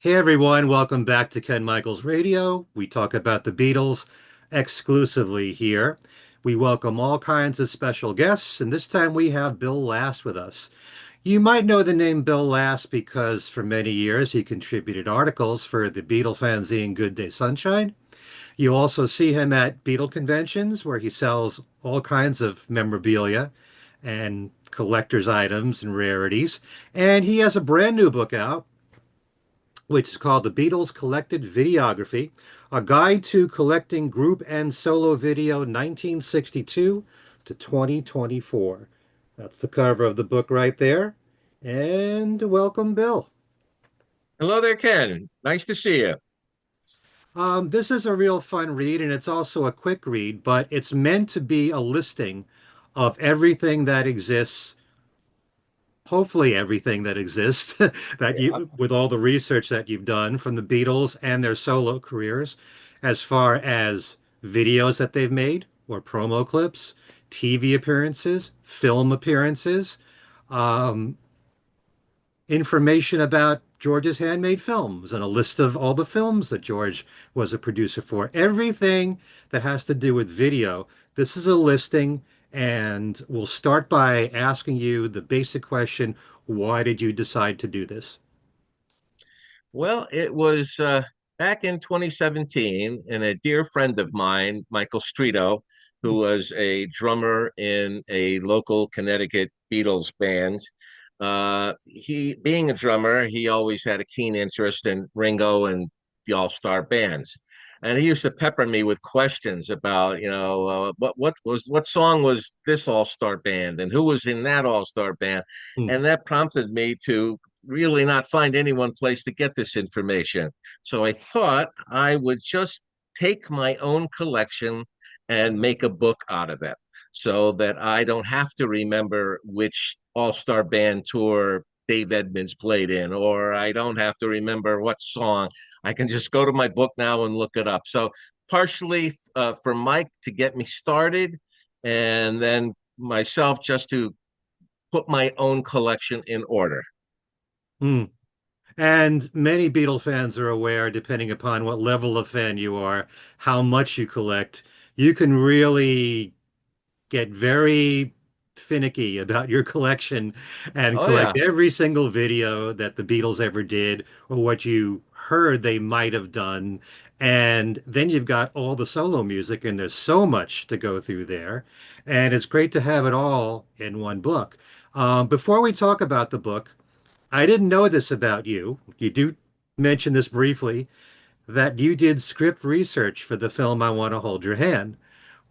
Hey everyone, welcome back to Ken Michaels Radio. We talk about the Beatles exclusively here. We welcome all kinds of special guests, and this time we have Bill Last with us. You might know the name Bill Last because for many years he contributed articles for the Beatle fanzine Good Day Sunshine. You also see him at Beatle conventions where he sells all kinds of memorabilia and collector's items and rarities. And he has a brand new book out which is called The Beatles Collected Videography, a guide to collecting group and solo video 1962 to 2024. That's the cover of the book right there. And welcome, Bill. Hello there, Ken. Nice to see you. This is a real fun read, and it's also a quick read, but it's meant to be a listing of everything that exists, hopefully everything that exists that Yeah. you with all the research that you've done from the Beatles and their solo careers as far as videos that they've made or promo clips, TV appearances, film appearances, um, information about George's handmade films and a list of all the films that George was a producer for. Everything that has to do with video. This is a listing, and we'll start by asking you the basic question, why did you decide to do this? Well, it was back in 2017, and a dear friend of mine, Michael Strito, who was a drummer in a local Connecticut Beatles band. He, being a drummer, he always had a keen interest in Ringo and the All-Star bands. And he used to pepper me with questions about, what song was this All-Star band, and who was in that All-Star band, Hmm. and that prompted me to really not find any one place to get this information. So I thought I would just take my own collection and make a book out of it so that I don't have to remember which All Star Band tour Dave Edmunds played in, or I don't have to remember what song. I can just go to my book now and look it up. So, partially for Mike to get me started, and then myself just to put my own collection in order. Hmm. And many Beatle fans are aware, depending upon what level of fan you are, how much you collect. You can really get very finicky about your collection and Oh, collect yeah. every single video that the Beatles ever did or what you heard they might have done. And then you've got all the solo music, and there's so much to go through there. And it's great to have it all in one book. Before we talk about the book, I didn't know this about you. You do mention this briefly, that you did script research for the film I Want to Hold Your Hand,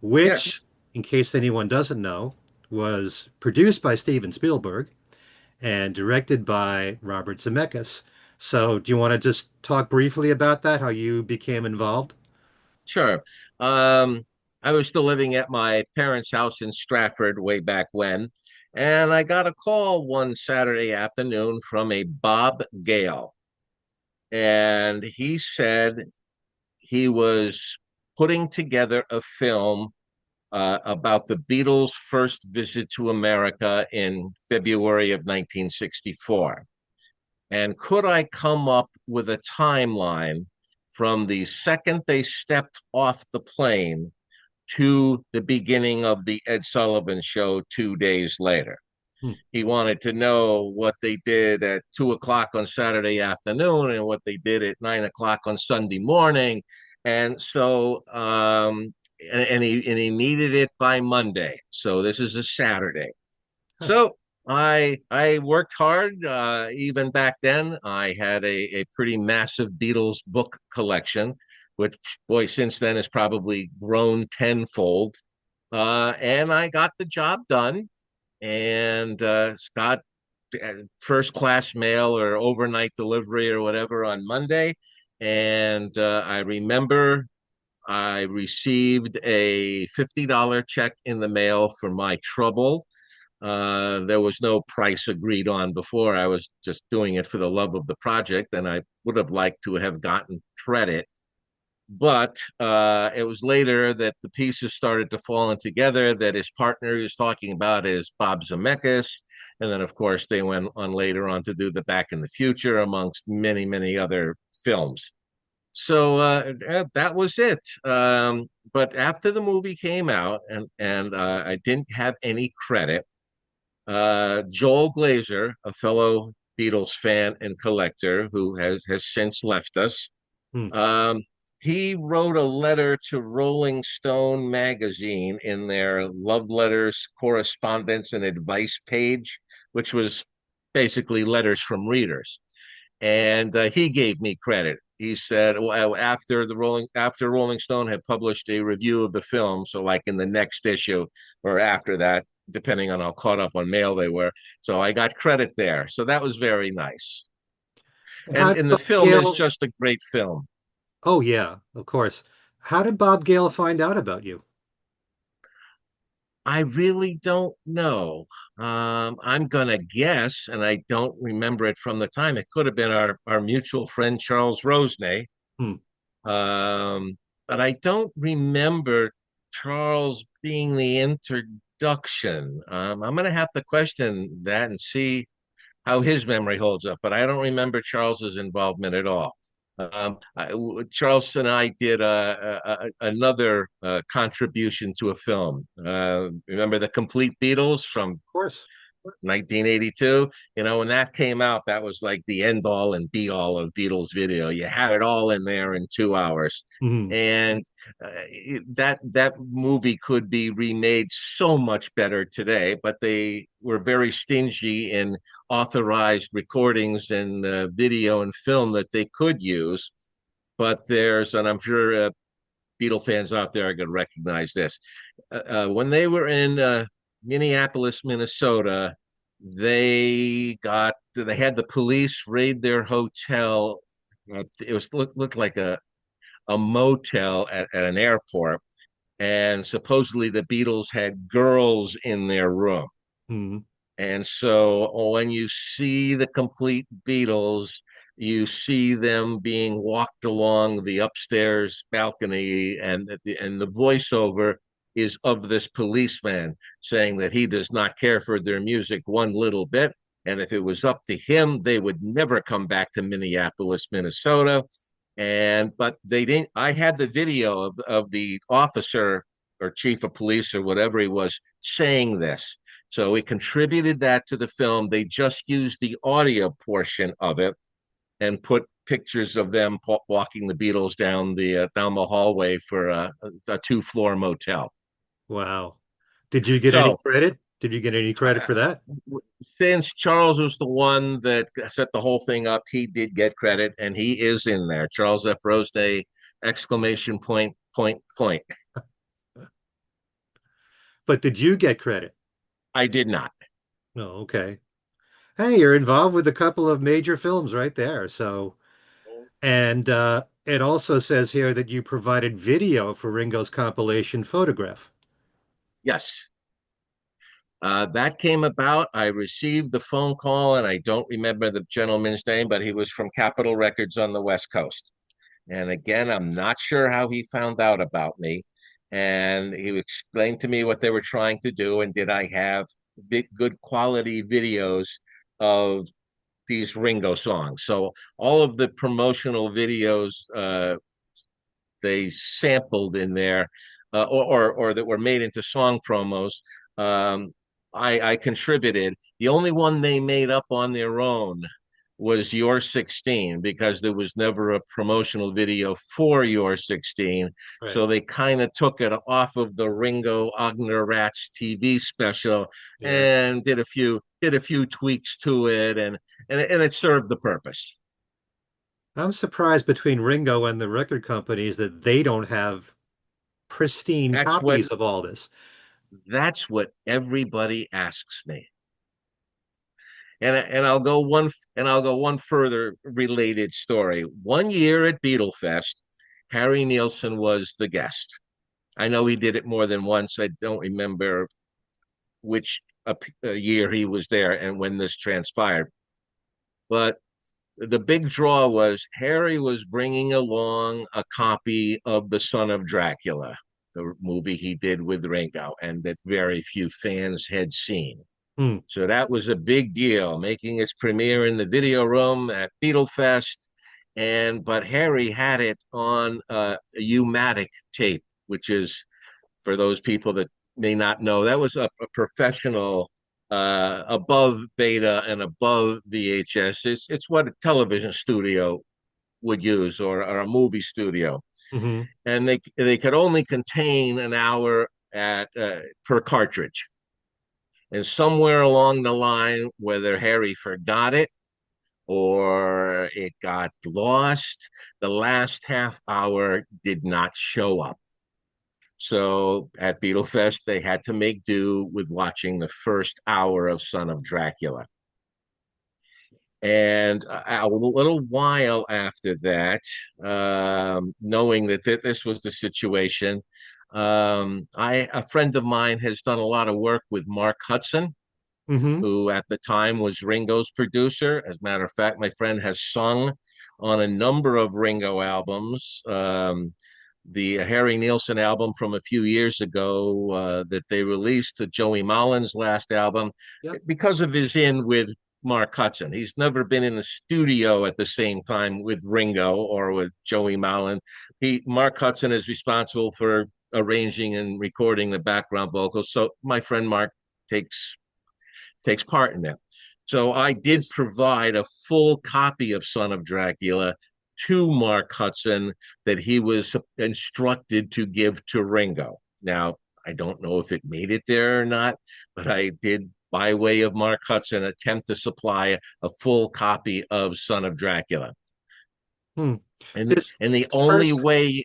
Yes. which, in case anyone doesn't know, was produced by Steven Spielberg and directed by Robert Zemeckis. So, do you want to just talk briefly about that, how you became involved? Sure. Um, I was still living at my parents' house in Stratford way back when, and I got a call one Saturday afternoon from a Bob Gale, and he said he was putting together a film about the Beatles' first visit to America in February of 1964. And could I come up with a timeline from the second they stepped off the plane to the beginning of the Ed Sullivan show 2 days later? Hmm. He wanted to know what they did at 2 o'clock on Saturday afternoon and what they did at 9 o'clock on Sunday morning. And so, and he needed it by Monday. So this is a Saturday. Huh. So I worked hard. Even back then, I had a pretty massive Beatles book collection, which boy, since then has probably grown tenfold. And I got the job done, and got first class mail or overnight delivery or whatever on Monday. And I remember I received a $50 check in the mail for my trouble. There was no price agreed on before. I was just doing it for the love of the project, and I would have liked to have gotten credit. But it was later that the pieces started to fall in together, that his partner he was talking about is Bob Zemeckis. And then, of course, they went on later on to do the Back in the Future, amongst many, many other films. So that was it. But after the movie came out, and I didn't have any credit, Joel Glazer, a fellow Beatles fan and collector who has since left us, Hmm. um, he wrote a letter to Rolling Stone magazine in their love letters, correspondence, and advice page, which was basically letters from readers. And he gave me credit. He said, well, after Rolling Stone had published a review of the film, so like in the next issue or after that, depending on how caught up on mail they were. So I got credit there. So that was very nice. How did And the Bob film is Gale? just a great film. Oh yeah, of course. How did Bob Gale find out about you? I really don't know. I'm gonna guess, and I don't remember it from the time. It could have been our mutual friend Charles Rosenay. Hmm. Um, but I don't remember Charles being the introduction. I'm gonna have to question that and see how his memory holds up, but I don't remember Charles's involvement at all. Charles and I did another contribution to a film. Remember the Complete Beatles from Of course. 1982. When that came out, that was like the end all and be all of Beatles video. You had it all in there in 2 hours. Hmm. And uh, that movie could be remade so much better today, but they were very stingy in authorized recordings and video and film that they could use. But and I'm sure Beatle fans out there are going to recognize this. When they were in Minneapolis, Minnesota, they had the police raid their hotel. It was looked like a motel at an airport, and supposedly the Beatles had girls in their room. Hmm. And so when you see the complete Beatles, you see them being walked along the upstairs balcony, and the voiceover is of this policeman saying that he does not care for their music one little bit. And if it was up to him, they would never come back to Minneapolis, Minnesota. But they didn't. I had the video of the officer or chief of police or whatever he was saying this, so we contributed that to the film. They just used the audio portion of it and put pictures of them walking the Beatles down the hallway for a two-floor motel. Wow. Did you get any So credit? Did you get any credit uh, for that? since Charles was the one that set the whole thing up, he did get credit, and he is in there. Charles F. Rosenay! Exclamation point point point. But did you get credit? I did not. Oh, okay. Hey, you're involved with a couple of major films right there. So, and it also says here that you provided video for Ringo's compilation photograph. Yes. That came about. I received the phone call, and I don't remember the gentleman's name, but he was from Capitol Records on the West Coast. And again, I'm not sure how he found out about me. And he explained to me what they were trying to do, and did I have good quality videos of these Ringo songs. So all of the promotional videos they sampled in there, or that were made into song promos. Um, I contributed. The only one they made up on their own was Your 16, because there was never a promotional video for Your 16. Right. So they kind of took it off of the Ringo Ogner Rats TV special Yeah. and did a few tweaks to it, and it served the purpose. I'm surprised between Ringo and the record companies that they don't have pristine That's what copies of all this. that's what everybody asks me. And I'll go one further related story. One year at Beatlefest, Harry Nielsen was the guest. I know he did it more than once. I don't remember which year he was there and when this transpired. But the big draw was Harry was bringing along a copy of The Son of Dracula, the movie he did with Ringo, and that very few fans had seen. Hmm. So that was a big deal, making its premiere in the video room at Beatlefest. And but Harry had it on a U-matic tape, which is, for those people that may not know, that was a professional, above beta and above VHS. It's what a television studio would use, or a movie studio, Hmm. and they could only contain an hour at per cartridge. And somewhere along the line, whether Harry forgot it or it got lost, the last half hour did not show up. So at Beatlefest, they had to make do with watching the first hour of Son of Dracula. And a little while after that, knowing that this was the situation, a friend of mine has done a lot of work with Mark Hudson, Hmm. who at the time was Ringo's producer. As a matter of fact, my friend has sung on a number of Ringo albums. The Harry Nilsson album from a few years ago that they released, Joey Mollen's last album, Yep. because of his in with Mark Hudson. He's never been in the studio at the same time with Ringo or with Joey Mollen. Mark Hudson is responsible for arranging and recording the background vocals. So my friend Mark takes takes part in that. So I did Is provide a full copy of Son of Dracula to Mark Hudson that he was instructed to give to Ringo. Now, I don't know if it made it there or not, but I did, by way of Mark Hudson, attempt to supply a full copy of Son of Dracula. hmm. And This and this person.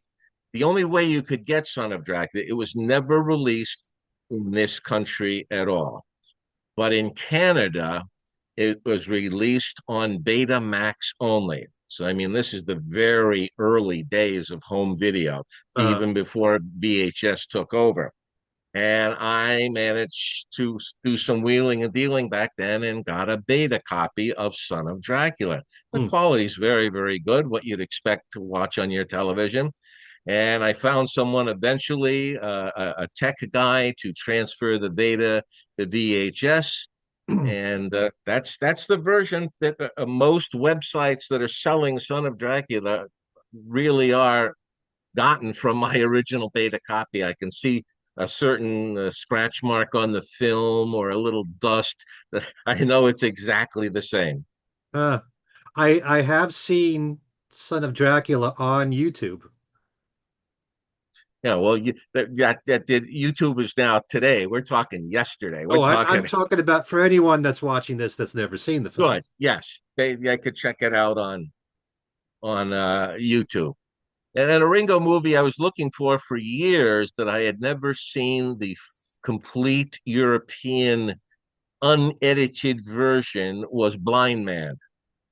the only way you could get Son of Dracula, it was never released in this country at all. But in Canada, it was released on Betamax only. So, I mean, this is the very early days of home video, Uh, even before VHS took over. And I managed to do some wheeling and dealing back then and got a beta copy of Son of Dracula. The hmm. quality is very, very good, what you'd expect to watch on your television. And I found someone eventually, a tech guy, to transfer the data to VHS. And that's the version that most websites that are selling Son of Dracula really are gotten from my original beta copy. I can see a certain scratch mark on the film or a little dust. I know it's exactly the same. Uh, I have seen Son of Dracula on YouTube. Yeah, well, that did YouTube is now today. We're talking yesterday. We're Oh, I'm talking talking about for anyone that's watching this that's never seen the film. good. Yes, they could check it out on YouTube. And then a Ringo movie I was looking for years that I had never seen the complete European unedited version was Blind Man,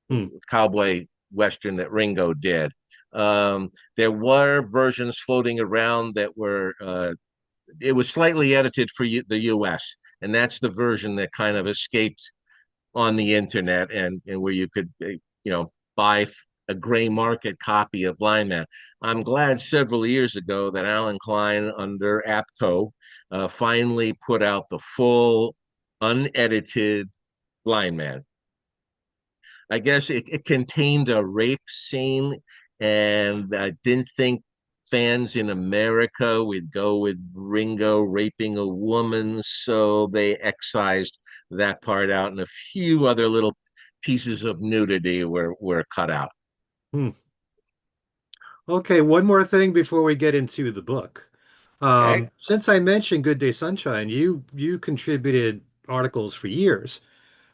Hmm. cowboy western that Ringo did. There were versions floating around that were it was slightly edited for the U.S., and that's the version that kind of escaped on the internet, and where you could buy a gray market copy of Blind Man. I'm glad several years ago that Alan Klein under Apto finally put out the full unedited Blind Man. I guess it contained a rape scene, and I didn't think fans in America would go with Ringo raping a woman, so they excised that part out, and a few other little pieces of nudity were cut out. Hmm. Okay, one more thing before we get into the book. Okay. Since I mentioned Good Day Sunshine, you contributed articles for years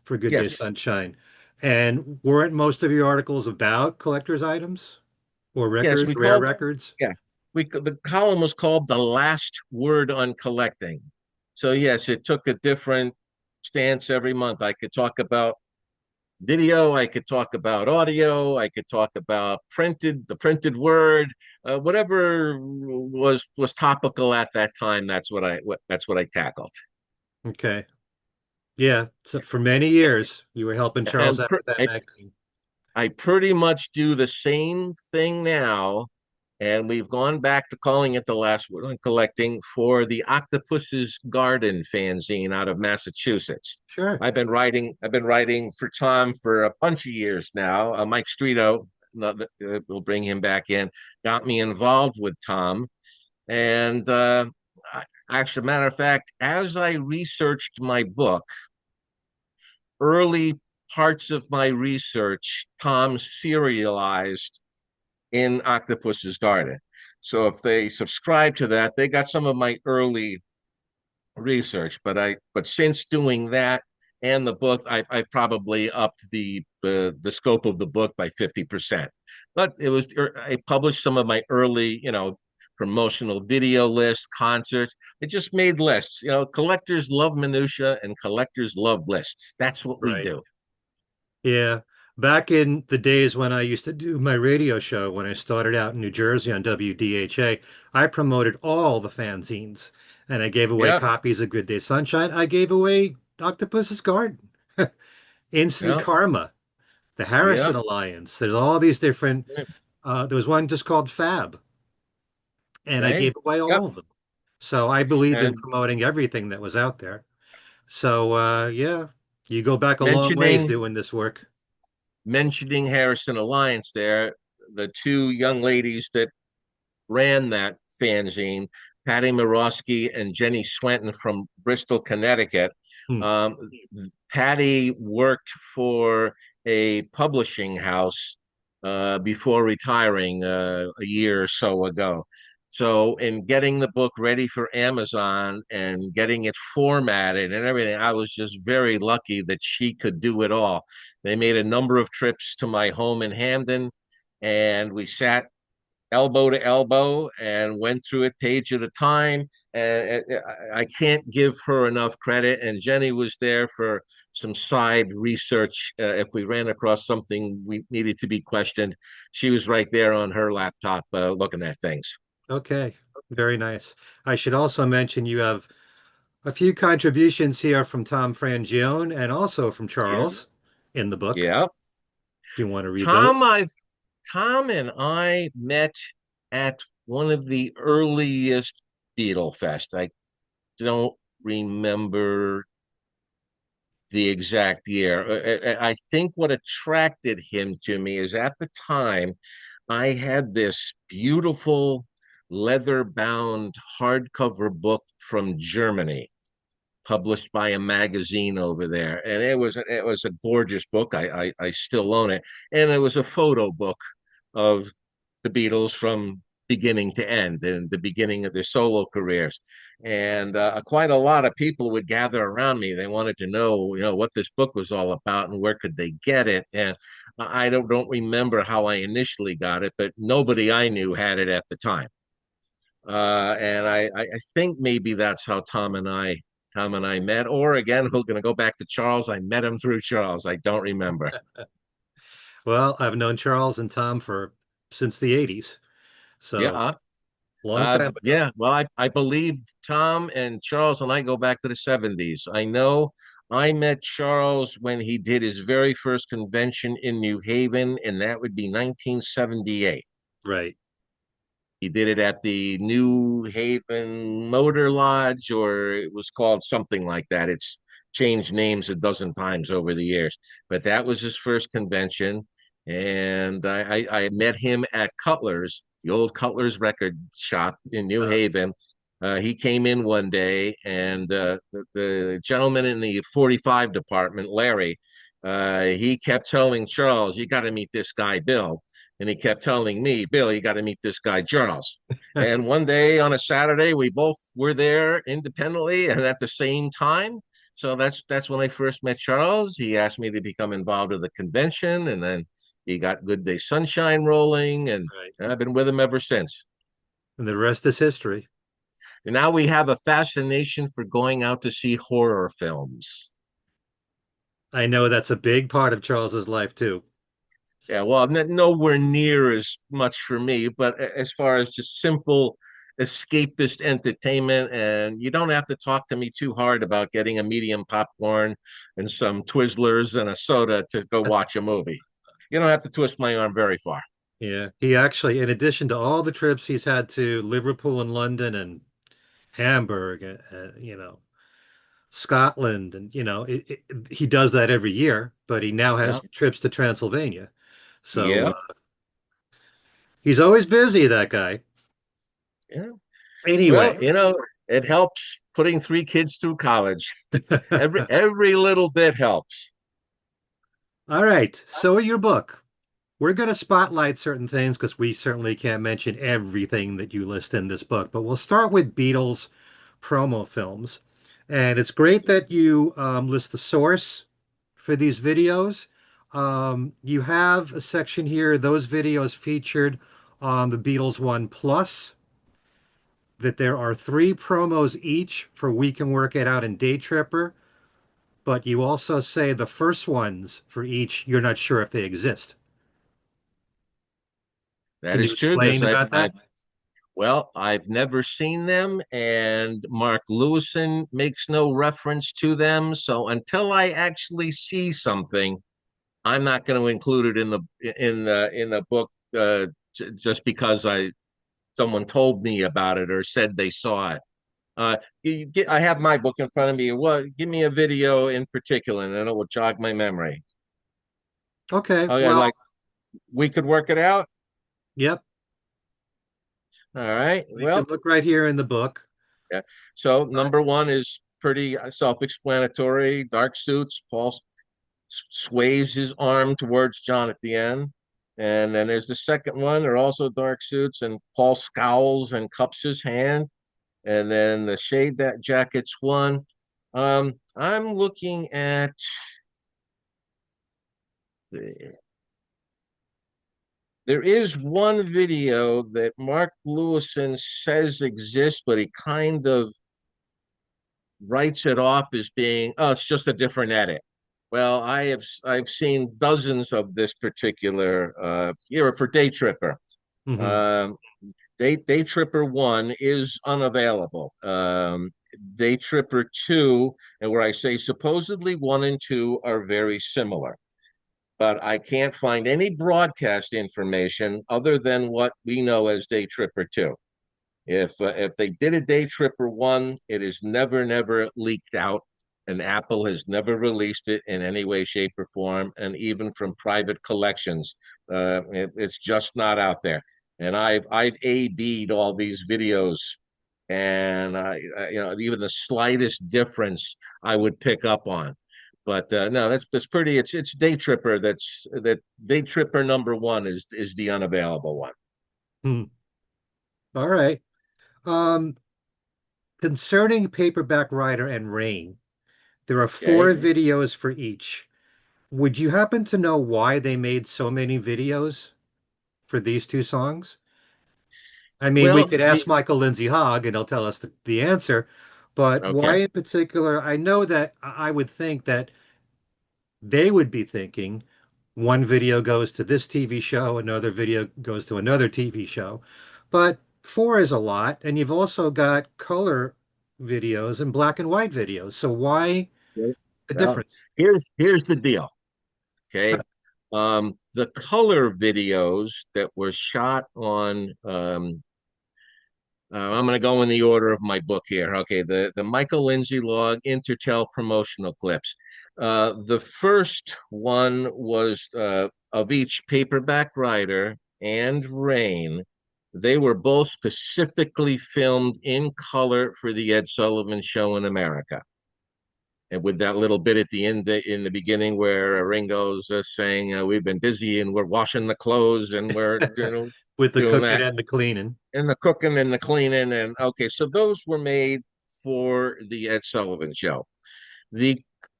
for Good Day Yes. Sunshine, and weren't most of your articles about collector's items or Yes. records, rare records? Yeah, the column was called "The Last Word on Collecting." So yes, it took a different stance every month. I could talk about video, I could talk about audio, I could talk about the printed word, whatever was topical at that time. That's what I tackled. Okay. Yeah, so for many years you were helping Charles And out with that I magazine. I pretty much do the same thing now, and we've gone back to calling it the last word on collecting for the Octopus's Garden fanzine out of Massachusetts. Sure. I've been writing for Tom for a bunch of years now. Mike Strito, we'll bring him back in, got me involved with Tom. And actually, matter of fact, as I researched my book, early parts of my research, Tom serialized in Octopus's Garden. So if they subscribe to that, they got some of my early research. But since doing that and the book, I've probably upped the scope of the book by 50%. But I published some of my early, promotional video lists, concerts. I just made lists. Collectors love minutia and collectors love lists. That's what we Right. do. Yeah. Back in the days when I used to do my radio show, when I started out in New Jersey on WDHA, I promoted all the fanzines and I gave away Yeah, copies of Good Day Sunshine. I gave away Octopus's Garden, Instant yeah, Karma, the yeah. Harrison Alliance. There's all these different, there was one just called Fab, and I Okay. gave away Yep. all of them. So I believed in And promoting everything that was out there. So yeah, you go back a long ways mentioning doing this work. mentioning Harrison Alliance there, the two young ladies that ran that fanzine, Patty Morosky and Jenny Swenton from Bristol, Connecticut. Hmm. Um, Patty worked for a publishing house before retiring a year or so ago. So, in getting the book ready for Amazon and getting it formatted and everything, I was just very lucky that she could do it all. They made a number of trips to my home in Hamden, and we sat elbow to elbow and went through it page at a time. And I can't give her enough credit. And Jenny was there for some side research. If we ran across something we needed to be questioned, she was right there on her laptop looking at things. Okay, very nice. I should also mention you have a few contributions here from Tom Frangione and also from Yeah. Charles in the book, Yeah. if you want to read Tom, those. I've Tom and I met at one of the earliest Beatle Fest. I don't remember the exact year. I think what attracted him to me is at the time I had this beautiful leather bound hardcover book from Germany published by a magazine over there, and it was a gorgeous book. I still own it, and it was a photo book of the Beatles from beginning to end and the beginning of their solo careers. And quite a lot of people would gather around me. They wanted to know, what this book was all about and where could they get it. And I don't remember how I initially got it, but nobody I knew had it at the time. And I think maybe that's how Tom and I met. Or again, we're going to go back to Charles. I met him through Charles. I don't remember. Well, I've known Charles and Tom for since the 80s, Yeah, so long time ago. yeah. Well, I believe Tom and Charles and I go back to the 70s. I know I met Charles when he did his very first convention in New Haven, and that would be 1978. Right. He did it at the New Haven Motor Lodge, or it was called something like that. It's changed names a dozen times over the years, but that was his first convention. And I met him at Cutler's, the old Cutler's record shop in New Uh, Haven. He came in one day, and the gentleman in the 45 department, Larry, he kept telling Charles, "You got to meet this guy, Bill." And he kept telling me, "Bill, you got to meet this guy, Charles." And one day on a Saturday, we both were there independently and at the same time. So that's when I first met Charles. He asked me to become involved with the convention, and then he got Good Day Sunshine rolling, and right. I've been with him ever since. And the rest is history. And now we have a fascination for going out to see horror films. I know that's a big part of Charles's life too. Yeah, well, nowhere near as much for me, but as far as just simple escapist entertainment, and you don't have to talk to me too hard about getting a medium popcorn and some Twizzlers and a soda to go watch a movie. You don't have to twist my arm very far. Yeah, he actually, in addition to all the trips he's had to Liverpool and London and Hamburg, Scotland, and he does that every year, but he now Yeah. has trips to Transylvania. So Yeah. he's always busy, that guy. Yeah. Well, Anyway, it helps putting three kids through college. Every little bit helps. all right. So your book. We're going to spotlight certain things because we certainly can't mention everything that you list in this book, but we'll start with Beatles promo films. And it's great that you list the source for these videos. You have a section here, those videos featured on the Beatles One Plus, that there are three promos each for We Can Work It Out and Day Tripper, but you also say the first ones for each, you're not sure if they exist. That Can you is true because explain about I've that? well, I've never seen them, and Mark Lewison makes no reference to them. So until I actually see something, I'm not going to include it in the book just because I someone told me about it or said they saw it. I have my book in front of me. What? Give me a video in particular, and then it will jog my memory. Okay, Okay, well, like we could work it out. yep. All right. We can Well, look right here in the book. yeah. So number one is pretty self-explanatory. Dark suits. Paul sways his arm towards John at the end. And then there's the second one. They're also dark suits, and Paul scowls and cups his hand. And then the shade that jacket's one. I'm looking at there is one video that Mark Lewison says exists, but he kind of writes it off as being, oh, it's just a different edit. Well, I've seen dozens of this particular here for Day Tripper. Hmm. Um, Day Tripper one is unavailable. Day Tripper two, and where I say supposedly one and two are very similar, but I can't find any broadcast information other than what we know as Day Tripper two. If they did a Day Tripper one, it is never leaked out, and Apple has never released it in any way, shape, or form, and even from private collections, it's just not out there. And I've AB'd all these videos, and even the slightest difference I would pick up on. But no, that's pretty. It's Day Tripper. That Day Tripper number one is the unavailable one. Hmm. All right. Um, Concerning Paperback Writer and Rain, there are four Okay. videos for each. Would you happen to know why they made so many videos for these two songs? I mean, we Well, could ask Michael Lindsay Hogg and he'll tell us the answer, but why okay. in particular? I know that I would think that they would be thinking one video goes to this TV show, another video goes to another TV show. But four is a lot, and you've also got color videos and black and white videos. So why the Well, difference? here's the deal. Okay. The color videos that were shot on I'm going to go in the order of my book here. Okay, the Michael Lindsay log Intertel promotional clips. The first one was of each paperback writer and Rain. They were both specifically filmed in color for the Ed Sullivan Show in America. And with that little bit at the end, in the beginning, where Ringo's saying, "We've been busy and we're washing the clothes and we're With the doing cooking that." and the cleaning. And the cooking and the cleaning. And okay, so those were made for the Ed Sullivan Show. The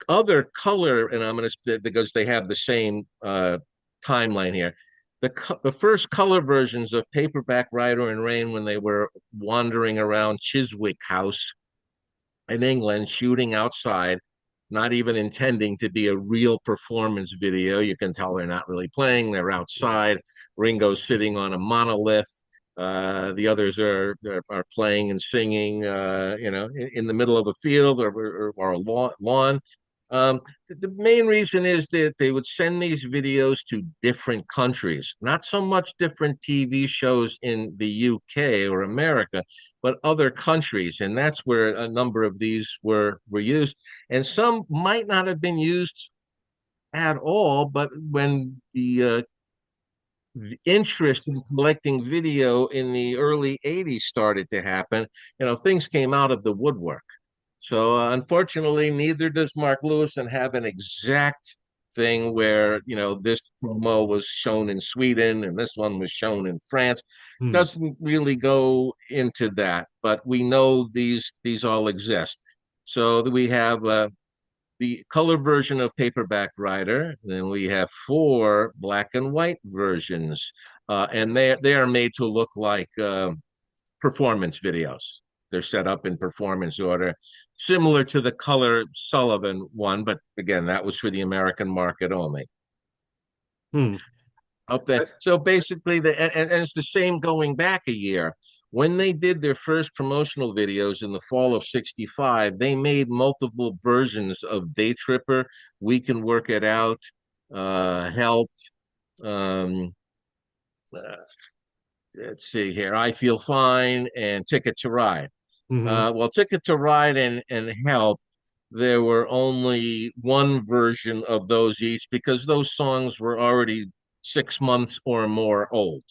other color, and I'm going to, because they have the same timeline here. The first color versions of Paperback Writer and Rain, when they were wandering around Chiswick House in England, shooting outside, not even intending to be a real performance video. You can tell they're not really playing, they're outside. Ringo's sitting on a monolith. The others are playing and singing, in the middle of a field or a lawn. The main reason is that they would send these videos to different countries, not so much different TV shows in the UK or America, but other countries. And that's where a number of these were used. And some might not have been used at all, but when the interest in collecting video in the early 80s started to happen, things came out of the woodwork. So unfortunately, neither does Mark Lewison have an exact thing where, this promo was shown in Sweden and this one was shown in France. Hmm. Doesn't really go into that, but we know these all exist. So we have the color version of Paperback Writer. Then we have four black and white versions, and they are made to look like performance videos. They're set up in performance order, similar to the Color Sullivan one, but again, that was for the American market only. Hmm. Up there. Uh, So basically, and it's the same going back a year. When they did their first promotional videos in the fall of '65, they made multiple versions of Day Tripper, We Can Work It Out, Help, um, uh, let's see here, I Feel Fine, and Ticket to Ride. hmm. Well, Ticket to Ride and Help, there were only one version of those each because those songs were already 6 months or more old.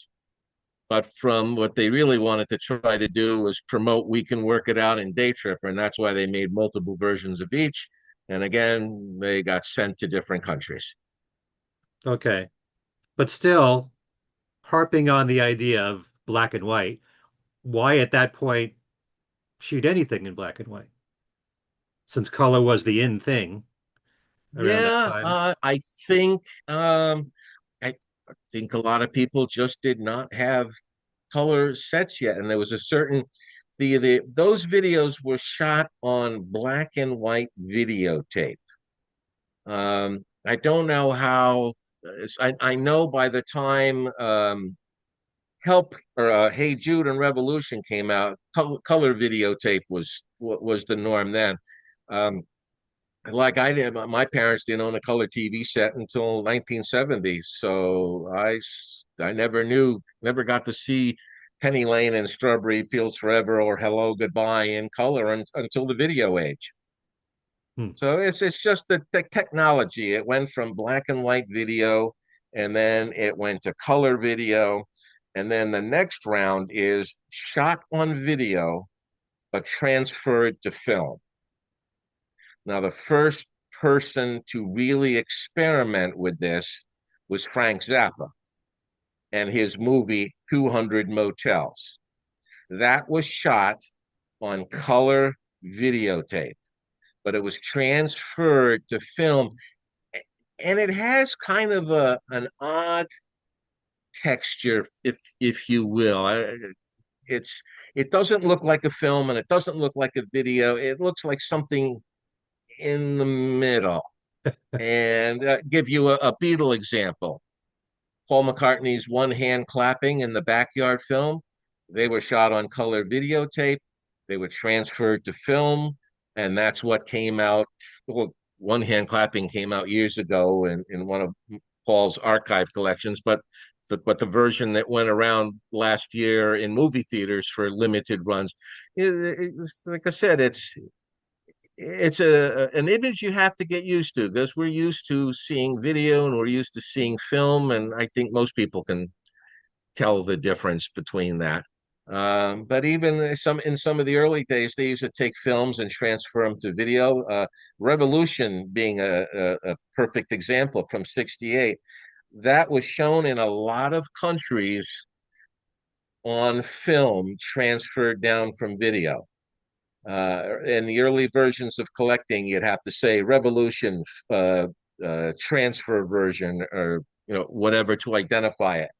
But from what they really wanted to try to do was promote We Can Work It Out in Day Tripper, and that's why they made multiple versions of each. And again, they got sent to different countries. Okay. But still, harping on the idea of black and white, why at that point shoot anything in black and white? Since color was the in thing around that Yeah, time. I think a lot of people just did not have color sets yet, and there was a certain the those videos were shot on black and white videotape. I don't know how. I know by the time Help or Hey Jude and Revolution came out, color videotape was the norm then. Um, like I did, my parents didn't own a color TV set until 1970, so I never got to see Penny Lane and Strawberry Fields Forever or Hello Goodbye in color until the video age. Hmm. So it's just the technology. It went from black and white video, and then it went to color video, and then the next round is shot on video but transferred to film. Now, the first person to really experiment with this was Frank Zappa and his movie 200 Motels. That was shot on color videotape, but it was transferred to film. And it has kind of an odd texture, if you will. It's it doesn't look like a film and it doesn't look like a video. It looks like something in the middle. And give you a Beatle example. Paul McCartney's One Hand Clapping in the Backyard film. They were shot on color videotape. They were transferred to film, and that's what came out. Well, One Hand Clapping came out years ago in one of Paul's archive collections, but the version that went around last year in movie theaters for limited runs, like I said, it's an image you have to get used to because we're used to seeing video and we're used to seeing film, and I think most people can tell the difference between that. But even some of the early days, they used to take films and transfer them to video. Revolution being a perfect example from '68, that was shown in a lot of countries on film, transferred down from video. In the early versions of collecting, you'd have to say Revolution transfer version or whatever to identify it.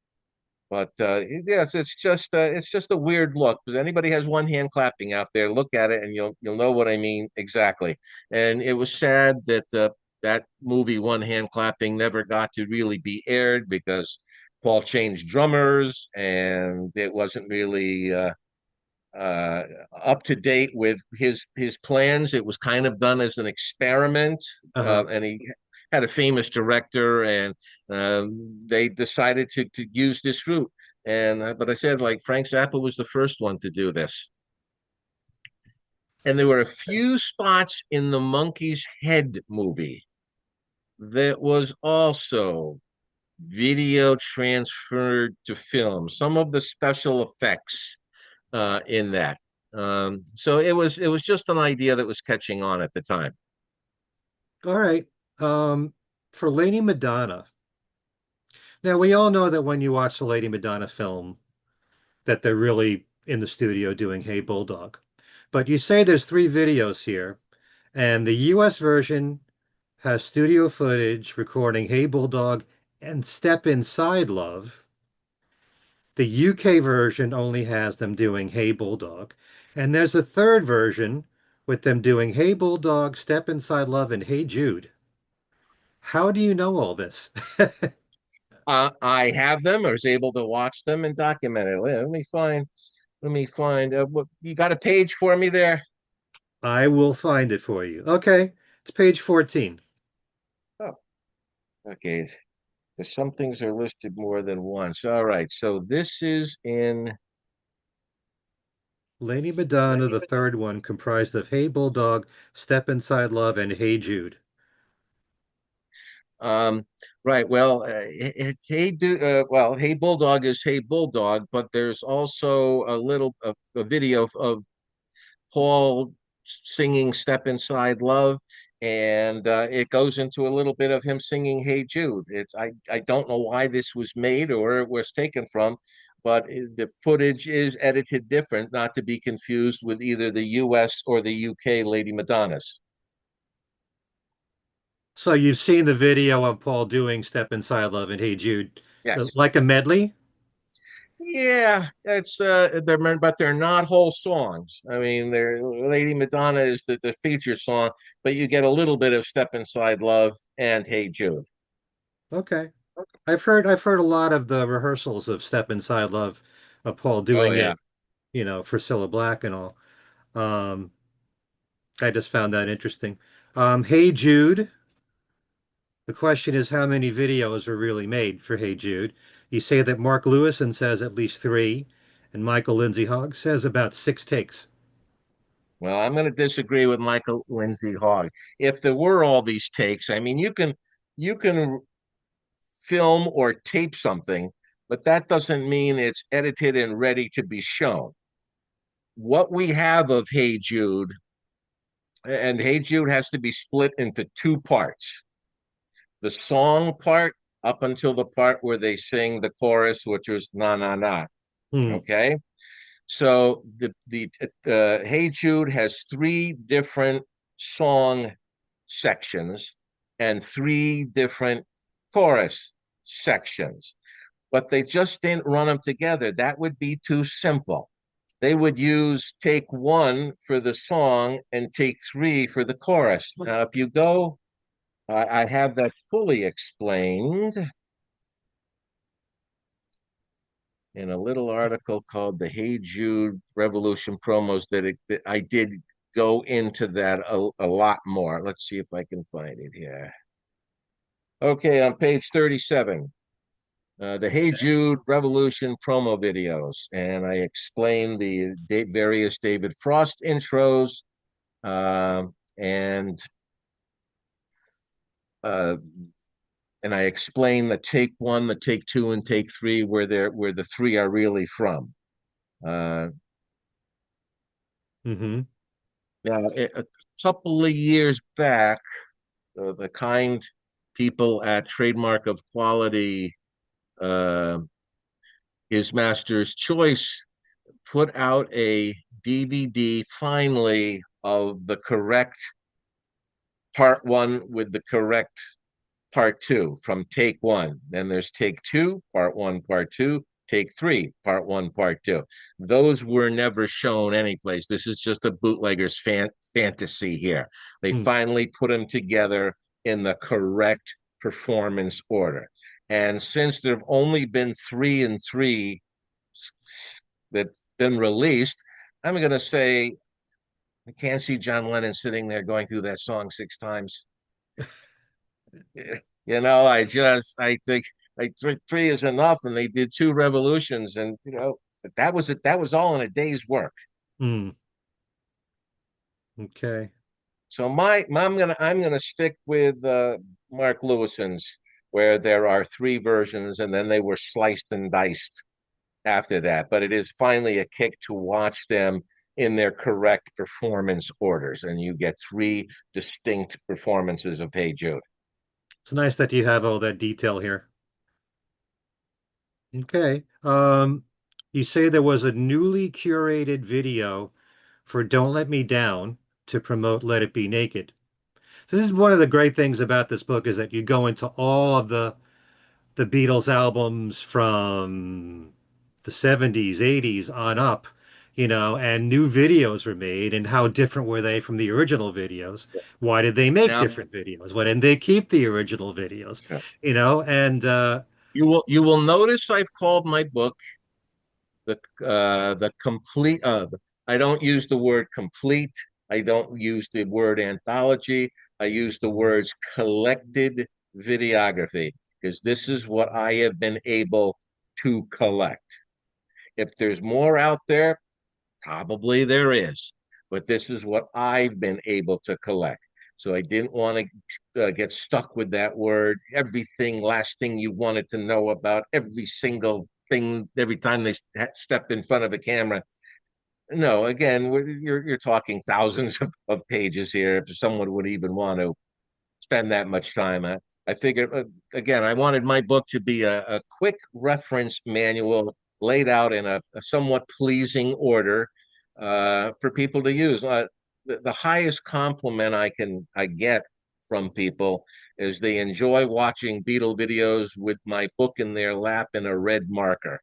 But yes, it's just a weird look. Because anybody has one hand clapping out there, look at it and you'll know what I mean exactly. And it was sad that that movie One Hand Clapping never got to really be aired because Paul changed drummers and it wasn't really uh, up to date with his plans. It was kind of done as an experiment, Uh-huh. and he had a famous director, and they decided to use this route. And but I said, like, Frank Zappa was the first one to do this, and there were a few spots in the Monkey's Head movie that was also video transferred to film. Some of the special effects in that. So it was just an idea that was catching on at the time. All right. Um, for Lady Madonna. Now we all know that when you watch the Lady Madonna film, that they're really in the studio doing Hey Bulldog. But you say there's three videos here, and the US version has studio footage recording Hey Bulldog and Step Inside Love. The UK version only has them doing Hey Bulldog. And there's a third version with them doing Hey Bulldog, Step Inside Love, and Hey Jude. How do you know all this? I have them. I was able to watch them and document it. Let me find. Let me find. You got a page for me there? I will find it for you. Okay, it's page 14. Oh, okay. Because some things are listed more than once. All right. So this is in. Lady Madonna, the third one, comprised of Hey Bulldog, Step Inside Love, and Hey Jude. Um, right. Well, Hey Bulldog is Hey Bulldog, but there's also a video of Paul singing Step Inside Love, and it goes into a little bit of him singing Hey Jude. I don't know why this was made or where it was taken from, but the footage is edited different, not to be confused with either the US or the UK Lady Madonnas. So you've seen the video of Paul doing Step Inside Love and Hey Jude, Yes. like a medley? Yeah, but they're not whole songs. I mean, they're Lady Madonna is the feature song, but you get a little bit of Step Inside Love and Hey Jude. Okay. I've heard a lot of the rehearsals of Step Inside Love of Paul Oh doing yeah. it, for Cilla Black and all. Um, I just found that interesting. Hey Jude. The question is how many videos are really made for Hey Jude? You say that Mark Lewison says at least three, and Michael Lindsay Hogg says about six takes. Well, I'm going to disagree with Michael Lindsay Hogg. If there were all these takes, I mean, you can film or tape something, but that doesn't mean it's edited and ready to be shown. What we have of Hey Jude, and Hey Jude has to be split into two parts. The song part up until the part where they sing the chorus, which was na na na. Hmm. Okay, so the Hey Jude has three different song sections and three different chorus sections, but they just didn't run them together. That would be too simple. They would use take one for the song and take three for the chorus. Now, if you go, I have that fully explained in a little article called the Hey Jude Revolution promos that I did go into that a lot more. Let's see if I can find it here. Okay, on page 37, the Hey Jude Revolution promo videos, and I explain the various David Frost intros, and uh, and I explain the take one, the take two, and take three, where the three are really from. Uh, Mm-hmm. Now, a couple of years back, the kind people at Trademark of Quality, uh, His Master's Choice, put out a DVD finally of the correct part one with the correct part two from take one. Then there's take two, part one, part two, take three, part one, part two. Those were never shown anyplace. This is just a bootlegger's fantasy here. They Hmm. finally put them together in the correct performance order. And since there have only been three and three that been released, I'm gonna say I can't see John Lennon sitting there going through that song 6 times. I think like three is enough, and they did two revolutions, and but that was it. That was all in a day's work. Hmm. Okay. So I'm gonna stick with Mark Lewison's, where there are three versions, and then they were sliced and diced after that. But it is finally a kick to watch them in their correct performance orders, and you get three distinct performances of Hey Jude. It's nice that you have all that detail here. Okay. You say there was a newly curated video for Don't Let Me Down to promote Let It Be Naked. So this is one of the great things about this book is that you go into all of the Beatles albums from the 70s, 80s on up, and new videos were made and how different were they from the original videos? Why did they make Now, different videos? Why didn't they keep the original videos? And you will notice I've called my book the complete. I don't use the word complete. I don't use the word anthology. I use the words collected videography because this is what I have been able to collect. If there's more out there, probably there is, but this is what I've been able to collect. So I didn't want to get stuck with that word. Everything, last thing you wanted to know about every single thing, every time they step in front of a camera. No, again, you're talking thousands of pages here. If someone would even want to spend that much time. I figured, again, I wanted my book to be a quick reference manual laid out in a somewhat pleasing order for people to use. The highest compliment I get from people is they enjoy watching Beatle videos with my book in their lap and a red marker,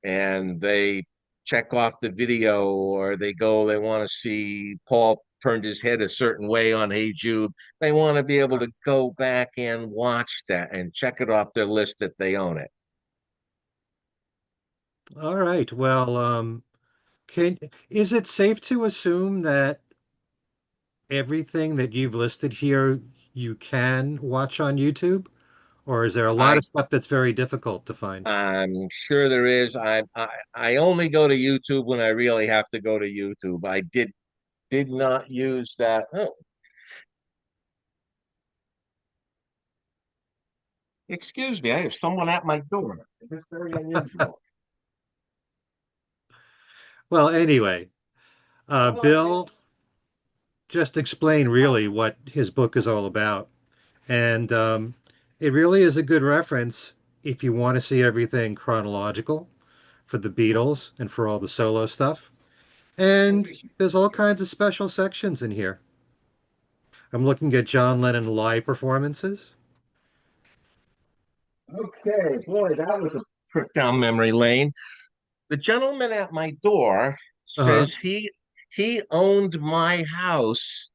and they check off the video, or they want to see Paul turned his head a certain way on Hey Jude. They want to be able to go back and watch that and check it off their list that they own it. all right. Well, can is it safe to assume that everything that you've listed here you can watch on YouTube? Or is there a lot I of stuff that's very difficult to find? I'm sure there is. I only go to YouTube when I really have to go to YouTube. I did not use that. Oh, excuse me, I have someone at my door. This is very unusual. Well, anyway, Hold on, Dave. Bill just explained really what his book is all about. And it really is a good reference if you want to see everything chronological for the Beatles and for all the solo stuff. And there's all kinds of special sections in here. I'm looking at John Lennon live performances. Okay, boy, that was a trip down memory lane. The gentleman at my door Uh-huh. says he owned my house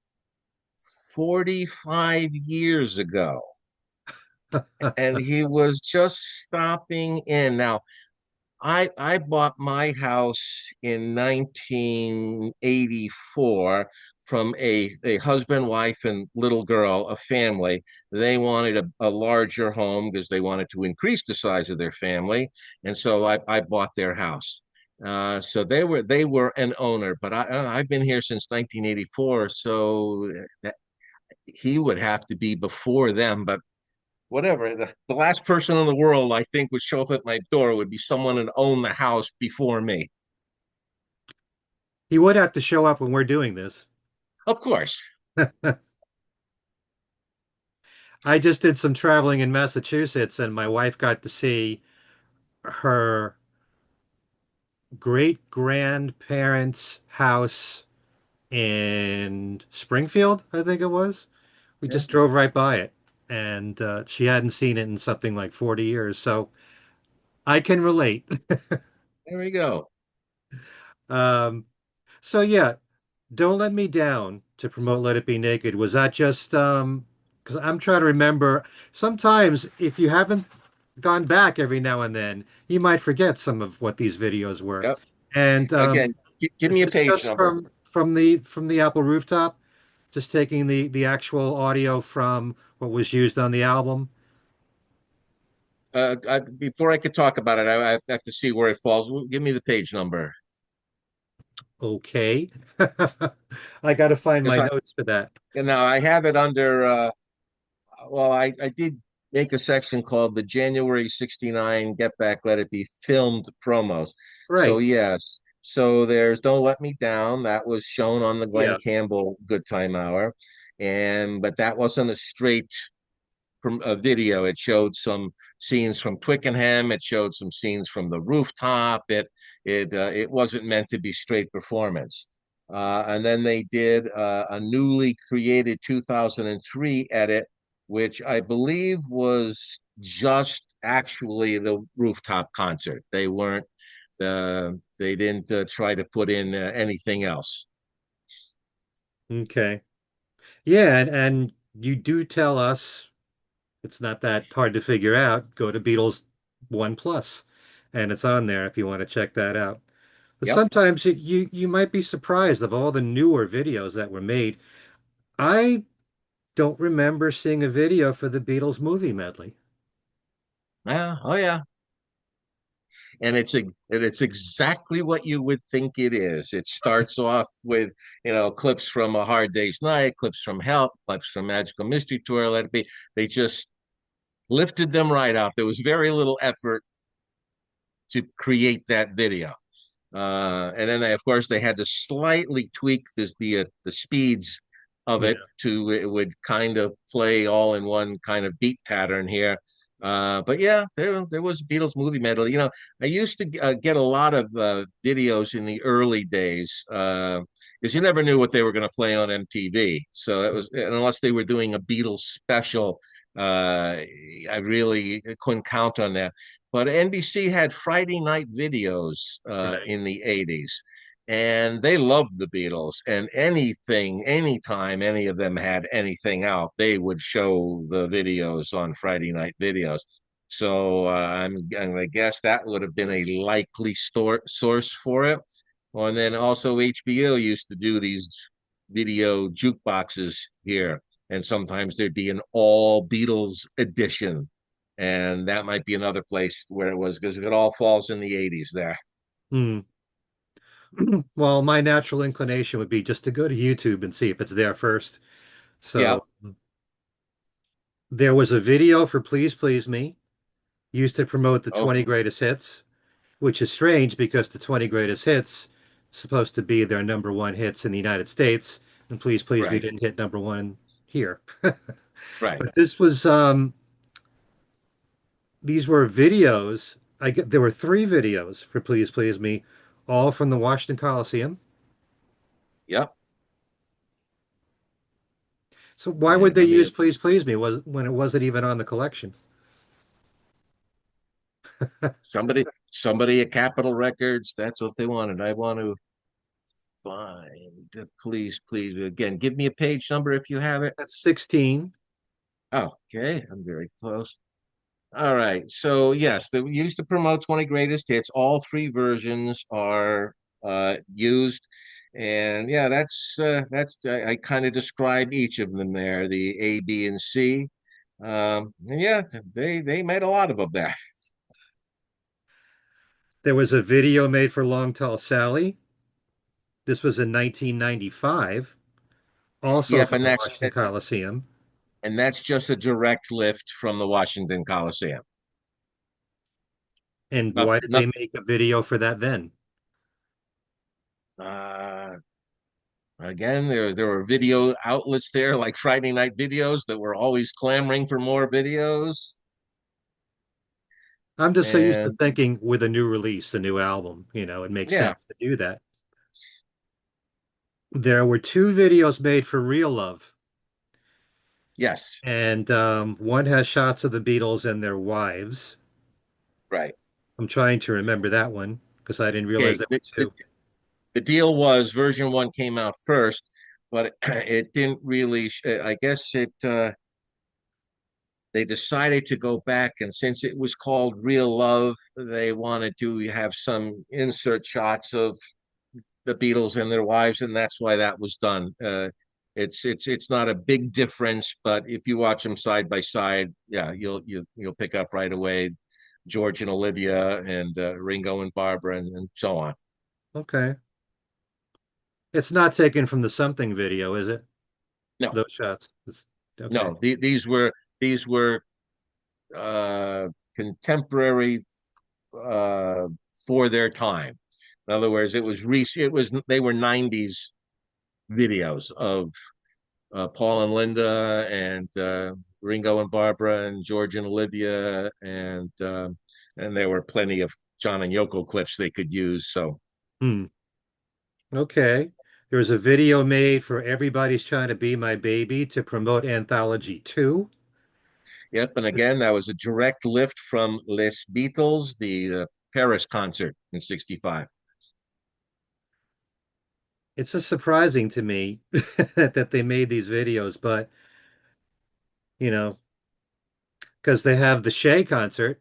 45 years ago, and he was just stopping in. Now, I bought my house in 1984 from a husband, wife, and little girl, a family. They wanted a larger home because they wanted to increase the size of their family, and so I bought their house. So they were an owner, but I've been here since 1984, so that, he would have to be before them. But whatever. The last person in the world I think would show up at my door would be someone that owned the house before me. He would have to show up when we're doing this. Of course. I just did some traveling in Massachusetts, and my wife got to see her great grandparents' house in Springfield, I think it was. We Yeah, just drove right by it, and she hadn't seen it in something like 40 years, so I can relate. there we go. Um, so yeah, Don't Let Me Down to promote Let It Be Naked. Was that just because I'm trying to remember, sometimes if you haven't gone back every now and then, you might forget some of what these videos were. Yep. And Again, Give Is me a this page just number. from the Apple rooftop? Just taking the actual audio from what was used on the album? Before I could talk about it, I have to see where it falls. Give me the page number Okay. I got to find because my notes for that. now I have it under. Well, I did make a section called the January '69 Get Back, Let It Be filmed promos. So Right. yes, so there's Don't Let Me Down. That was shown on the Glenn Yeah. Campbell Good Time Hour, and but that wasn't a straight from a video. It showed some scenes from Twickenham. It showed some scenes from the rooftop. It wasn't meant to be straight performance. And then they did a newly created 2003 edit, which I believe was just actually the rooftop concert. They didn't try to put in anything else. Okay. Yeah, and you do tell us it's not that hard to figure out. Go to Beatles One Plus, and it's on there if you want to check that out. But Yep. sometimes you might be surprised of all the newer videos that were made. I don't remember seeing a video for the Beatles movie medley. Yeah. Oh yeah. And it's exactly what you would think it is. It starts off with clips from A Hard Day's Night, clips from Help, clips from Magical Mystery Tour. Let it be. They just lifted them right out. There was very little effort to create that video. And then of course, they had to slightly tweak the speeds of it Yeah. to it would kind of play all in one kind of beat pattern here. But yeah, there was Beatles movie medley. I used to get a lot of videos in the early days because you never knew what they were going to play on MTV. So it was unless they were doing a Beatles special, I really couldn't count on that. But NBC had Friday night videos Right. in the 80s, and they loved the Beatles. And anytime any of them had anything out, they would show the videos on Friday night videos. So I'm going to guess that would have been a likely source for it. And then also HBO used to do these video jukeboxes here, and sometimes there'd be an all Beatles edition, and that might be another place where it was because it all falls in the 80s there. Hmm. Well, my natural inclination would be just to go to YouTube and see if it's there first. Yeah. So there was a video for Please Please Me used to promote the Oh, 20 greatest hits, which is strange because the 20 greatest hits supposed to be their number one hits in the United States, and Please Please Me right, didn't hit number one here. right. But these were videos. There were three videos for Please Please Me, all from the Washington Coliseum. Yep. So why would And they let me use Please Please Me was when it wasn't even on the collection? somebody at Capitol Records. That's what they wanted. I want to find. Please again. Give me a page number if you have it. That's 16. Oh, okay, I'm very close. All right. So yes, they used to promote 20 greatest hits. All three versions are used. And yeah, that's I kind of describe each of them there, the A, B, and C. And yeah, they made a lot of them there. There was a video made for Long Tall Sally. This was in 1995, also Yep, from the Washington Coliseum. and that's just a direct lift from the Washington Coliseum. And Not, why did they not, make a video for that then? uh, Again, there were video outlets there like Friday Night Videos that were always clamoring for more videos. I'm just so used to And thinking with a new release, a new album, it makes yeah, sense to do that. There were two videos made for Real Love, yes, and one has shots of the Beatles and their wives. right. I'm trying to remember that one because I didn't realize Okay, there were two. the deal was version one came out first, but it didn't really. I guess it. They decided to go back, and since it was called Real Love, they wanted to have some insert shots of the Beatles and their wives, and that's why that was done. It's not a big difference, but if you watch them side by side, yeah, you'll pick up right away George and Olivia and Ringo and Barbara and so on. Okay. It's not taken from the Something video, is it? No, Those shots. Okay. no, these were contemporary uh, for their time. In other words, it was they were '90s videos of Paul and Linda and Ringo and Barbara and George and Olivia and there were plenty of John and Yoko clips they could use. So Hmm. Okay. There was a video made for Everybody's Trying to Be My Baby to promote Anthology 2. yep, and again that was a direct lift from Les Beatles, the Paris concert in '65. It's just surprising to me that they made these videos, but you know, because they have the Shea concert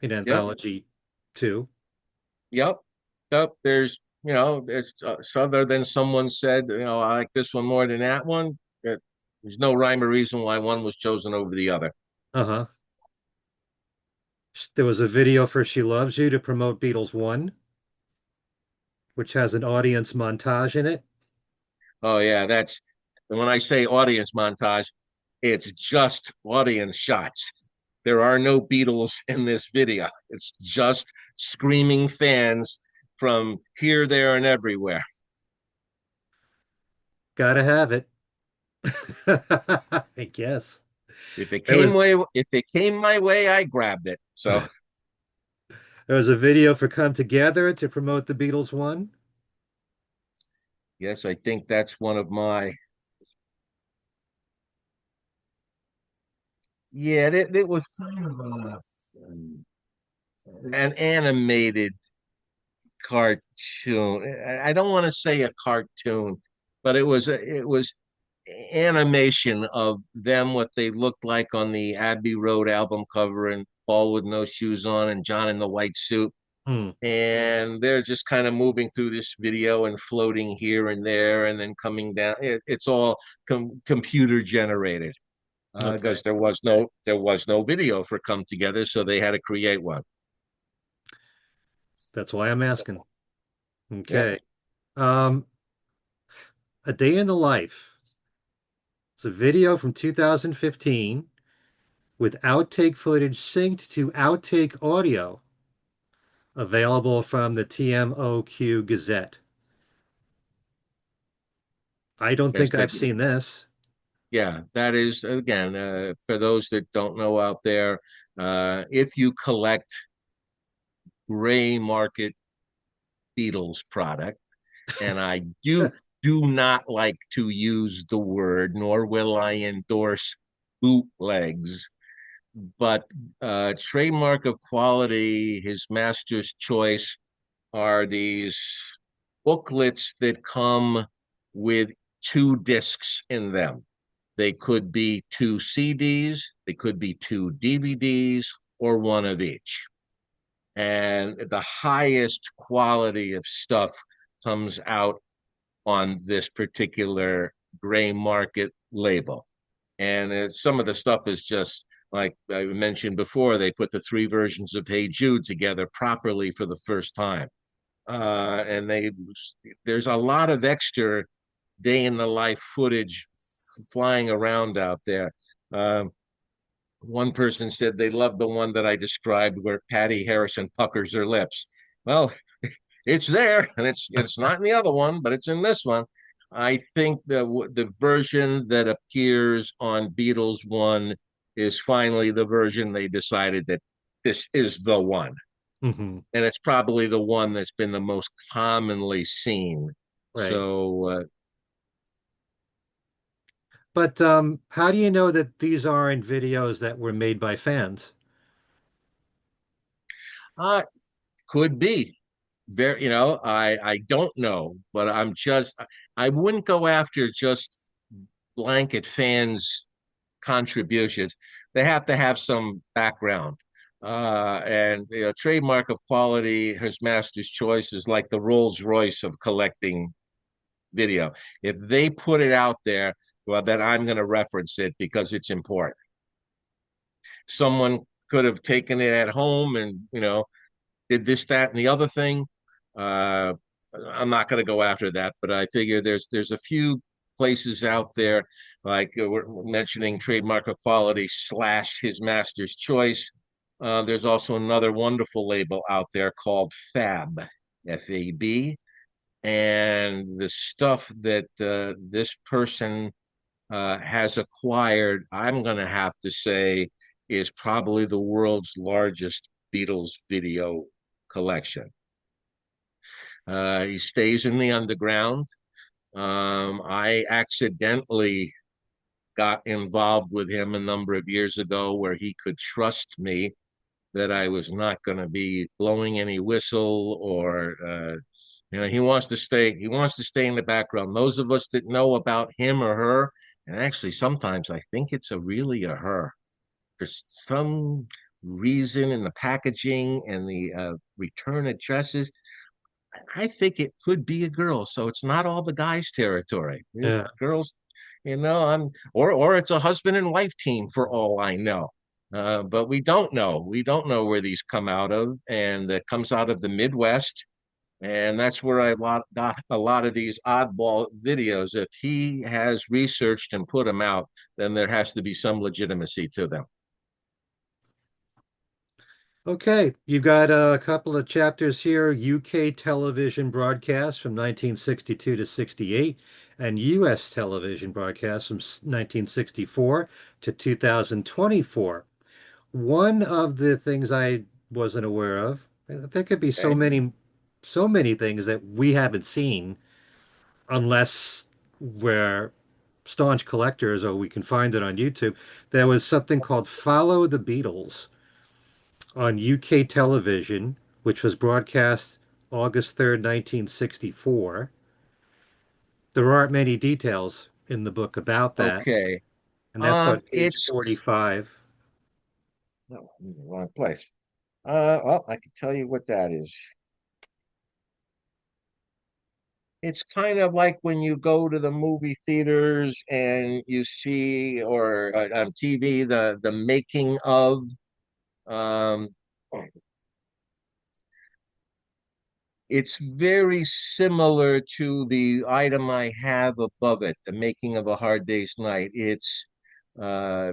in Yep, Anthology 2. yep, yep. There's so other than someone said, I like this one more than that one. There's no rhyme or reason why one was chosen over the other. Uh-huh. There was a video for She Loves You to promote Beatles 1, which has an audience montage in it. Oh yeah, that's when I say audience montage, it's just audience shots. There are no Beatles in this video. It's just screaming fans from here, there, and everywhere. Gotta have it. I guess. There was If it came my way, I grabbed it. So there was a video for Come Together to promote the Beatles 1. yes, I think that's one of my yeah. It was kind of an animated cartoon. I don't want to say a cartoon, but it was animation of them what they looked like on the Abbey Road album cover and Paul with no shoes on and John in the white suit. Hmm. And they're just kind of moving through this video and floating here and there and then coming down. It's all computer generated Okay. because there was no video for Come Together, so they had to create one. That's why I'm asking. Yep. Okay. Um, A Day in the Life. It's a video from 2015 with outtake footage synced to outtake audio available from the TMOQ Gazette. I don't Yes, think I've seen this. yeah, that is again for those that don't know out there. If you collect gray market Beatles product, and I do not like to use the word, nor will I endorse bootlegs, but trademark of quality, his master's choice are these booklets that come with two discs in them. They could be two CDs, they could be two DVDs, or one of each. And the highest quality of stuff comes out on this particular gray market label. And some of the stuff is just like I mentioned before, they put the three versions of Hey Jude together properly for the first time. And there's a lot of extra day in the life footage flying around out there. One person said they loved the one that I described where Patty Harrison puckers her lips. Well, it's there, and it's not in the other one, but it's in this one. I think the version that appears on Beatles One is finally the version they decided that this is the one, Hmm. and it's probably the one that's been the most commonly seen. Right. So But how do you know that these aren't videos that were made by fans? uh, could be very, I don't know, but I wouldn't go after just blanket fans contributions. They have to have some background. And trademark of quality, his master's choice is like the Rolls Royce of collecting video. If they put it out there, well, then I'm going to reference it because it's important. Someone could have taken it at home and, did this, that, and the other thing. Uh, I'm not going to go after that, but I figure there's a few places out there, like we're mentioning trademark of quality slash his master's choice. There's also another wonderful label out there called Fab, FAB, and the stuff that this person has acquired, I'm going to have to say, is probably the world's largest Beatles video collection. He stays in the underground. I accidentally got involved with him a number of years ago where he could trust me that I was not going to be blowing any whistle or he wants to stay in the background. Those of us that know about him or her, and actually sometimes I think it's really a her for some reason in the packaging and the return addresses. I think it could be a girl, so it's not all the guys' territory. Yeah. Girls, I'm or it's a husband and wife team for all I know. But we don't know. We don't know where these come out of, and that comes out of the Midwest, and that's where got a lot of these oddball videos. If he has researched and put them out, then there has to be some legitimacy to them. Okay, you've got a couple of chapters here, UK television broadcasts from 1962 to 68 and US television broadcasts from 1964 to 2024. One of the things I wasn't aware of, there could be Okay. so many things that we haven't seen unless we're staunch collectors or we can find it on YouTube. There was something called Follow the Beatles on UK television, which was broadcast August 3rd, 1964. There aren't many details in the book about that, Okay. and that's on page It's 45. no, I'm in the wrong place. Well, I can tell you what that is. It's kind of like when you go to the movie theaters and you see, or on TV, the making of. Um, it's very similar to the item I have above it, the making of a hard day's night. It's uh,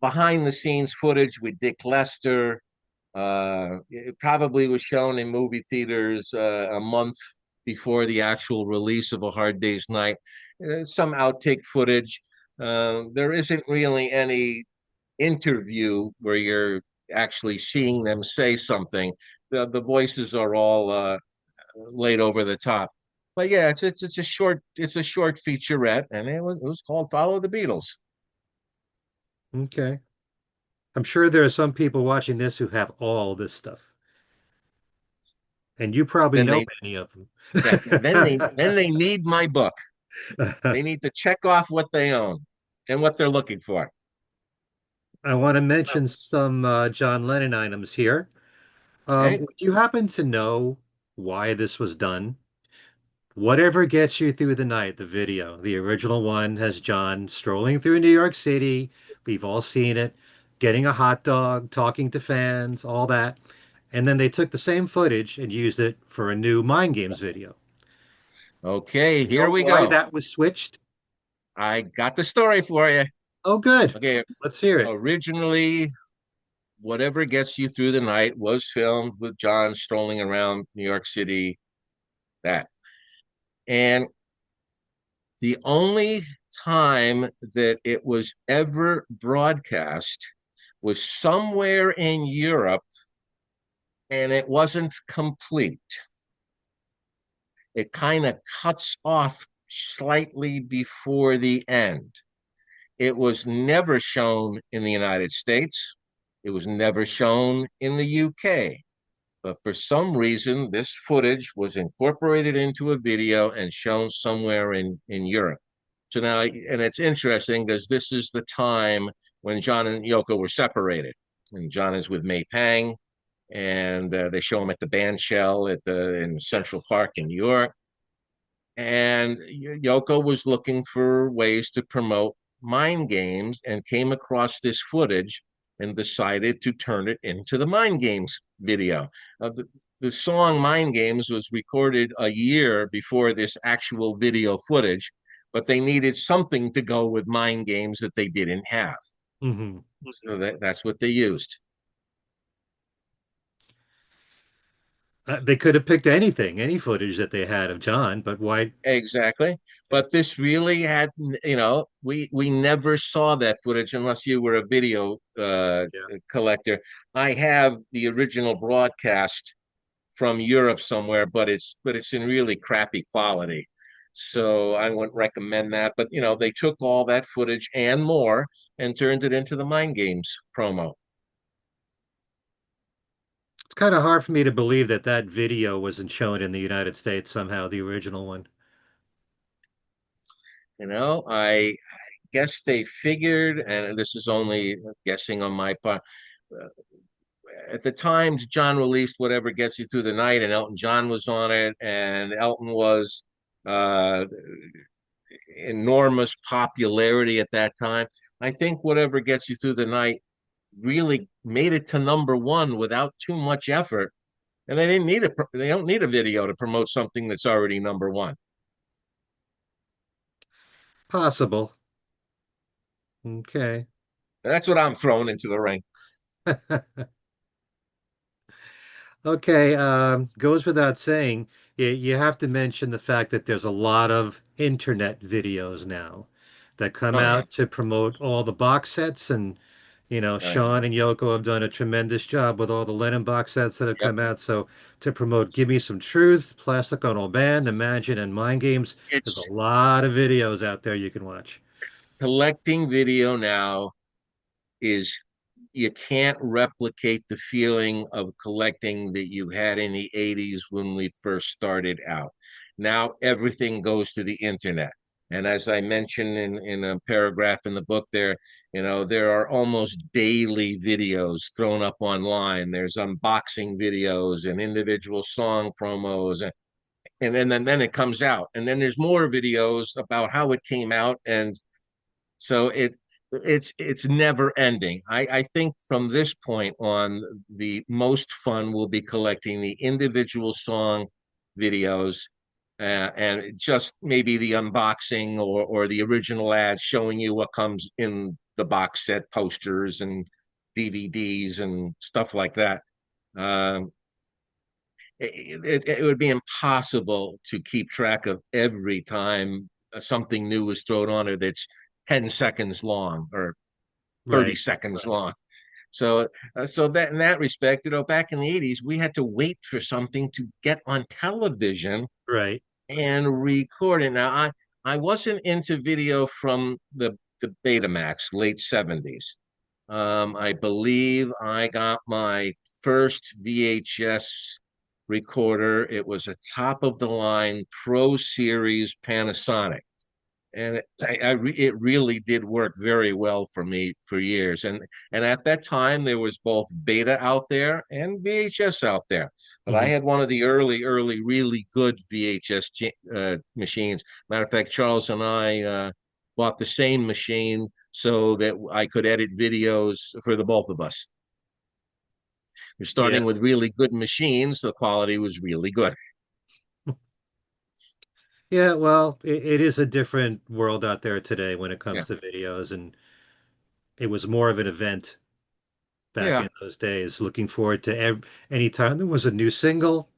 behind the scenes footage with Dick Lester. It probably was shown in movie theaters a month before the actual release of A Hard Day's Night. Some outtake footage. There isn't really any interview where you're actually seeing them say something. The voices are all laid over the top. But yeah, it's a short featurette, and it was called Follow the Beatles. Okay. I'm sure there are some people watching this who have all this stuff, and you probably Then know they many of them. yeah, then they need my book. They need to check off what they own and what they're looking for. I want to mention some John Lennon items here. Okay. Would you happen to know why this was done? Whatever Gets You Through the Night, the video, the original one has John strolling through New York City. We've all seen it, getting a hot dog, talking to fans, all that. And then they took the same footage and used it for a new Mind Games video. Okay, You here know we why go. that was switched? I got the story for you. Oh, good. Okay, Let's hear it. originally, Whatever Gets You Through the Night was filmed with John strolling around New York City. That. And the only time that it was ever broadcast was somewhere in Europe, and it wasn't complete. It kind of cuts off slightly before the end. It was never shown in the United States. It was never shown in the UK. But for some reason, this footage was incorporated into a video and shown somewhere in Europe. So now, and it's interesting because this is the time when John and Yoko were separated. and John is with May Pang, and they show him at the band shell in Central Park in New York. And Yoko was looking for ways to promote mind games and came across this footage and decided to turn it into the Mind Games video. The song Mind Games was recorded a year before this actual video footage, but they needed something to go with Mind Games that they didn't have. Hmm. So that's what they used. They could have picked anything, any footage that they had of John, but why? Exactly. Yeah, But this really had, we never saw that footage unless you were a video yeah. collector. I have the original broadcast from Europe somewhere, but it's in really crappy quality. So I wouldn't recommend that. But they took all that footage and more and turned it into the Mind Games promo. It's kind of hard for me to believe that that video wasn't shown in the United States somehow, the original one. I guess they figured, and this is only guessing on my part, uh, at the time John released Whatever Gets You Through the Night, and Elton John was on it, and Elton was uh, enormous popularity at that time. I think Whatever Gets You Through the Night really made it to number one without too much effort, and they don't need a video to promote something that's already number one. Possible. Okay. And that's what I'm throwing into the ring. Okay, goes without saying, you have to mention the fact that there's a lot of internet videos now that come Oh yeah, out to promote all the box sets, and oh yeah. Sean and Yoko have done a tremendous job with all the Lennon box sets that have Yep. come out. So to promote Give Me Some Truth, Plastic Ono Band, Imagine, and Mind Games, there's a It's lot of videos out there you can watch. collecting video now is you can't replicate the feeling of collecting that you had in the 80s when we first started out. Now everything goes to the internet. And as I mentioned in a paragraph in the book there, there are almost daily videos thrown up online. There's unboxing videos and individual song promos and then it comes out. And then there's more videos about how it came out and so it's never ending. I think from this point on, the most fun will be collecting the individual song videos and just maybe the unboxing or the original ads showing you what comes in the box set posters and DVDs and stuff like that. Um, it would be impossible to keep track of every time something new is thrown on it that's 10 seconds long or 30 Right, seconds long. So that in that respect, back in the 80s, we had to wait for something to get on television right. and record it. Now, I wasn't into video from the Betamax, late 70s. I believe I got my first VHS recorder. It was a top of the line Pro Series Panasonic. And it really did work very well for me for years. And at that time, there was both beta out there and VHS out there. But I Mhm. had one of the early, really good VHS machines. Matter of fact, Charles and I bought the same machine so that I could edit videos for the both of us. We're Yeah. starting with really good machines. The quality was really good. Yeah, well, it is a different world out there today when it Yeah. comes to videos, and it was more of an event back Yeah. in those days. Looking forward to any time there was a new single,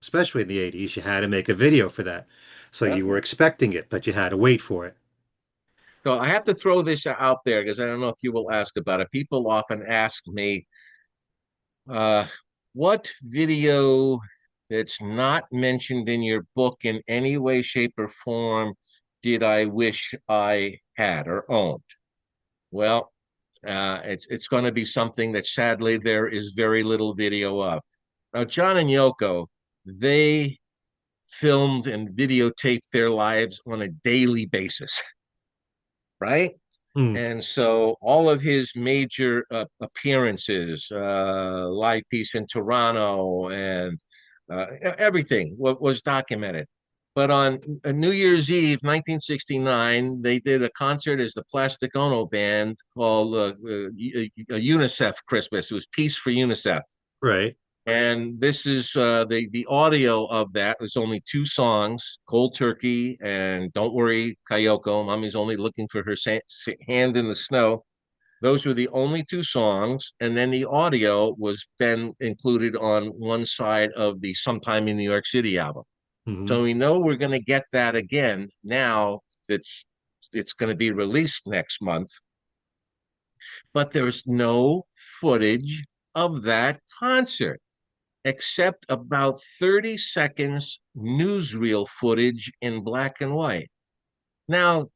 especially in the 80s, you had to make a video for that. So Yeah. you were expecting it, but you had to wait for it. So I have to throw this out there because I don't know if you will ask about it. People often ask me, uh, what video that's not mentioned in your book in any way, shape, or form did I wish I had or owned? Well, it's going to be something that sadly there is very little video of. Now, John and Yoko, they filmed and videotaped their lives on a daily basis, right? Mm. And so all of his major appearances, live piece in Toronto, and everything was documented. But on New Year's Eve, 1969, they did a concert as the Plastic Ono Band called UNICEF Christmas. It was Peace for UNICEF. Right. And this is the audio of that. There's only two songs, Cold Turkey and Don't Worry, Kayoko. Mommy's only looking for her hand in the snow. Those were the only two songs. And then the audio was then included on one side of the Sometime in New York City album. Hmm. So we know we're going to get that again now that it's going to be released next month. But there's no footage of that concert except about 30 seconds newsreel footage in black and white. Now,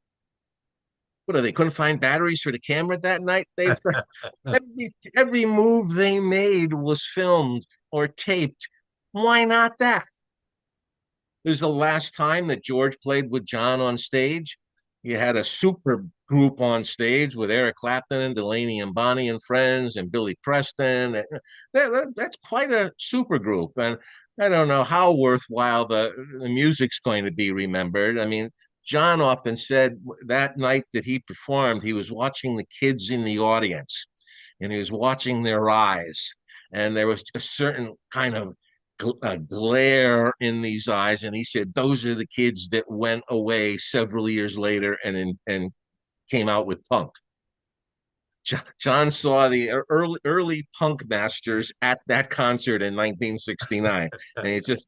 what are they couldn't find batteries for the camera that night? They've every move they made was filmed or taped. Why not that? It was the last time that George played with John on stage. You had a super group on stage with Eric Clapton and Delaney and Bonnie and Friends and Billy Preston. That's quite a super group. And I don't know how worthwhile the music's going to be remembered. I mean, John often said that night that he performed, he was watching the kids in the audience and he was watching their eyes. And there was a certain kind of a glare in these eyes, and he said those are the kids that went away several years later and came out with punk. John saw the early punk masters at that concert in 1969, and it's just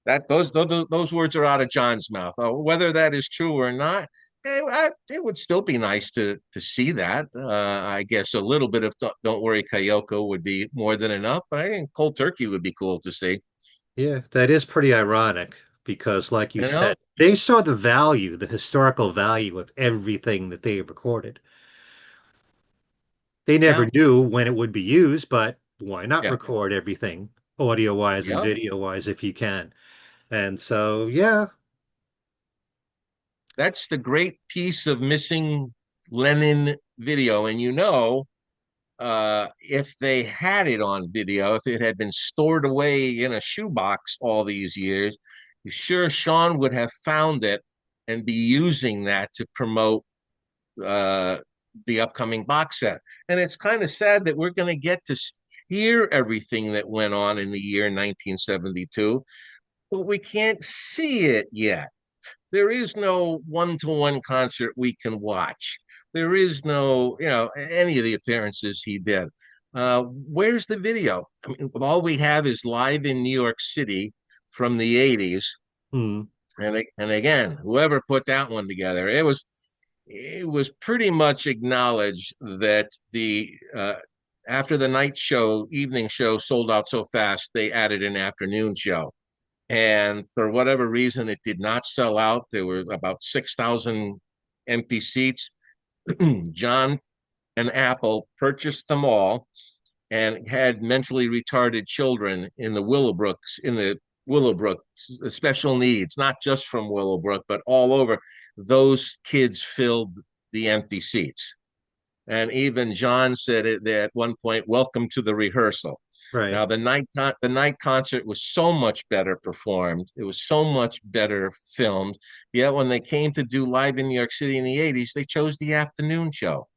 that those words are out of John's mouth. Whether that is true or not, it would still be nice to see that. I guess a little bit of "Don't Worry, Kayoko" would be more than enough, but I think Cold Turkey would be cool to see. Yeah, that is pretty ironic because, like you You know, said, they saw the value, the historical value of everything that they recorded. They never yeah, knew when it would be used, but why not yeah, record everything audio-wise and yeah. video-wise if you can? And so, yeah. That's the great piece of missing Lennon video. And if they had it on video, if it had been stored away in a shoebox all these years, sure Sean would have found it and be using that to promote uh, the upcoming box set. And it's kind of sad that we're going to get to hear everything that went on in the year 1972, but we can't see it yet. There is no one-to-one concert we can watch. There is no, any of the appearances he did. Where's the video? I mean, all we have is Live in New York City from the 80s. Hmm. And again, whoever put that one together, it was pretty much acknowledged that the after the night show, evening show sold out so fast, they added an afternoon show. And for whatever reason, it did not sell out. There were about 6,000 empty seats. John and Apple purchased them all and had mentally retarded children in the Willowbrook special needs, not just from Willowbrook, but all over. Those kids filled the empty seats. And even John said it at one point, "Welcome to the rehearsal." Right. Now the night concert was so much better performed. It was so much better filmed. Yet when they came to do Live in New York City in the 80s, they chose the afternoon show.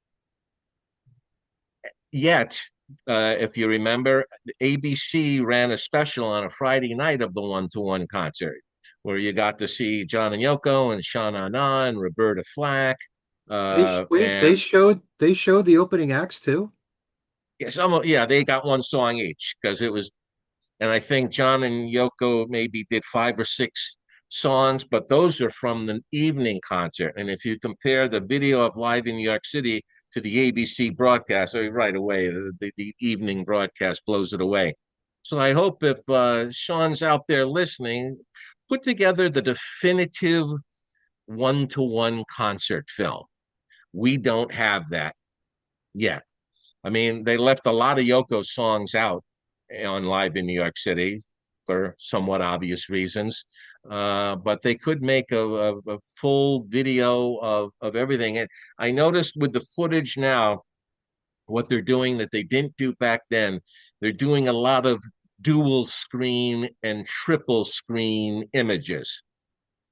Yet, if you remember, ABC ran a special on a Friday night of the one-to-one concert where you got to see John and Yoko and Sha Na Na and Roberta Flack. They And showed the opening acts too. yeah, they got one song each because it was, and I think John and Yoko maybe did five or six songs, but those are from the evening concert. And if you compare the video of Live in New York City to the ABC broadcast, right away, the evening broadcast blows it away. So I hope if Sean's out there listening, put together the definitive one-to-one concert film. We don't have that yet. I mean, they left a lot of Yoko songs out on Live in New York City. for somewhat obvious reasons. But they could make a full video of everything. And I noticed with the footage now, what they're doing that they didn't do back then, they're doing a lot of dual screen and triple screen images,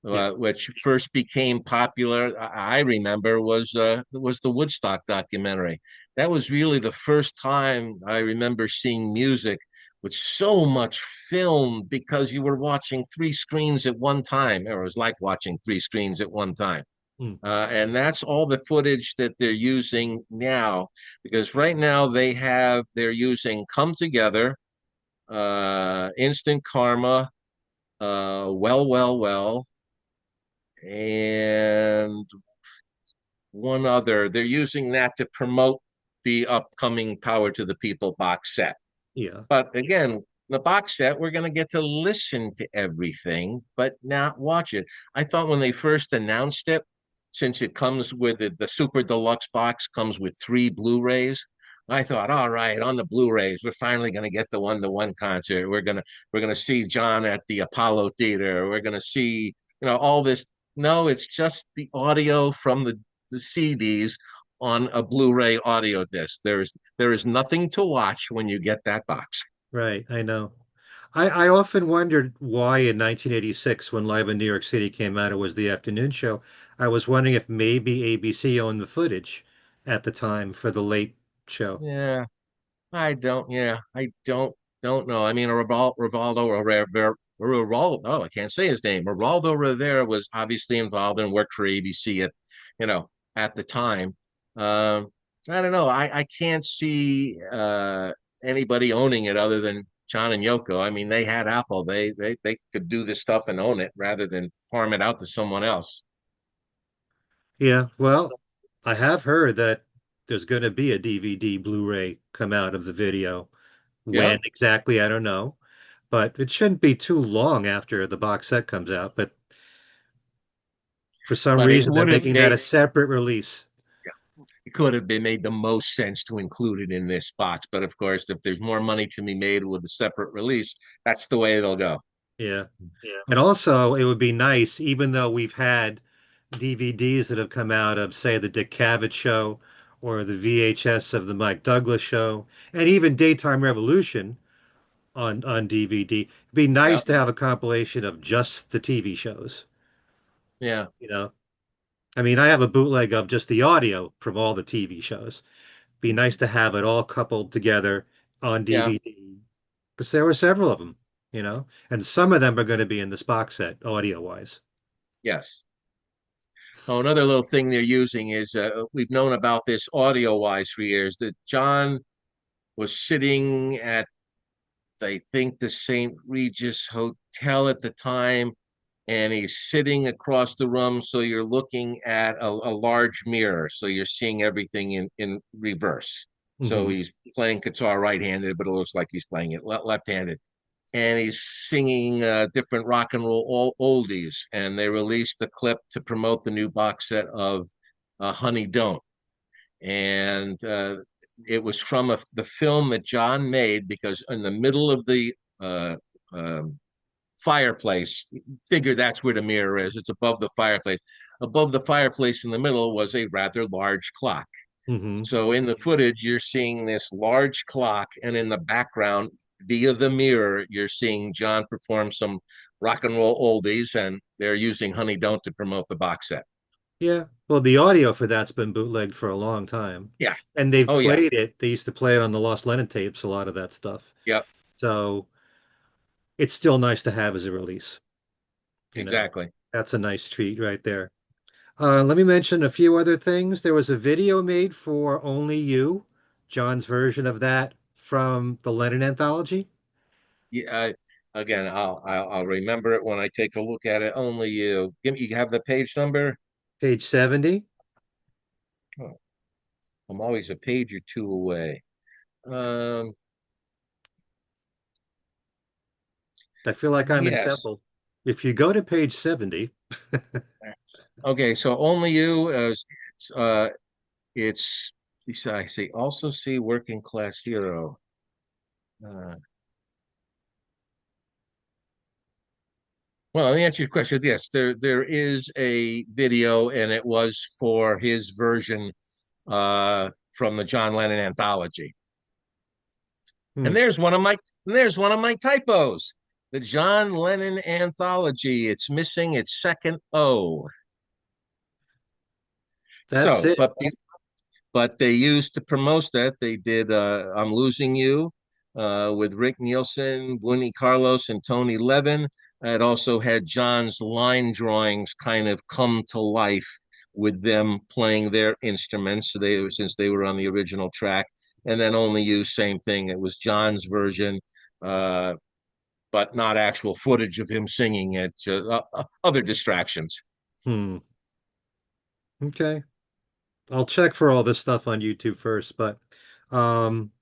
Yeah. which first became popular. I remember was the Woodstock documentary. That was really the first time I remember seeing music with so much film because you were watching three screens at one time, or it was like watching three screens at one time. Mm. And that's all the footage that they're using now, because right now they're using Come Together, Instant Karma, well, and one other. They're using that to promote the upcoming Power to the People box set. Yeah. But again, the box set, we're going to get to listen to everything, but not watch it. I thought when they first announced it, since it comes with the super deluxe box, comes with three Blu-rays. I thought, all right, on the Blu-rays, we're finally going to get the one-to-one concert. We're gonna see John at the Apollo Theater. We're going to see, all this. No, it's just the audio from the CDs on a Blu-ray audio disc. There is nothing to watch when you get that box. Right. I know. I often wondered why in 1986, when Live in New York City came out, it was the afternoon show. I was wondering if maybe ABC owned the footage at the time for the late show. Yeah, I don't know. I mean, Rivaldo, oh, I can't say his name. Rivaldo Rivera was obviously involved and worked for ABC you know, at the time. Um, I don't know. I can't see anybody owning it other than John and Yoko. I mean, they had Apple. They could do this stuff and own it rather than farm it out to someone else. Yeah, well, I have heard that there's going to be a DVD Blu-ray come out of the video. When Yep. exactly, I don't know. But it shouldn't be too long after the box set comes out. But for some But it reason, they're would have making that a made separate release. it could have been made the most sense to include it in this box. But of course, if there's more money to be made with a separate release, that's the way it'll go. Yeah. And also, it would be nice, even though we've had DVDs that have come out of, say, the Dick Cavett show or the VHS of the Mike Douglas show, and even Daytime Revolution on DVD. It'd be Yeah, nice to have a compilation of just the TV shows, yeah, you know? I mean, I have a bootleg of just the audio from all the TV shows. Be nice to have it all coupled together on yeah, DVD because there were several of them, and some of them are going to be in this box set audio wise. yes. Oh, another little thing they're using is we've known about this audio wise for years that John was sitting at, I think, the St. Regis Hotel at the time, and he's sitting across the room. So you're looking at a large mirror. So you're seeing everything in reverse. So Hmm. he's playing guitar right-handed, but it looks like he's playing it left-handed. And he's singing different rock and roll oldies. And they released a clip to promote the new box set of Honey Don't. And it was from the film that John made because in the middle of the uh, um, fireplace. Figure that's where the mirror is. It's above the fireplace. Above the fireplace in the middle was a rather large clock. Hmm. So in the footage, you're seeing this large clock, and in the background, via the mirror, you're seeing John perform some rock and roll oldies, and they're using Honey Don't to promote the box set. Yeah. Well, the audio for that's been bootlegged for a long time. Yeah. And they've Oh yeah. played it. They used to play it on the Lost Lennon tapes, a lot of that stuff. Yep. So it's still nice to have as a release, you know. Exactly. That's a nice treat right there. Let me mention a few other things. There was a video made for Only You, John's version of that from the Lennon anthology, Yeah. Again, I'll remember it when I take a look at it. Only you. You have the page number. page 70. Oh, I'm always a page or two away. Um, I feel like I'm in yes. Temple. If you go to page 70, Okay, so only you as it's I see also see working class hero. Uh, Well, let me answer your question. Yes, there is a video, and it was for his version from the John Lennon anthology. Hmm. And there's one of my typos. The John Lennon anthology. It's missing its second O. That's So, it. but they used to promote that. They did I'm Losing You with Rick Nielsen, Winnie Carlos, and Tony Levin. It also had John's line drawings kind of come to life with them playing their instruments. So since they were on the original track, and then only used same thing. It was John's version, uh, but not actual footage of him singing it. Other distractions. Hmm. Okay. I'll check for all this stuff on YouTube first, but um,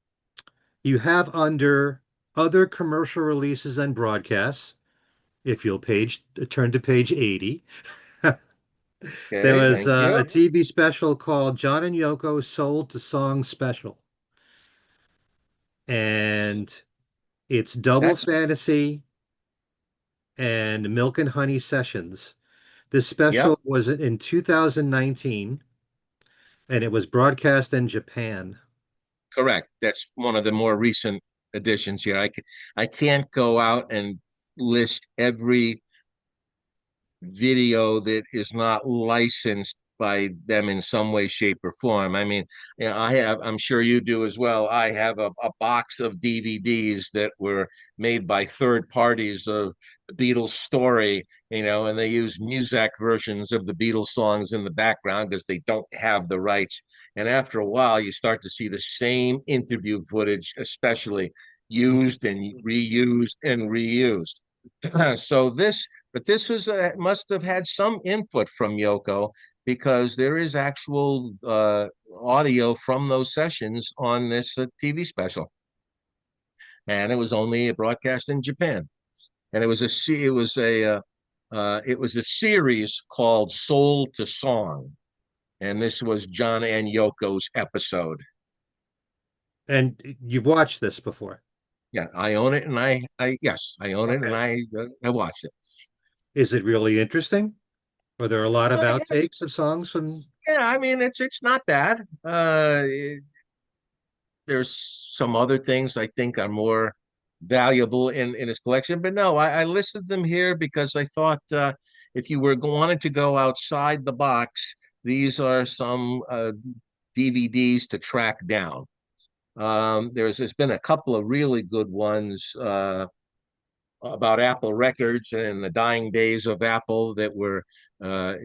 you have under other commercial releases and broadcasts, if you'll turn to page 80. There Okay, was thank a you. TV special called John and Yoko Sold to Song Special, and it's double That's fantasy and Milk and Honey sessions. This Yep, special was in 2019, and it was broadcast in Japan. correct. That's one of the more recent additions here. I can't go out and list every video that is not licensed by them in some way, shape, or form. I mean, I'm sure you do as well. I have a box of DVDs that were made by third parties of the Beatles story, and they use Muzak versions of the Beatles songs in the background because they don't have the rights. And after a while, you start to see the same interview footage, especially used and reused and reused. So this was must have had some input from Yoko because there is actual audio from those sessions on this TV special, and it was only broadcast in Japan, and it was a series called Soul to Song, and this was John and Yoko's episode. And you've watched this before. Yeah, I own it, and I yes, I own it, and Okay. I watched it. Is it really interesting? Are there a lot of Yes, outtakes of songs from? yeah, I mean it's not bad. There's some other things I think are more valuable in his collection. But no, I listed them here because I thought if you were wanted to go outside the box, these are some DVDs to track down. There's been a couple of really good ones about Apple Records and the dying days of Apple that were uh,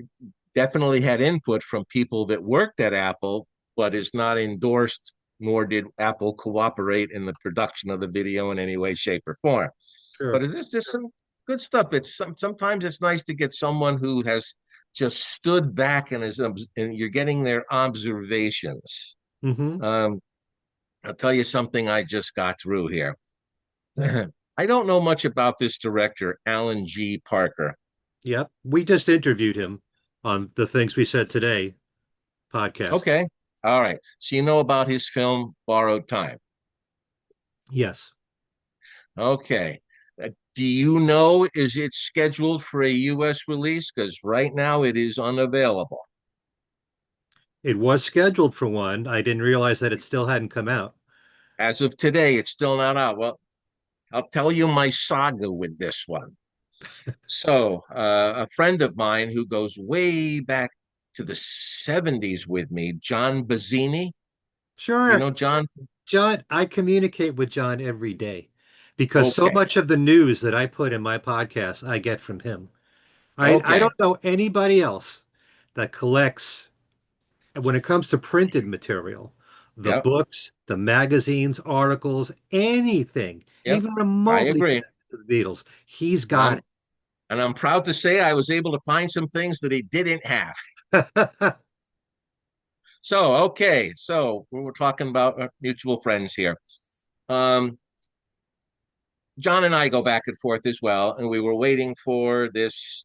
definitely had input from people that worked at Apple, but is not endorsed, nor did Apple cooperate in the production of the video in any way, shape, or form. But Sure. it is just some good stuff. Sometimes it's nice to get someone who has just stood back and you're getting their observations. Hmm. Um, I'll tell you something I just got through here. I don't know much about this director, Alan G. Parker. Yep. We just interviewed him on the Things We Said Today podcast. Okay. All right. So you know about his film Borrowed Time. Yes. Okay. Do you know, is it scheduled for a US release? Because right now it is unavailable. It was scheduled for one. I didn't realize that it still hadn't come out. As of today, it's still not out. Well, I'll tell you my saga with this one. So, a friend of mine who goes way back to the 70s with me, John Bazzini. You Sure. know, John? John, I communicate with John every day because so Okay. much of the news that I put in my podcast, I get from him. I Okay. don't know anybody else that collects, when it comes to printed material, the Yep. books, the magazines, articles, anything, Yep. even I remotely agree. connected to the Beatles. He's And got I'm and I'm proud to say I was able to find some things that he didn't have. it. So, okay. So we're talking about mutual friends here. Um, John and I go back and forth as well, and we were waiting for this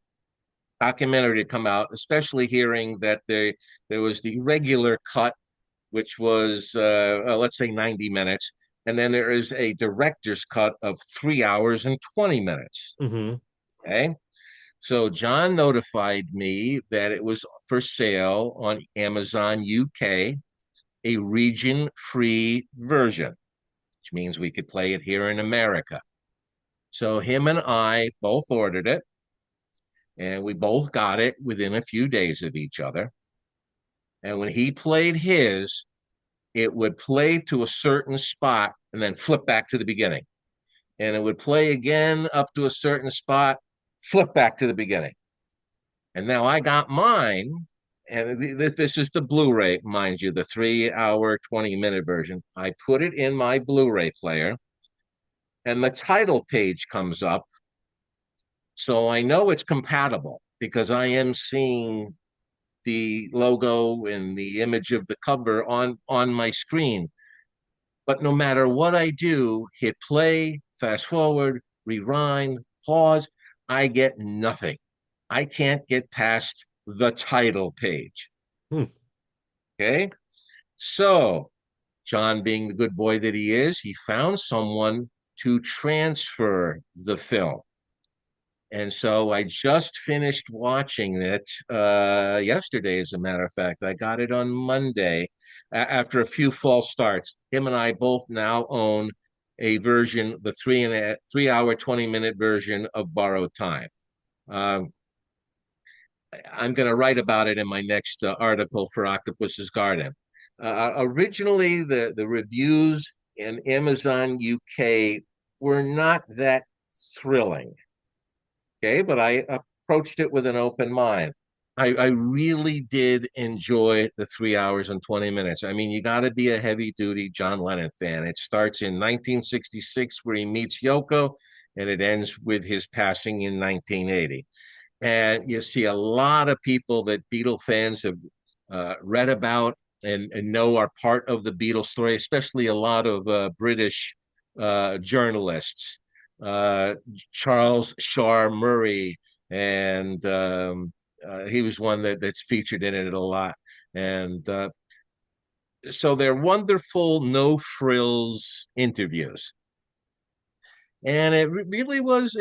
documentary to come out, especially hearing that there was the regular cut, which was let's say 90 minutes, and then there is a director's cut of 3 hours and 20 minutes. Hmm. Okay. So John notified me that it was for sale on Amazon UK, a region-free version, which means we could play it here in America. So him and I both ordered it, and we both got it within a few days of each other. And when he played his, it would play to a certain spot and then flip back to the beginning. And it would play again up to a certain spot, flip back to the beginning. And now I got mine, and this is the Blu-ray, mind you, the 3 hour, 20-minute version. I put it in my Blu-ray player, and the title page comes up. So I know it's compatible because I am seeing the logo and the image of the cover on my screen. But no matter what I do, hit play, fast forward, rewind, pause, I get nothing. I can't get past the title page. Hmm. Okay. So, John, being the good boy that he is, he found someone to transfer the film. And so I just finished watching it yesterday, as a matter of fact. I got it on Monday after a few false starts. Him and I both now own a version, the 3 hour, 20-minute version of Borrowed Time. Um, I'm going to write about it in my next article for Octopus's Garden. Originally, the reviews in Amazon UK were not that thrilling. Okay, but I approached it with an open mind. I really did enjoy the 3 hours and 20 minutes. I mean, you got to be a heavy duty John Lennon fan. It starts in 1966, where he meets Yoko, and it ends with his passing in 1980. And you see a lot of people that Beatle fans have read about and know are part of the Beatles story, especially a lot of British journalists. Uh, Charles Shaw Murray, and he was one that's featured in it a lot. And so they're wonderful, no frills interviews. And it really was.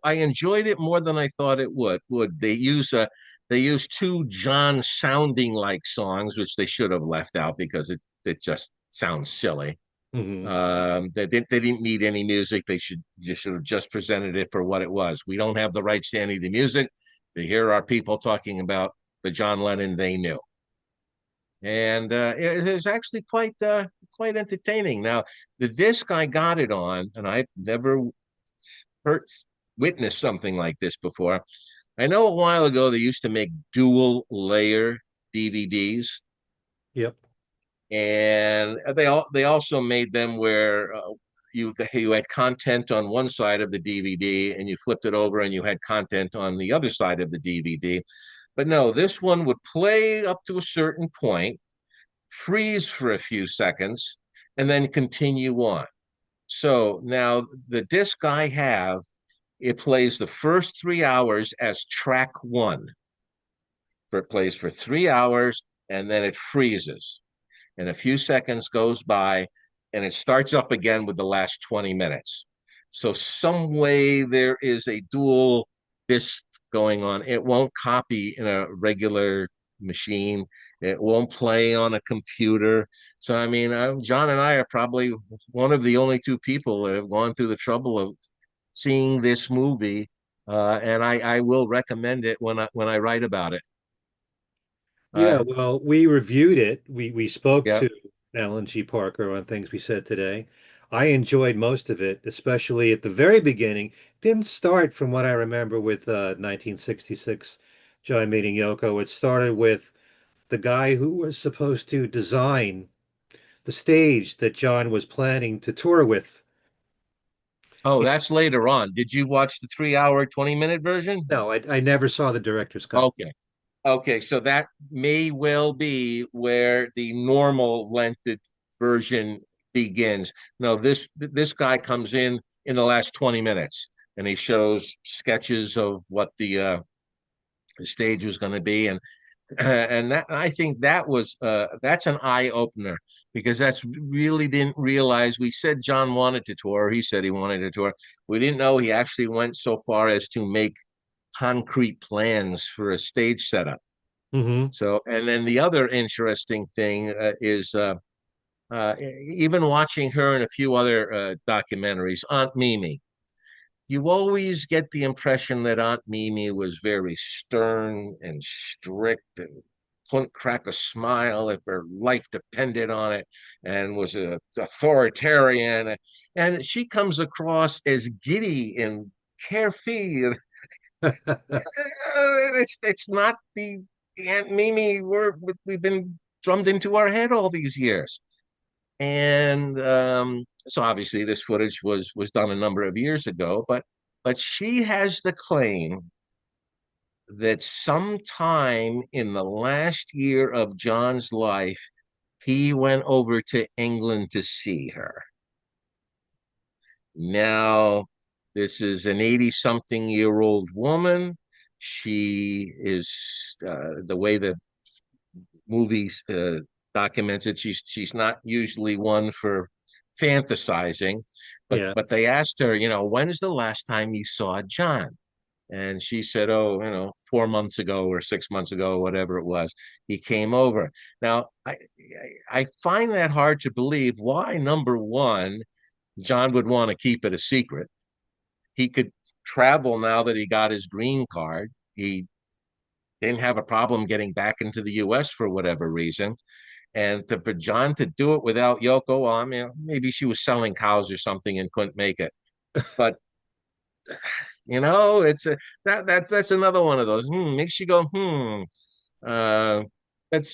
I enjoyed it more than I thought it would. They use two John sounding like songs, which they should have left out because it just sounds silly. Hmm. They didn't need any music. They should have just presented it for what it was. We don't have the rights to any of the music. But here are people talking about the John Lennon they knew, and it was actually quite entertaining. Now, the disc I got it on, and I've never heard witnessed something like this before. I know a while ago they used to make dual layer DVDs, Yep. and they also made them where you had content on one side of the DVD and you flipped it over and you had content on the other side of the DVD. But no, this one would play up to a certain point, freeze for a few seconds, and then continue on. So now the disc I have, it plays the first 3 hours as track one. It plays for 3 hours and then it freezes. And a few seconds goes by and it starts up again with the last 20 minutes. So some way there is a dual disc going on. It won't copy in a regular machine. It won't play on a computer. So I mean, John and I are probably one of the only two people that have gone through the trouble of seeing this movie, and I will recommend it when I write about it. Yeah, Uh, well, we reviewed it. We spoke yeah. to Alan G. Parker on things we said today. I enjoyed most of it, especially at the very beginning. Didn't start from what I remember with 1966, John meeting Yoko. It started with the guy who was supposed to design the stage that John was planning to tour with. Oh, that's later on. Did you watch the 3 hour, 20-minute version? No, I never saw the director's cut. Okay. Okay. So that may well be where the normal length version begins. No, this guy comes in the last 20 minutes and he shows sketches of what the stage was going to be. And that I think that's an eye opener because that's really didn't realize we said John wanted to tour. He said he wanted to tour. We didn't know he actually went so far as to make concrete plans for a stage setup. Hmm. So, and then the other interesting thing is even watching her in a few other documentaries, Aunt Mimi. You always get the impression that Aunt Mimi was very stern and strict and couldn't crack a smile if her life depended on it, and was a authoritarian. And she comes across as giddy and carefree. It's not the Aunt Mimi we've been drummed into our head all these years. And so obviously this footage was done a number of years ago, but she has the claim that sometime in the last year of John's life, he went over to England to see her. Now, this is an 80-something-year-old woman. She is the way the movies documents it. She's not usually one for fantasizing, Yeah. but they asked her, when's the last time you saw John? And she said, oh, 4 months ago or 6 months ago, whatever it was, he came over. Now, I find that hard to believe. Why, number one, John would want to keep it a secret. He could travel now that he got his green card. He didn't have a problem getting back into the US for whatever reason. And for John to do it without Yoko, well, I mean, maybe she was selling cows or something and couldn't make it. But it's that's another one of those. Makes you go, hmm. Uh, it's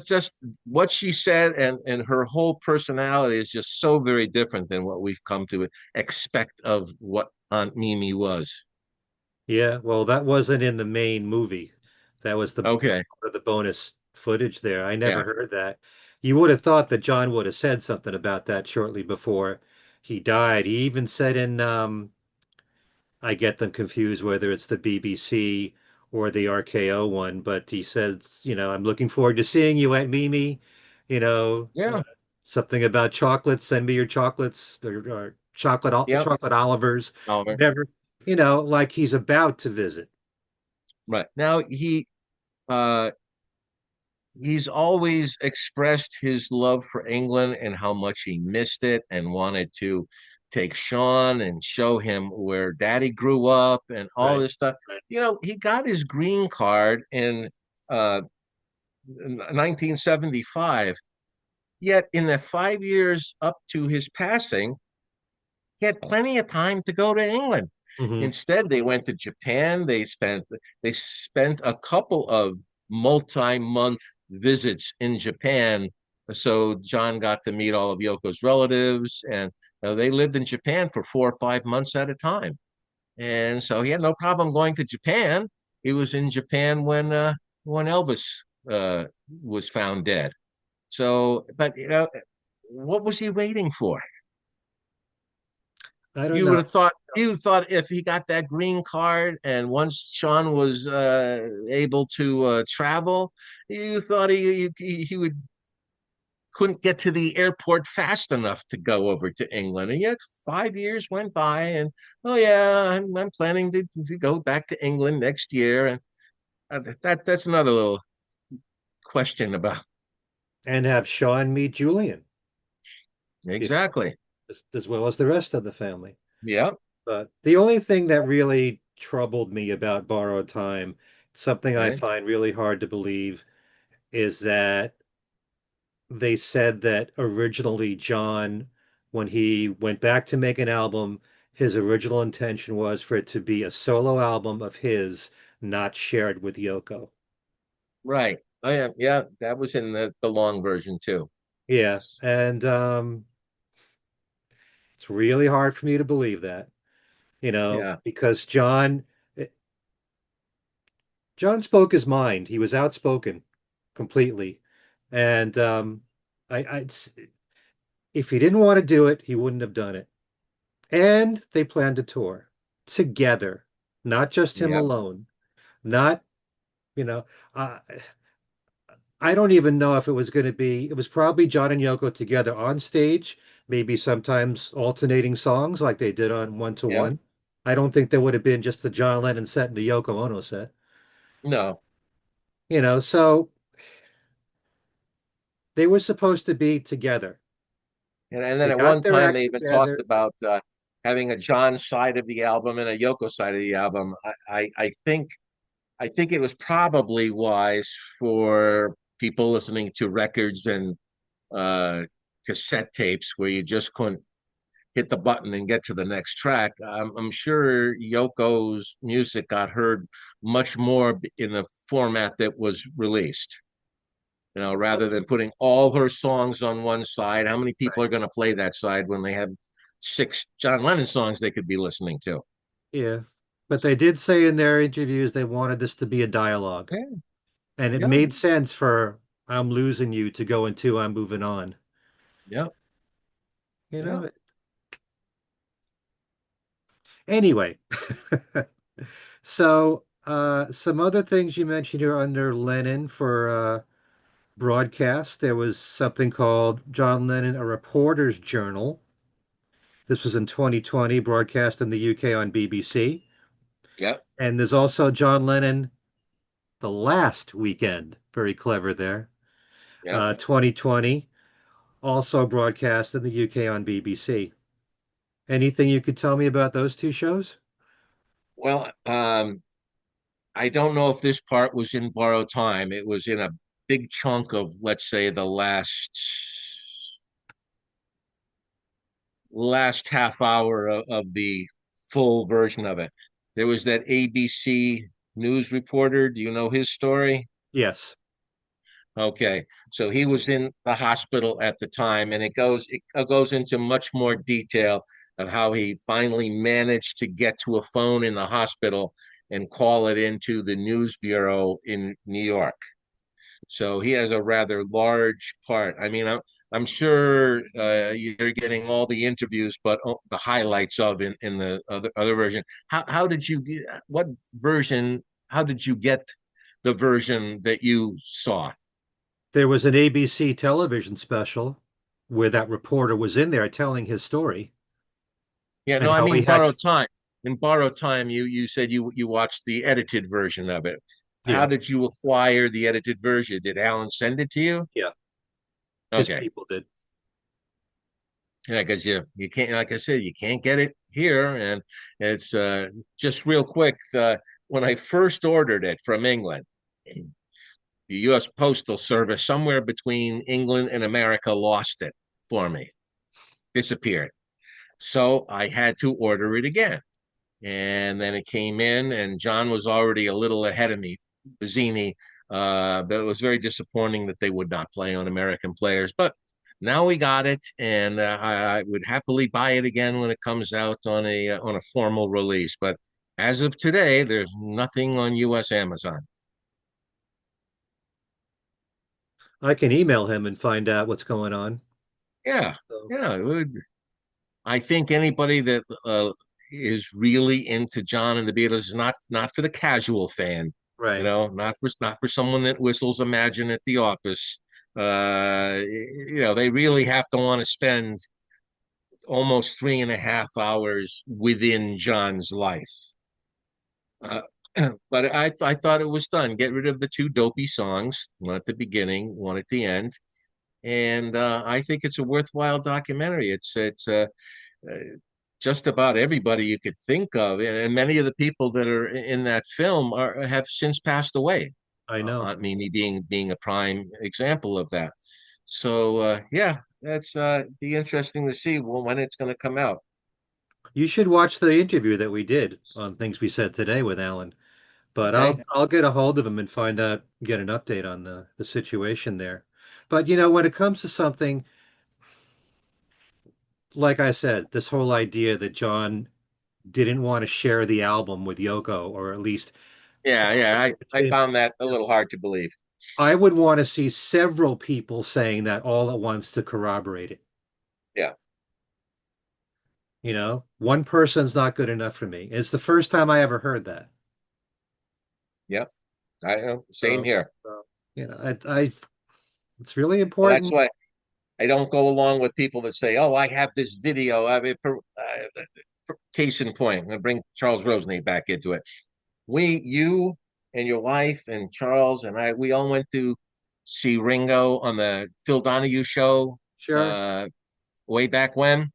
just what she said, and her whole personality is just so very different than what we've come to expect of what Aunt Mimi was. Yeah, well, that wasn't in the main movie. That was Okay, the bonus footage there. I never yeah, heard that. You would have thought that John would have said something about that shortly before he died. He even said in I get them confused whether it's the BBC or the RKO one, but he says, I'm looking forward to seeing you at Mimi, you know, uh, yeah, something about chocolates, send me your chocolates or yep. chocolate Olivers, Oliver. whatever, like he's about to visit. Right now, uh he's always expressed his love for England and how much he missed it and wanted to take Sean and show him where daddy grew up and all Right. this stuff. He got his green card in 1975, yet in the 5 years up to his passing, he had plenty of time to go to England. Hmm. Instead, they went to Japan. They spent a couple of multi-month visits in Japan. So John got to meet all of Yoko's relatives, and they lived in Japan for 4 or 5 months at a time. And so he had no problem going to Japan. He was in Japan when Elvis uh, was found dead. So, but what was he waiting for? I don't You would know. have thought you thought if he got that green card and once Sean was able to travel, you thought he would couldn't get to the airport fast enough to go over to England. And yet 5 years went by, and oh yeah, I'm planning to go back to England next year. And that's another little question about And have Sean meet Julian, you know, exactly. as well as the rest of the family. Yeah, But the only thing that really troubled me about Borrowed Time, something I okay, find really hard to believe, is that they said that originally John, when he went back to make an album, his original intention was for it to be a solo album of his, not shared with Yoko. right. Oh yeah, yeah. That was in the long version too. Yeah, and it's really hard for me to believe that, Yeah, because John spoke his mind. He was outspoken completely. And I, if he didn't want to do it, he wouldn't have done it. And they planned a tour together, not just him yeah, alone. Not, you know, uh, I don't even know if it was going to be, it was probably John and Yoko together on stage, maybe sometimes alternating songs like they did on One to yeah. One. I don't think there would have been just a John Lennon set and a Yoko Ono set. No. So they were supposed to be together. And then They at got one their time they act even talked together. about having a John side of the album and a Yoko side of the album. I think it was probably wise for people listening to records and uh, cassette tapes where you just couldn't hit the button and get to the next track. I'm sure Yoko's music got heard much more in the format that was released. Rather than putting all her songs on one side, how many people Right. are going to play that side when they have six John Lennon songs they could be listening to? Yeah. But they did say in their interviews they wanted this to be a dialogue. Yeah, And it yeah, made sense for I'm losing you to go into I'm moving on. yeah, You yeah, know, anyway. So, some other things you mentioned here under Lennon for broadcast. There was something called John Lennon, a Reporter's Journal. This was in 2020, broadcast in the UK on BBC. yeah, And there's also John Lennon, The Last Weekend. Very clever there. yeah. 2020, also broadcast in the UK on BBC. Anything you could tell me about those two shows? Well, I don't know if this part was in borrowed time. It was in a big chunk of, let's say, the last half hour of the full version of it. There was that ABC news reporter. Do you know his story? Yes. Okay, so he was in the hospital at the time, and it goes into much more detail of how he finally managed to get to a phone in the hospital and call it into the news bureau in New York. So he has a rather large part. I mean, I'm sure you're getting all the interviews, but the highlights of in the other version. How did you get what version? How did you get the version that you saw? There was an ABC television special where that reporter was in there telling his story Yeah, no, and I how he mean had to, borrowed time. In borrowed time, you said you watched the edited version of it. How yeah, did you acquire the edited version? Did Alan send it to you? yeah, his Okay. people did. Yeah, because you can't, like I said, you can't get it here. And it's just real quick. When I first ordered it from England, the U.S. Postal Service, somewhere between England and America, lost it for me, disappeared. So I had to order it again. And then it came in, and John was already a little ahead of me, Bazzini. But it was very disappointing that they would not play on American players. But now we got it, and I would happily buy it again when it comes out on a formal release. But as of today, there's nothing on U.S. Amazon. I can email him and find out what's going on. Yeah, So, yeah. I think anybody that is really into John and the Beatles is not for the casual fan, right. not for someone that whistles Imagine at the office. They really have to want to spend almost 3.5 hours within John's life. Uh, but I thought it was done. Get rid of the two dopey songs, one at the beginning, one at the end, and I think it's a worthwhile documentary. It's uh, just about everybody you could think of, and many of the people that are in that film have since passed away. I know. Aunt Mimi being a prime example of that. So yeah, that's be interesting to see when it's going to come out. You should watch the interview that we did on things we said today with Alan. But Okay. I'll get a hold of him and find out, get an update on the situation there. But when it comes to something like I said, this whole idea that John didn't want to share the album with Yoko, or at least Yeah, yeah. I between, found that a little hard to believe. I would want to see several people saying that all at once to corroborate it. Yeah. One person's not good enough for me. It's the first time I ever heard that. Yep. I know. Same So, here. it's really Well, that's important. why I don't go along with people that say, "Oh, I have this video." I mean, case in point, I'm going to bring Charles Rosenay back into it. You and your wife and Charles and I, we all went to see Ringo on the Phil Donahue show Sure. way back when.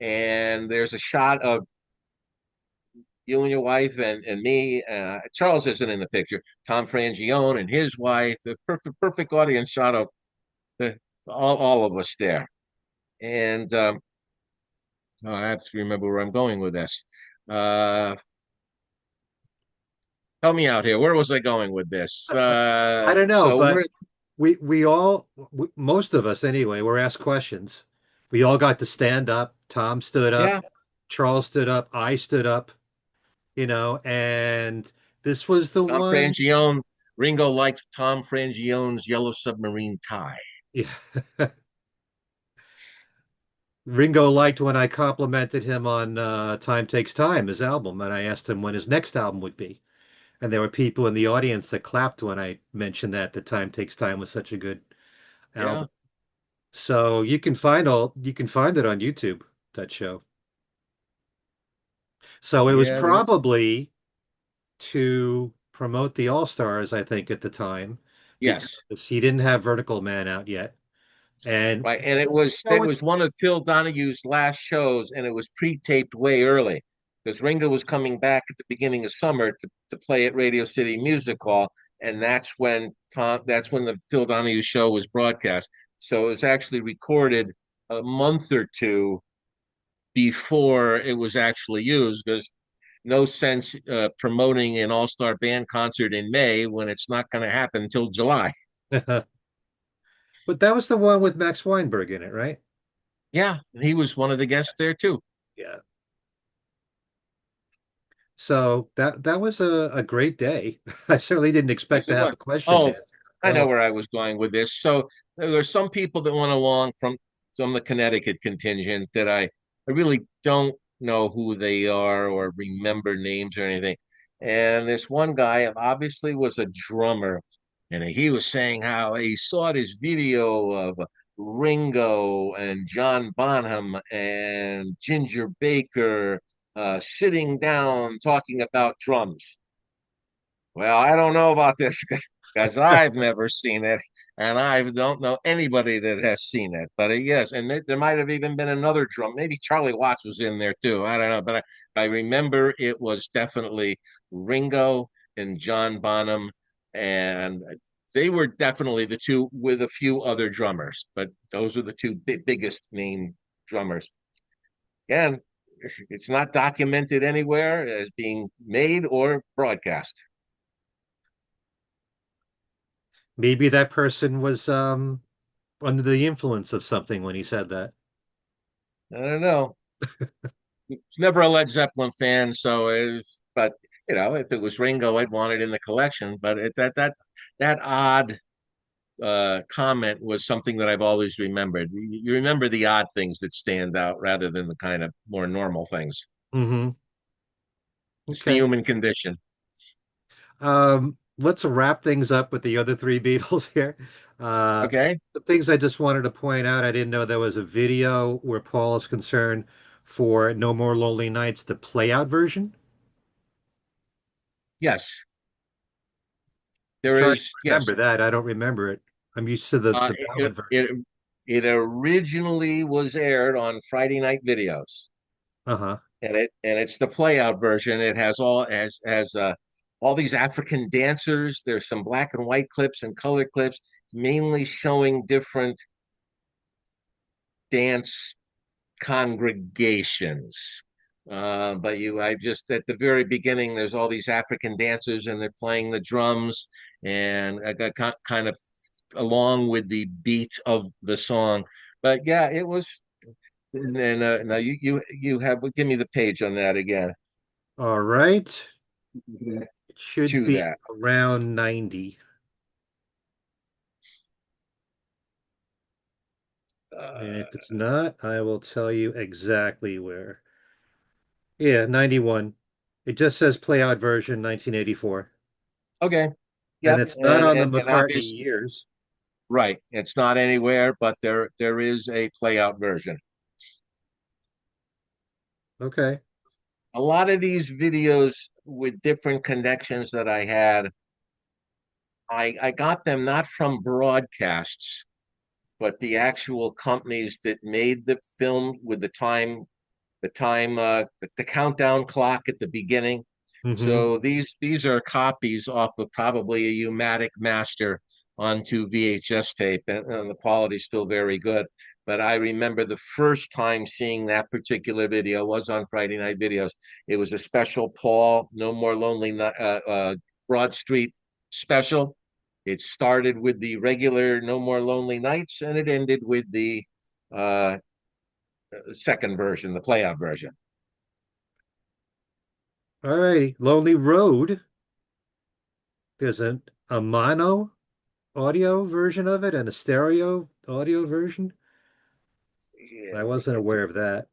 And there's a shot of you and your wife and me. Charles isn't in the picture. Tom Frangione and his wife. The perfect audience shot of the, all of us there. And oh, I have to remember where I'm going with this. Uh, Help me out here. Where was I going with this? I don't know, So but we're most of us anyway, were asked questions. We all got to stand up. Tom stood up, yeah, Charles stood up, I stood up, and this was the Tom one. Frangione. Ringo liked Tom Frangione's Yellow Submarine tie. Yeah. Ringo liked when I complimented him on Time Takes Time, his album, and I asked him when his next album would be. And there were people in the audience that clapped when I mentioned that Time Takes Time was such a good Yeah, album. So you can find it on YouTube, that show. So it was yeah. There's probably to promote the All-Stars, I think, at the time, yes. because he didn't have Vertical Man out yet. And Right. And it oh, was one of Phil Donahue's last shows, and it was pre-taped way early because Ringo was coming back at the beginning of summer to play at Radio City Music Hall, and that's when the Phil Donahue show was broadcast. So it was actually recorded a month or two before it was actually used because no sense promoting an all-star band concert in May when it's not going to happen until July. but that was the one with Max Weinberg in it, right? Yeah, he was one of the guests there too. Yeah. So that was a great day. I certainly didn't expect Yes, to it have was. a question to Oh, answer. I know Oh, where I was going with this. So there's some people that went along from the Connecticut contingent that I really don't know who they are or remember names or anything. And this one guy obviously was a drummer, and he was saying how he saw this video of Ringo and John Bonham and Ginger Baker sitting down talking about drums. Well, I don't know about this because I've never seen it, and I don't know anybody that has seen it. But yes, and there might have even been another drum. Maybe Charlie Watts was in there too. I don't know, but I remember it was definitely Ringo and John Bonham, and they were definitely the two with a few other drummers. But those are the two biggest name drummers. Again, it's not documented anywhere as being made or broadcast. maybe that person was under the influence of something when he said that. I don't know. Never a Led Zeppelin fan, so but if it was Ringo, I'd want it in the collection. But that odd comment was something that I've always remembered. You remember the odd things that stand out rather than the kind of more normal things. Hmm. It's the Okay. human condition. Let's wrap things up with the other three Beatles here. Uh, Okay. the things I just wanted to point out, I didn't know there was a video where Paul is concerned for No More Lonely Nights, the play out version. Yes, there Trying to is. remember Yes. that. I don't remember it. I'm used to Uh, the it, ballad version. it it originally was aired on Friday night videos. Uh-huh. And it's the play out version. It has all these African dancers. There's some black and white clips and color clips, mainly showing different dance congregations. But I just at the very beginning, there's all these African dancers and they're playing the drums, and I got kind of along with the beat of the song. But yeah, it was. And now you have give me the page on that again. All right. It should To be that. around 90. And Uh, if it's not, I will tell you exactly where. Yeah, 91. It just says play out version 1984. okay. And Yep. it's not on the And McCartney obvious years. right. It's not anywhere, but there is a play out version. Okay. A lot of these videos with different connections that I had, I got them not from broadcasts, but the actual companies that made the film with the countdown clock at the beginning. Mm-hmm. So these are copies off of probably a U-matic master onto VHS tape, and the quality is still very good. But I remember the first time seeing that particular video was on Friday Night Videos. It was a special Paul No More Lonely Broad Street special. It started with the regular No More Lonely Nights, and it ended with the uh, second version, the playout version. All righty. Lonely Road. There's a mono audio version of it and a stereo audio version. I wasn't Yeah, aware of that.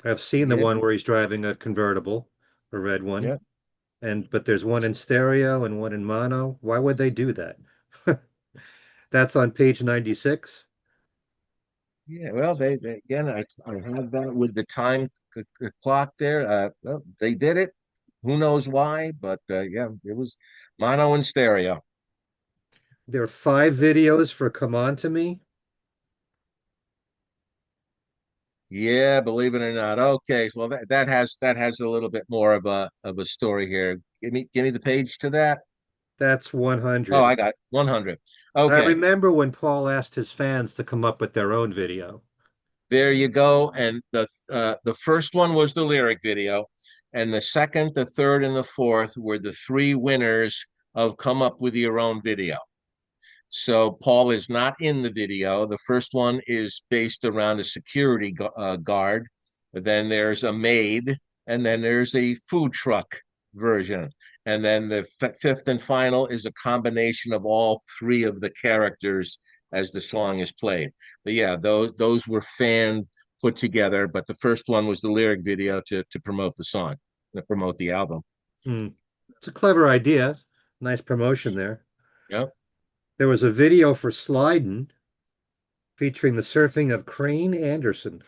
I've seen the yeah, one where he's driving a convertible, a red one, yeah, but there's one in stereo and one in mono. Why would they do that? That's on page 96. yeah. Well, they again, I have that with the time clock there. Well, they did it. Who knows why? But yeah, it was mono and stereo. There are 5 videos for Come On to Me. Yeah, believe it or not. Okay, well that has a little bit more of a story here. Give me the page to that. That's Oh, 100. I got 100. I Okay, remember when Paul asked his fans to come up with their own video. there you go. And the first one was the lyric video, and the second, the third, and the fourth were the three winners of come up with your own video. So Paul is not in the video. The first one is based around a security guard. Then there's a maid, and then there's a food truck version. And then the fifth and final is a combination of all three of the characters as the song is played. But yeah, those were fan put together, but the first one was the lyric video to promote the song, to promote the album. Hmm. It's a clever idea. Nice promotion there. Yep. There was a video for Slidin' featuring the surfing of Crane Anderson.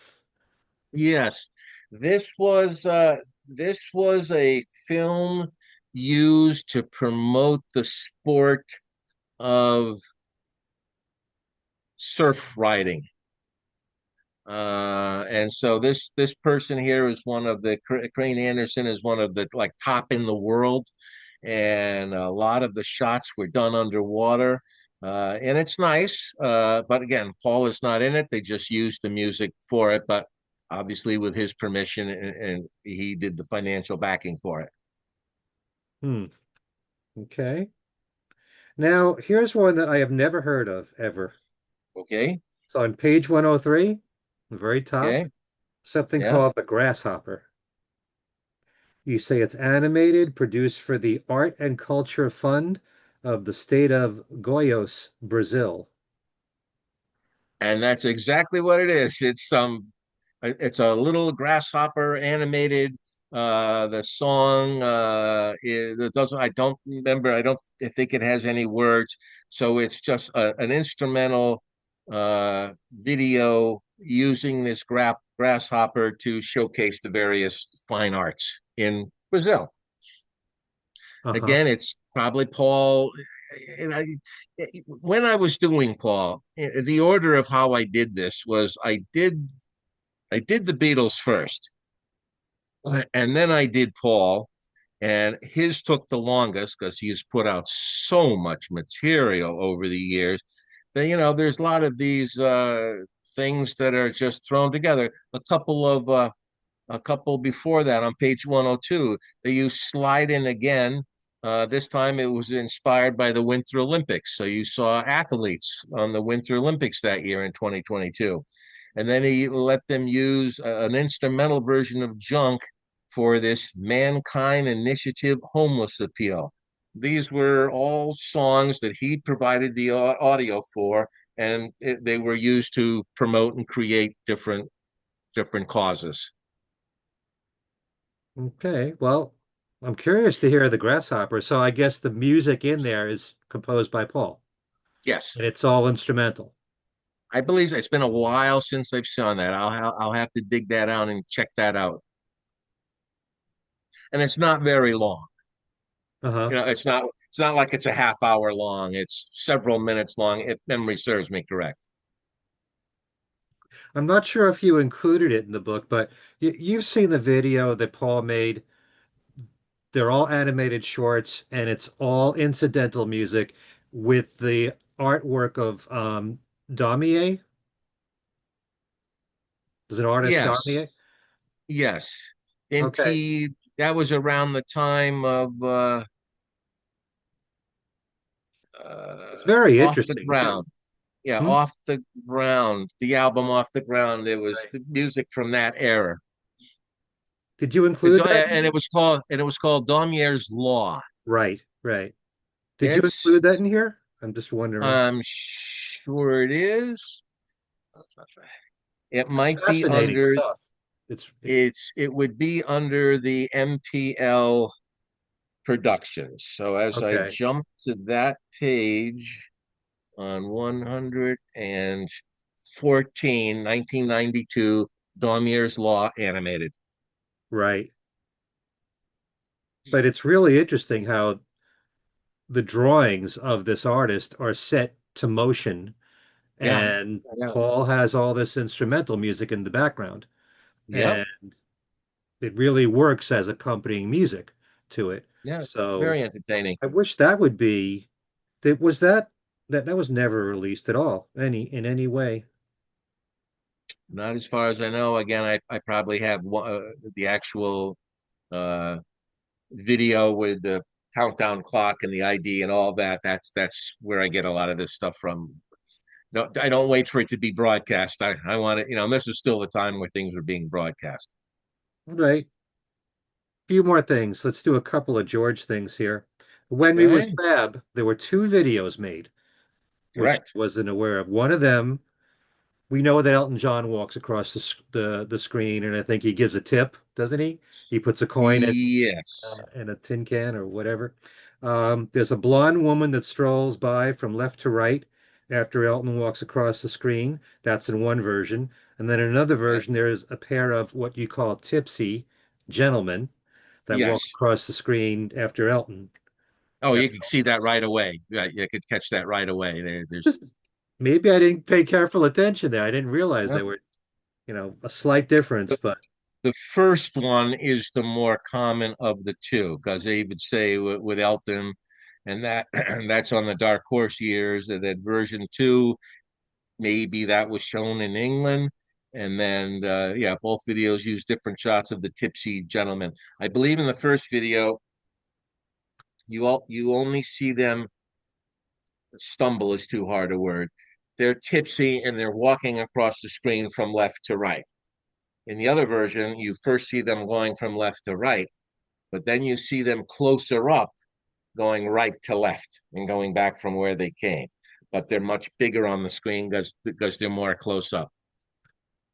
Yes, this was a film used to promote the sport of surf riding. And so this person here is one of the Crane Anderson is one of the like top in the world, and a lot of the shots were done underwater. And it's nice, but again, Paul is not in it. They just used the music for it, but obviously with his permission, and he did the financial backing for it. Hmm. Okay. Now, here's one that I have never heard of ever. Okay, So on page 103, the very top, okay, something yeah. called the Grasshopper. You say it's animated, produced for the Art and Culture Fund of the state of Goiás, Brazil. And that's exactly what it is. It's a little grasshopper animated. The song it doesn't. I don't remember. I think it has any words. So it's just an instrumental video using this grasshopper to showcase the various fine arts in Brazil. Uh-huh. Again, it's probably Paul. And when I was doing Paul, the order of how I did this was I did the Beatles first, and then I did Paul, and his took the longest because he's put out so much material over the years that there's a lot of these things that are just thrown together. A couple before that on page 102, they used Slide In Again. This time it was inspired by the Winter Olympics. So you saw athletes on the Winter Olympics that year in 2022. And then he let them use an instrumental version of Junk for this Mankind Initiative homeless appeal. These were all songs that he provided the audio for, and they were used to promote and create different causes. Okay. Well, I'm curious to hear the Grasshopper. So I guess the music in there is composed by Paul, Yes. and it's all instrumental. I believe it's been a while since I've seen that. I'll have to dig that out and check that out. and it's not very long. Uh-huh. It's not like it's a half hour long. It's several minutes long, if memory serves me correct. I'm not sure if you included it in the book, but you've seen the video that Paul made. They're all animated shorts, and it's all incidental music with the artwork of Damier. Is it artist Yes, Damier? yes. And Okay. that was around the time of It's very Off the interesting too. Ground. Yeah, Hmm? Off the Ground, the album Off the Ground. It was Right. the music from that era. Did you include that in And here? it was called Daumier's Law. Right, right. Did you It's include that in here? I'm just wondering. I'm sure it is. It That's might be fascinating under stuff. it would be under the MPL Productions. So as I Okay, jump to that page on 114, 1992, Daumier's Law animated. right. But it's really interesting how the drawings of this artist are set to motion, Yeah. and Yeah. Paul has all this instrumental music in the background, Yep. and it really works as accompanying music to it. Yeah. So Very entertaining. I wish that would be that was that was never released at all, in any way. Not as far as I know. Again, I probably have the actual uh, video with the countdown clock and the ID and all that. That's where I get a lot of this stuff from. No, I don't wait for it to be broadcast. I want it, and this is still the time where things are being broadcast. All right. Few more things. Let's do a couple of George things here. When we was Okay, Fab, there were two videos made, which correct. I wasn't aware of. One of them, we know that Elton John walks across the screen, and I think he gives a tip, doesn't he? He puts a coin Yes. in a tin can or whatever. There's a blonde woman that strolls by from left to right after Elton walks across the screen. That's in one version. And then in another Okay. version, there's a pair of what you call tipsy gentlemen that walk Yes. across the screen after Elton. Oh, you After can see Elton that walks right away. away. Yeah, you could catch that right away. There's Just maybe I didn't pay careful attention there. I didn't realize uh, they were, a slight difference, the, but the first one is the more common of the two because they would say with Elton, and that that's on the Dark Horse years. And then version two, maybe that was shown in England. And then, yeah, both videos use different shots of the tipsy gentleman. I believe in the first video, you only see them stumble is too hard a word. They're tipsy and they're walking across the screen from left to right. In the other version, you first see them going from left to right, but then you see them closer up going right to left and going back from where they came. But they're much bigger on the screen because they're more close up.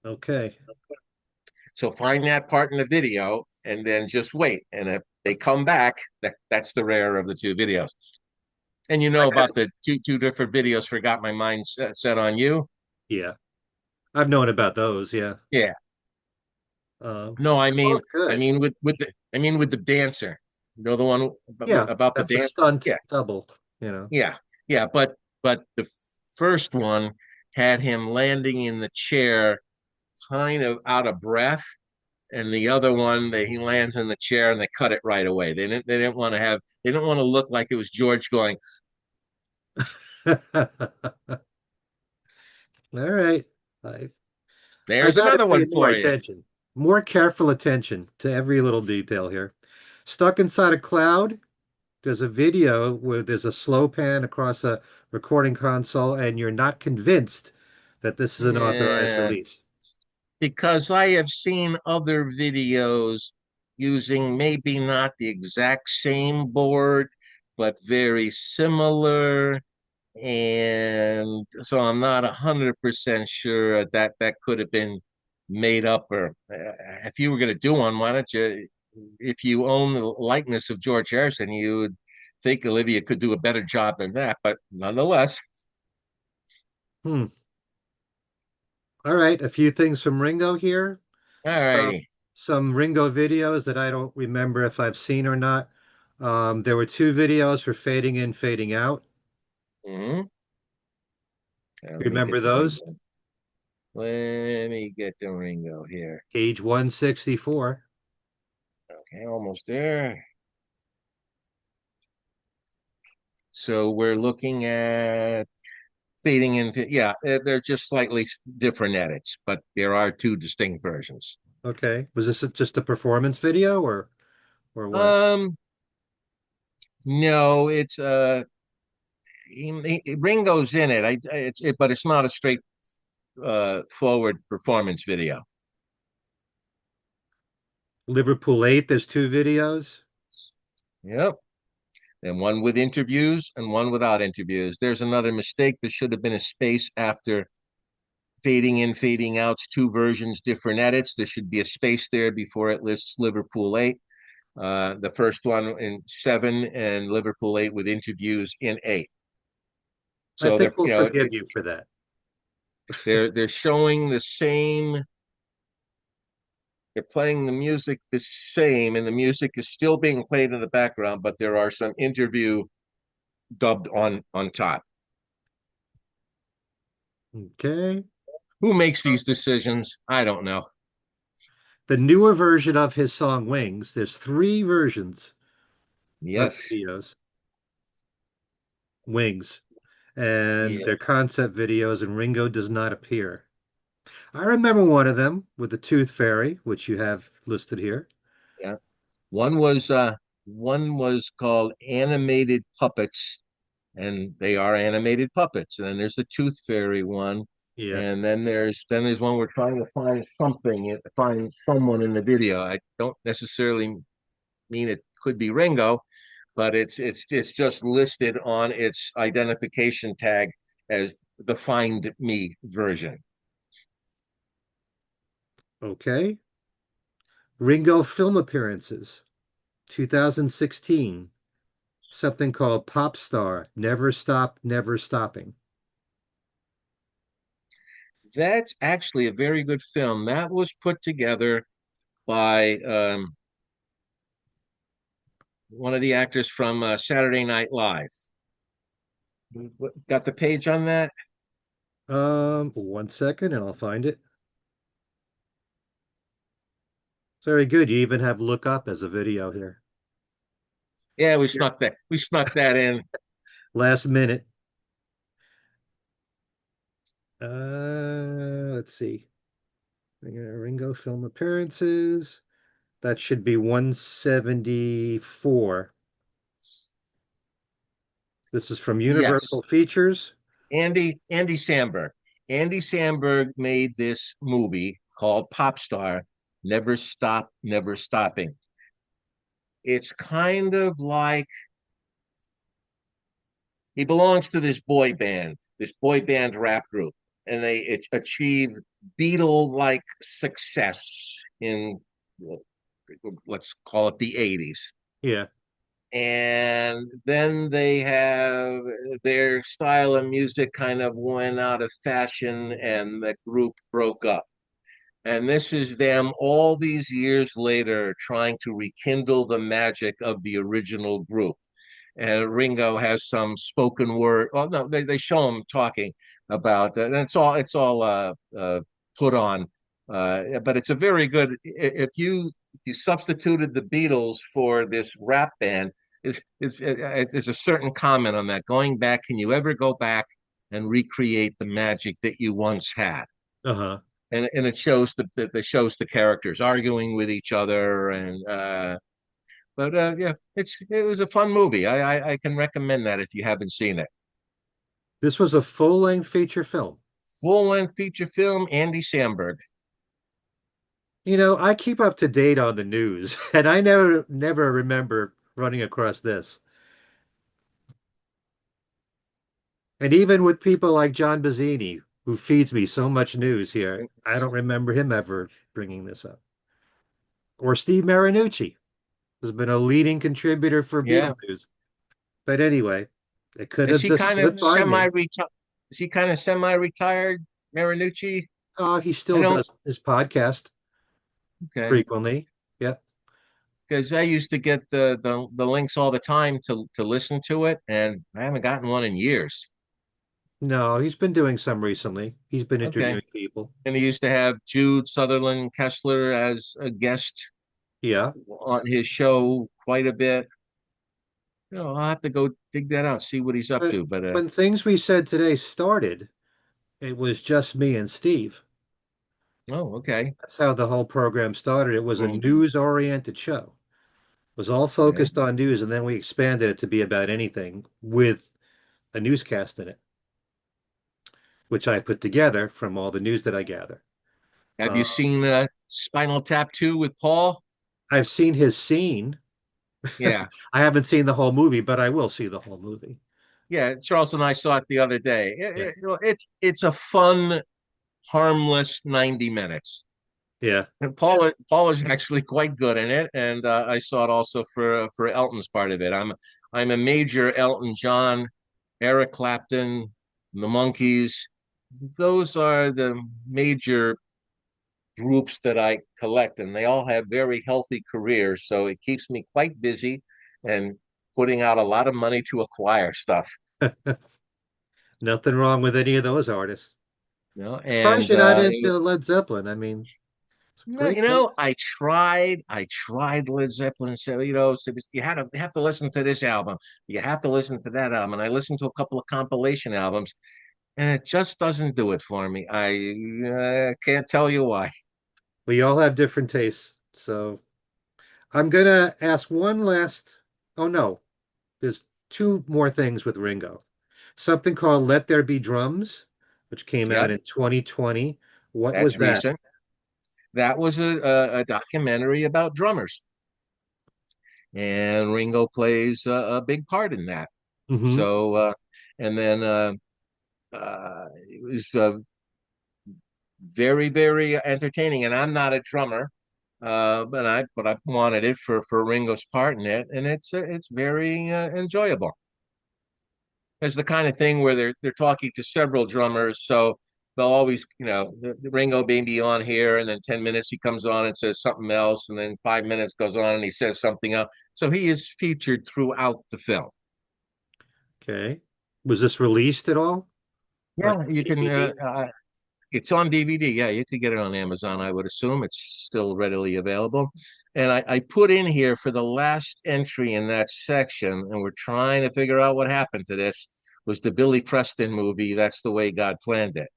okay. So find that part in the video and then just wait. And if they come back, that's the rare of the two videos. And you I know got about the two different videos for Got My Mind Set on You? yeah. I've known about those, yeah. Yeah. Um, No, they're both good. I mean with the dancer. You know the one Yeah, about the that's a dance? stunt Yeah, double. yeah, yeah. But the first one had him landing in the chair, kind of out of breath, and the other one that he lands in the chair and they cut it right away. They didn't want to look like it was George going, All right. I I "There's gotta another pay one more for you." attention, more careful attention to every little detail here. Stuck inside a cloud, there's a video where there's a slow pan across a recording console, and you're not convinced that this is an authorized Yeah, release. because I have seen other videos using maybe not the exact same board, but very similar. And so I'm not 100% sure that could have been made up. Or if you were going to do one, why don't you, if you own the likeness of George Harrison, you would think Olivia could do a better job than that. But nonetheless, Hmm. All right, a few things from Ringo here. all So righty. some Ringo videos that I don't remember if I've seen or not. There were two videos for fading in, fading out. Hmm. You Let me remember get the those? Ringo. Let me get the Ringo here. Page 164. Okay, almost there. So we're looking at fading in. Yeah, they're just slightly different edits, but there are two distinct versions. Okay. Was this just a performance video or what? Um, no, it's Ringo's in it. But it's not a straight forward performance video. Liverpool 8, there's two videos. Yep. And one with interviews and one without interviews. There's another mistake. There should have been a space after fading in, fading out's two versions, different edits. There should be a space there before it lists Liverpool 8. The first one in 7 and Liverpool 8 with interviews in 8. I So think they're we'll forgive you for that. they're showing the same. They're playing the music the same, and the music is still being played in the background, but there are some interview dubbed on top. Okay. Who makes these decisions? I don't know. The newer version of his song Wings, there's three versions of Yes. videos. Wings. And Yeah. they're concept videos, and Ringo does not appear. I remember one of them with the Tooth Fairy, which you have listed here. Yeah. One was called Animated Puppets, and they are animated puppets. And then there's the Tooth Fairy one, Yeah. and then there's one we're trying to find something, find someone in the video. I don't necessarily mean it could be Ringo, but it's just listed on its identification tag as the Find Me version. Okay. Ringo film appearances, 2016. Something called Pop Star, Never Stop, Never Stopping. That's actually a very good film. That was put together by one of the actors from Saturday Night Live. Got the page on that? 1 second and I'll find it. Very good. You even have look up as a video here. Yeah, we Yeah. snuck that. We snuck that in. Last minute. Let's see. Ringo film appearances. That should be 174. This is from Yes, Universal Features. Andy Samberg. Andy Samberg made this movie called Pop Star, Never Stop, Never Stopping. It's kind of like he belongs to this boy band rap group, and they achieved Beatle-like success in, let's call it, the 80s. Yeah. And then they have their style of music kind of went out of fashion and the group broke up. And this is them all these years later trying to rekindle the magic of the original group. And Ringo has some spoken word. Well, no, they show him talking about that, and it's all put on. But it's a very good. If you substituted the Beatles for this rap band, is a certain comment on that. Going back, can you ever go back and recreate the magic that you once had? Uh-huh. And it shows the characters arguing with each other and but yeah, it was a fun movie. I can recommend that if you haven't seen it. This was a full-length feature film. Full length feature film, Andy Samberg. I keep up to date on the news, and I never remember running across this. And even with people like John Bazzini, who feeds me so much news here, I don't remember him ever bringing this up. Or Steve Marinucci has been a leading contributor for Yeah, Beatle news. But anyway, it could is have he just kind of slipped by me. semi-retired? Is he kind of semi-retired, Marinucci? He I still don't. does his podcast. Okay. frequently. Yep. Because I used to get the links all the time to listen to it, and I haven't gotten one in years. No, he's been doing some recently. He's been Okay. interviewing people. And he used to have Jude Sutherland Kessler as a guest Yeah. on his show quite a bit. I'll have to go dig that out, see what he's up But to. But when things we said today started, it was just me and Steve. oh, okay. That's how the whole program started. It was a Mm, news-oriented show. It was all okay. focused on news, and then we expanded it to be about anything with a newscast in it, which I put together from all the news that I gather. Have you Uh, seen Spinal Tap 2 with Paul? I've seen his scene. Yeah. I haven't seen the whole movie, but I will see the whole movie. Yeah. Charles and I saw it the other day. Yeah. It's a fun, harmless 90 minutes. Yeah. And Paul is actually quite good in it, and I saw it also for Elton's part of it. I'm a major Elton John, Eric Clapton, the Monkees. Those are the major groups that I collect, and they all have very healthy careers. So it keeps me quite busy and putting out a lot of money to acquire stuff. Nothing wrong with any of those artists. Surprised And you're not it into was Led Zeppelin. I mean, it's a no, great band. I tried Led Zeppelin. So, so you have to listen to this album. You have to listen to that album. And I listened to a couple of compilation albums, and it just doesn't do it for me. I can't tell you why. We all have different tastes. So I'm gonna ask one last. Oh no, there's two more things with Ringo. Something called Let There Be Drums, which came out Yep, in 2020. What was that's that? recent. That was a documentary about drummers, and Ringo plays a big part in that. Hmm. So, and then it was very, very entertaining. And I'm not a drummer, but I wanted it for Ringo's part in it, and it's very enjoyable. It's the kind of thing where they're talking to several drummers, so they'll always, the Ringo may be on here, and then 10 minutes he comes on and says something else, and then 5 minutes goes on and he says something else. So he is featured throughout the film. Okay. Was this released at all? Like Yeah, you can. DVD? It's on DVD. Yeah, you could get it on Amazon, I would assume. It's still readily available. And I put in here for the last entry in that section, and we're trying to figure out what happened to this, was the Billy Preston movie, That's the Way God Planned It.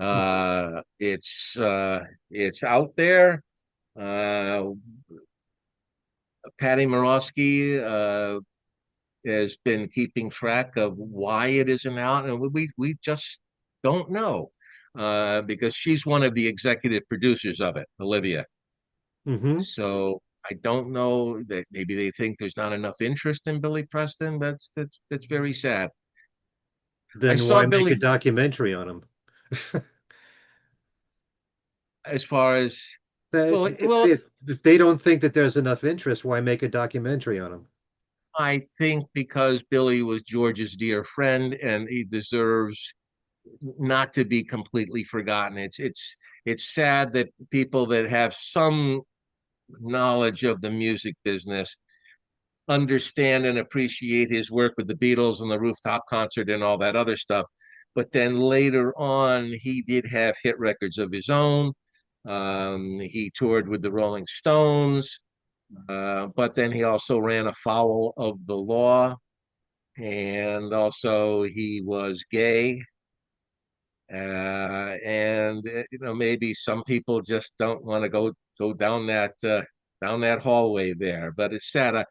Mhm. It's out there. Uh, Patty Morosky has been keeping track of why it isn't out, and we just don't know because she's one of the executive producers of it, Olivia. Hmm. So I don't know that maybe they think there's not enough interest in Billy Preston. That's very sad. I Then saw why make a Billy documentary on him? as far as That- If well, they, if they don't think that there's enough interest, why make a documentary on him? I think because Billy was George's dear friend and he deserves not to be completely forgotten. It's sad that people that have some knowledge of the music business understand and appreciate his work with the Beatles and the rooftop concert and all that other stuff. But then later on, he did have hit records of his own. He toured with the Rolling Stones, but then he also ran afoul of the law, and also he was gay. And maybe some people just don't want to go down that hallway there. But it's sad.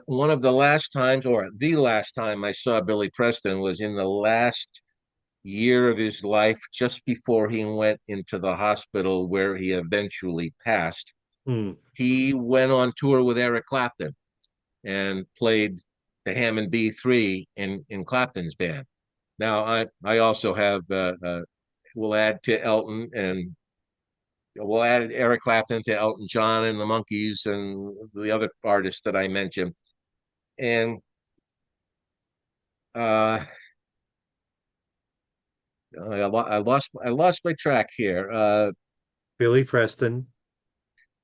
One of the last times, or the last time I saw Billy Preston was in the last year of his life, just before he went into the hospital where he eventually passed. Hmm. He went on tour with Eric Clapton and played the Hammond B3 in Clapton's band. Now, I also have we'll add to Elton and we'll add Eric Clapton to Elton John and the Monkees and the other artists that I mentioned. And uh, I lost my track here. Billy Preston.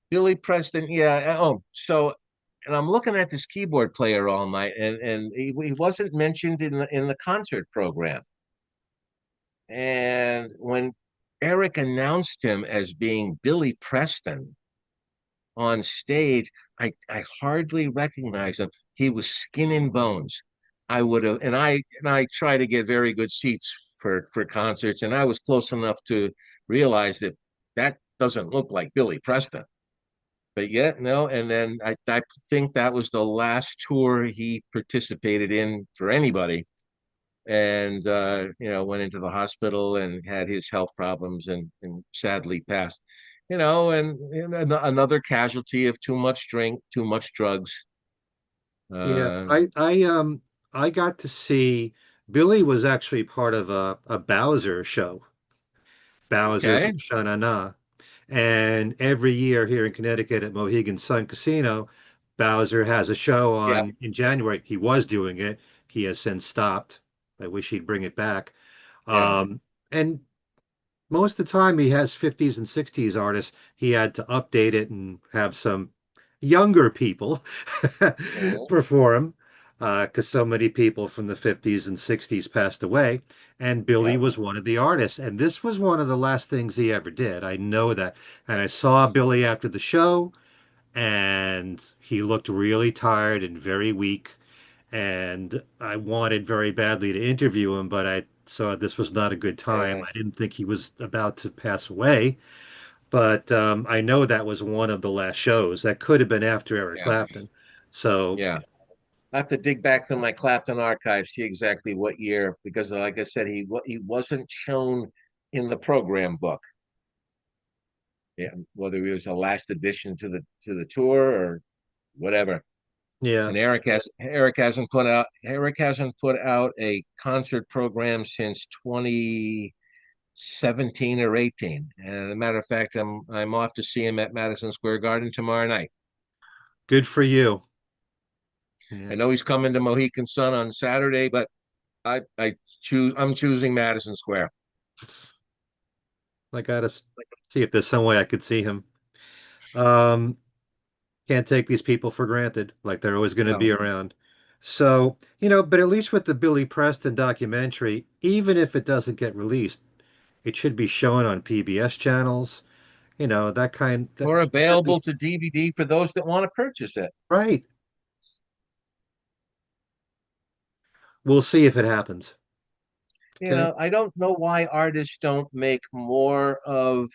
Billy Preston, yeah. Oh, so and I'm looking at this keyboard player all night, and he wasn't mentioned in the concert program. And when Eric announced him as being Billy Preston on stage, I hardly recognized him. He was skin and bones. I would have, and I try to get very good seats for concerts, and I was close enough to realize that that doesn't look like Billy Preston. But yet, no. And then I think that was the last tour he participated in for anybody, and went into the hospital and had his health problems, and sadly passed. And another casualty of too much drink, too much drugs. Yeah, uh I got to see Billy was actually part of a Bowser show, Bowser okay. from Sha-Na-Na. And every year here in Connecticut at Mohegan Sun Casino, Bowser has a show Yeah. on in January. He was doing it. He has since stopped. I wish he'd bring it back. Yeah. And most of the time he has 50s and 60s artists. He had to update it and have some younger people Mhm. perform because so many people from the 50s and 60s passed away. And Billy Yeah. was one of the artists. And this was one of the last things he ever did. I know that. And I saw Billy after the show, and he looked really tired and very weak. And I wanted very badly to interview him, but I saw this was not a good time. Yeah. I didn't think he was about to pass away, but I know that was one of the last shows. That could have been after Eric Yeah. Clapton. So, Yeah. I have to dig back through my Clapton archive, see exactly what year, because like I said, he wasn't shown in the program book. Yeah, whether it was a last addition to the tour or whatever. yeah, And Eric hasn't put out a concert program since 2017 or 18. And as a matter of fact, I'm off to see him at Madison Square Garden tomorrow night. good for you. I Yeah, know he's coming to Mohegan Sun on Saturday, but I'm choosing Madison Square. I gotta see if there's some way I could see him. Um, can't take these people for granted, like they're always going to be No. around. So, but at least with the Billy Preston documentary, even if it doesn't get released, it should be shown on PBS channels, that kind Or that'd be available to DVD for those that want to purchase it. right. We'll see if it happens. Okay. I don't know why artists don't make more of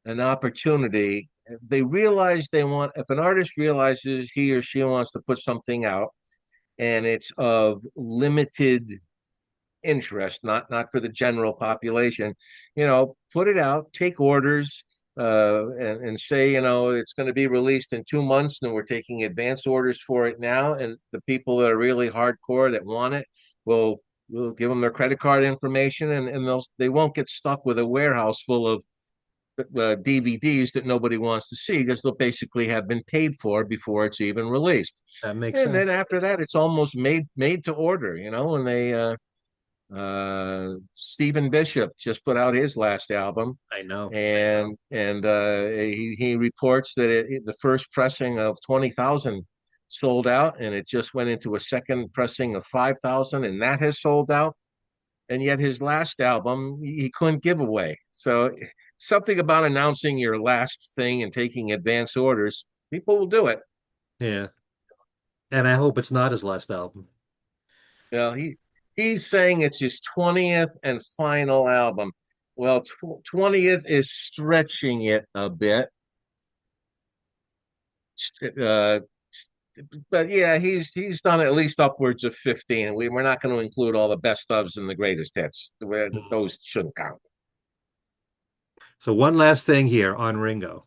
an opportunity. They realize they want, if an artist realizes he or she wants to put something out and it's of limited interest, not for the general population, put it out, take orders, and say, it's going to be released in 2 months, and we're taking advance orders for it now. And the people that are really hardcore that want it will we'll give them their credit card information, and they won't get stuck with a warehouse full of DVDs that nobody wants to see because they'll basically have been paid for before it's even released. That makes And then sense. after that, it's almost made to order. When they Stephen Bishop just put out his last album, I know. and he reports that the first pressing of 20,000 sold out, and it just went into a second pressing of 5,000, and that has sold out. And yet his last album he couldn't give away. So something about announcing your last thing and taking advance orders, people will do it. Yeah. And I hope it's not his last album. He's saying it's his 20th and final album. Well, 20th is stretching it a bit. Uh, but yeah, he's done at least upwards of 15. We're not going to include all the best ofs and the greatest hits. Mhm. Those shouldn't count. So one last thing here on Ringo.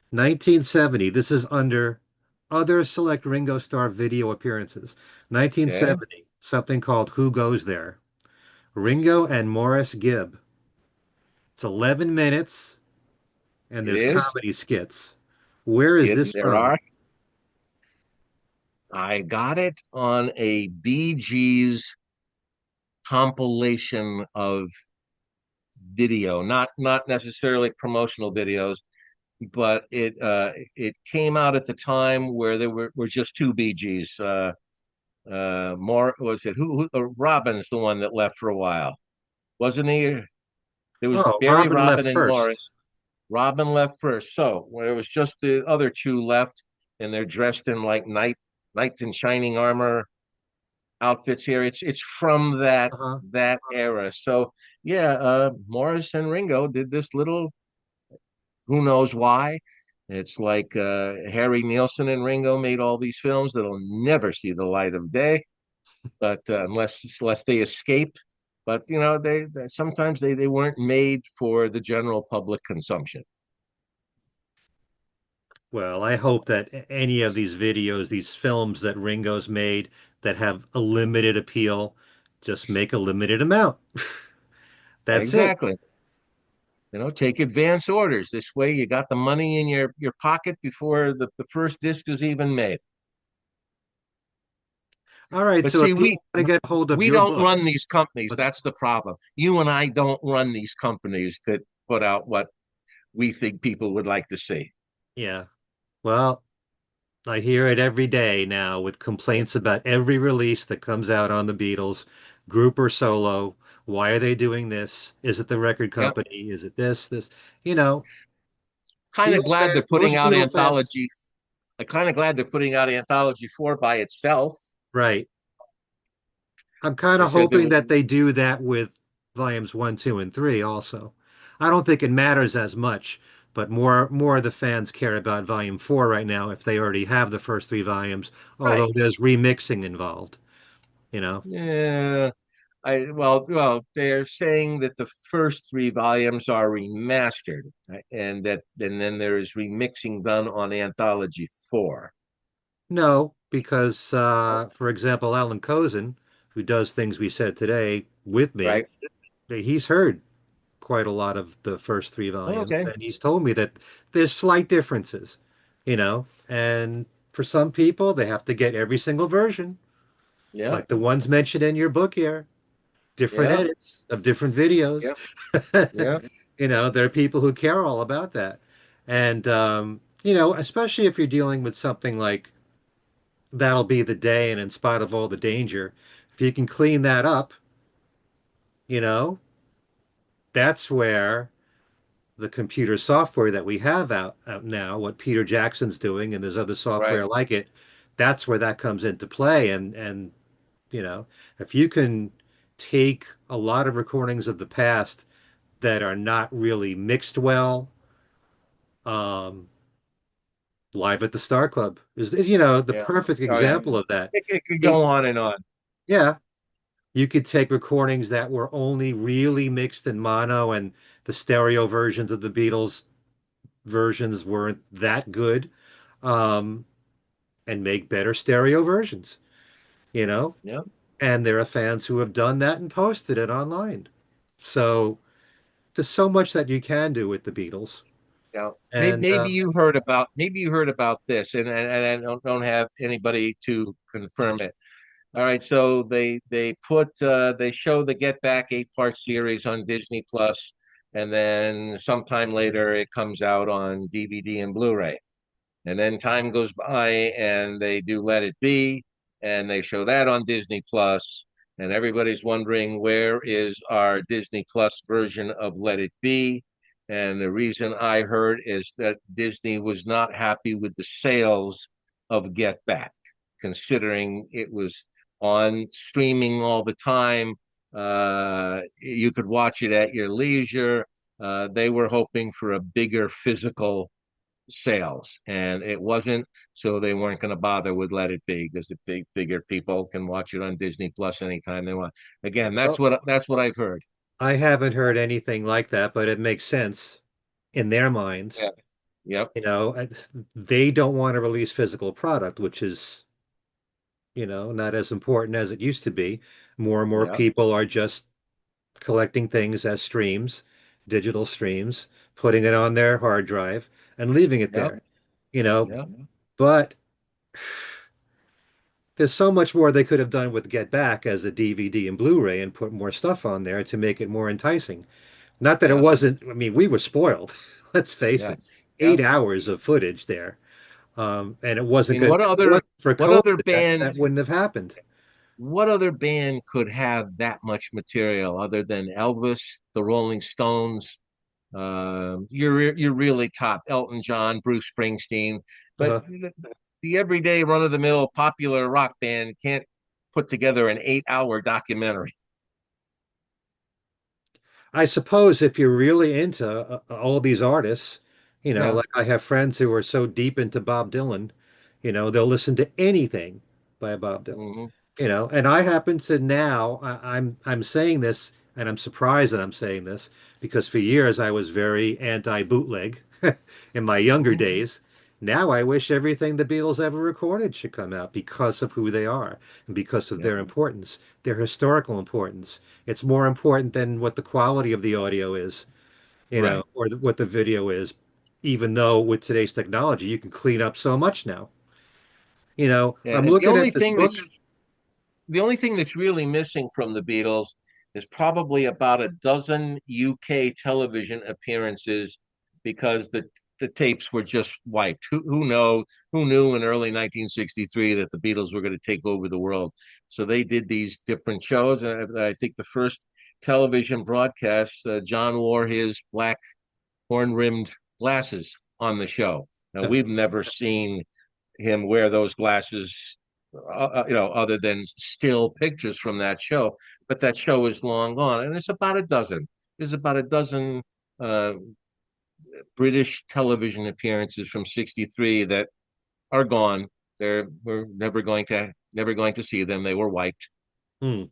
1970, this is under other select Ringo Starr video appearances. Okay, 1970, something called Who Goes There? Ringo and Morris Gibb. It's 11 minutes and it there's is. comedy skits. Where is this There from? are. I got it on a Bee Gees compilation of video, not necessarily promotional videos. but it came out at the time where there were just two Bee Gees. More was it Robin's the one that left for a while, wasn't he? There was Oh, Barry, Robin Robin, left and first. Morris. Robin left first, so when it was just the other two left, and they're dressed in like knights in shining armor outfits here. It's from Uh-huh. that era. So yeah, Morris and Ringo did this little. Who knows why? It's like Harry Nielsen and Ringo made all these films that'll never see the light of day, but unless they escape. But you know, they sometimes they weren't made for the general public consumption. Well, I hope that any of these videos, these films that Ringo's made that have a limited appeal, just make a limited amount. That's it. Exactly. You know, take advance orders. This way, you got the money in your pocket before the first disc is even made. All right, But so if see, people want to get hold of we your don't book, run these companies. but That's the problem. You and I don't run these companies that put out what we think people would like to see. yeah, well, I hear it every day now with complaints about every release that comes out on the Beatles, group or solo. Why are they doing this? Is it the record Yep. company? Is it this? You know, Kind of Beatle glad they're fans, putting most out Beatle fans, anthology. I'm kind of glad they're putting out anthology four by itself. right. I'm kind They of said there hoping was that they do that with volumes one, two, and three also. I don't think it matters as much, but more of the fans care about volume four right now if they already have the first three volumes, right. although there's remixing involved, you know. Yeah. Well, they're saying that the first three volumes are remastered, and then there is remixing done on anthology four. No, because Oh, for example, Alan Kozin, who does things we said today with me, right. he's heard quite a lot of the first three Oh, volumes, okay. and he's told me that there's slight differences, and for some people, they have to get every single version, Yeah. like the ones mentioned in your book here, different Yeah. edits of different videos. Yeah. Yeah. There are people who care all about that. And, especially if you're dealing with something like That'll Be the Day and In Spite of All the Danger, if you can clean that up, you know, that's where the computer software that we have out now, what Peter Jackson's doing, and there's other Right. software like it, that's where that comes into play. And you know, if you can take a lot of recordings of the past that are not really mixed well, um, Live at the Star Club is, the Yeah. perfect Oh, yeah. example of that. It could It, go on and on. yeah, you could take recordings that were only really mixed in mono, and the stereo versions of the Beatles versions weren't that good, um, and make better stereo versions, you know? Yeah. And there are fans who have done that and posted it online. So there's so much that you can do with the Beatles. Yeah. And Maybe you heard about this, and I don't have anybody to confirm it. All right, so they show the Get Back 8-part series on Disney Plus, and then sometime later it comes out on DVD and Blu-ray. And then time goes by and they do Let It Be, and they show that on Disney Plus, and everybody's wondering where is our Disney Plus version of Let It Be. And the reason I heard is that Disney was not happy with the sales of Get Back, considering it was on streaming all the time. You could watch it at your leisure. They were hoping for a bigger physical sales, and it wasn't. So they weren't going to bother with Let It Be because they figured people can watch it on Disney Plus anytime they want. Again, well, that's what I've heard. I haven't heard anything like that, but it makes sense in their minds. Yeah. Yep. They don't want to release physical product, which is, not as important as it used to be. More and more Yep. people are just collecting things as streams, digital streams, putting it on their hard drive and leaving it Yep. there, you know. Yep. But there's so much more they could have done with Get Back as a DVD and Blu-ray and put more stuff on there to make it more enticing. Not that it Yep. wasn't, I mean, we were spoiled. Let's face it. Yes. Yeah. 8 hours of footage there. And it I wasn't mean, good. If it wasn't for what other COVID, band that wouldn't have happened. what other band could have that much material other than Elvis, the Rolling Stones, you're really top Elton John, Bruce Springsteen, but Uh, the everyday run of the mill popular rock band can't put together an 8 hour documentary. I suppose if you're really into all these artists, Yeah. like I have friends who are so deep into Bob Dylan, they'll listen to anything by Bob Dylan. Hmm. And I happen to now, I'm saying this, and I'm surprised that I'm saying this because for years I was very anti-bootleg in my younger Hmm. days. Now I wish everything the Beatles ever recorded should come out because of who they are and because of Yeah. their importance, their historical importance. It's more important than what the quality of the audio is, Right. or what the video is, even though with today's technology you can clean up so much now. Yeah. I'm And looking at this book. the only thing that's really missing from the Beatles is probably about a dozen UK television appearances because the tapes were just wiped. Who knew in early 1963 that the Beatles were going to take over the world? So they did these different shows. And I think the first television broadcast, John wore his black horn-rimmed glasses on the show. Now we've never seen him wear those glasses, other than still pictures from that show. But that show is long gone, and it's about a dozen. There's about a dozen uh, British television appearances from '63 that are gone. We're never going to see them. They were wiped. Hmm.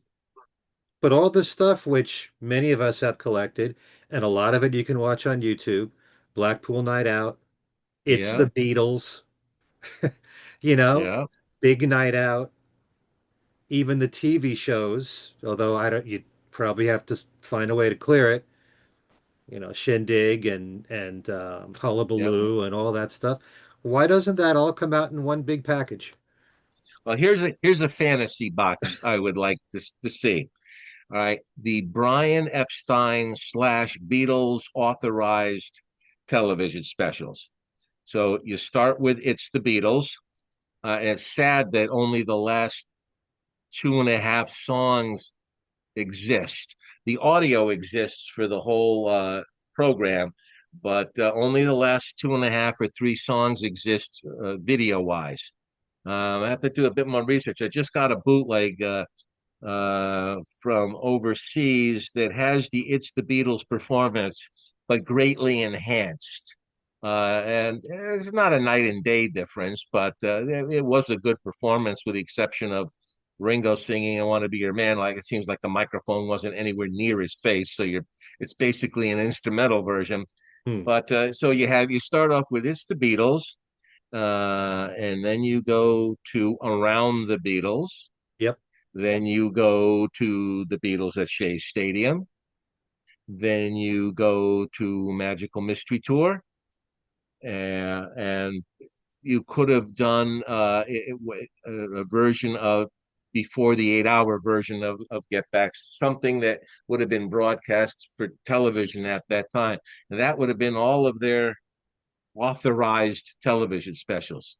But all this stuff, which many of us have collected, and a lot of it you can watch on YouTube, Blackpool Night Out, It's the Yeah, Beatles, you know, yeah, Big Night Out, even the TV shows, although I don't, you'd probably have to find a way to clear it, Shindig and yeah. Hullabaloo and all that stuff. Why doesn't that all come out in one big package? Well, here's a fantasy box I would like to see. All right, the Brian Epstein slash Beatles authorized television specials. So you start with It's the Beatles. And it's sad that only the last two and a half songs exist. The audio exists for the whole program, but only the last two and a half or three songs exist video wise. I have to do a bit more research. I just got a bootleg from overseas that has the It's the Beatles performance, but greatly enhanced. And it's not a night and day difference, but it was a good performance with the exception of Ringo singing "I Want to Be Your Man." Like it seems like the microphone wasn't anywhere near his face, so it's basically an instrumental version. Hmm. But so you start off with "It's the Beatles," and then you go to "Around the Beatles." Yep. Then you go to the Beatles at Shea Stadium. Then you go to Magical Mystery Tour. And you could have done a version of before the 8 hour version of Get Back, something that would have been broadcast for television at that time. And that would have been all of their authorized television specials.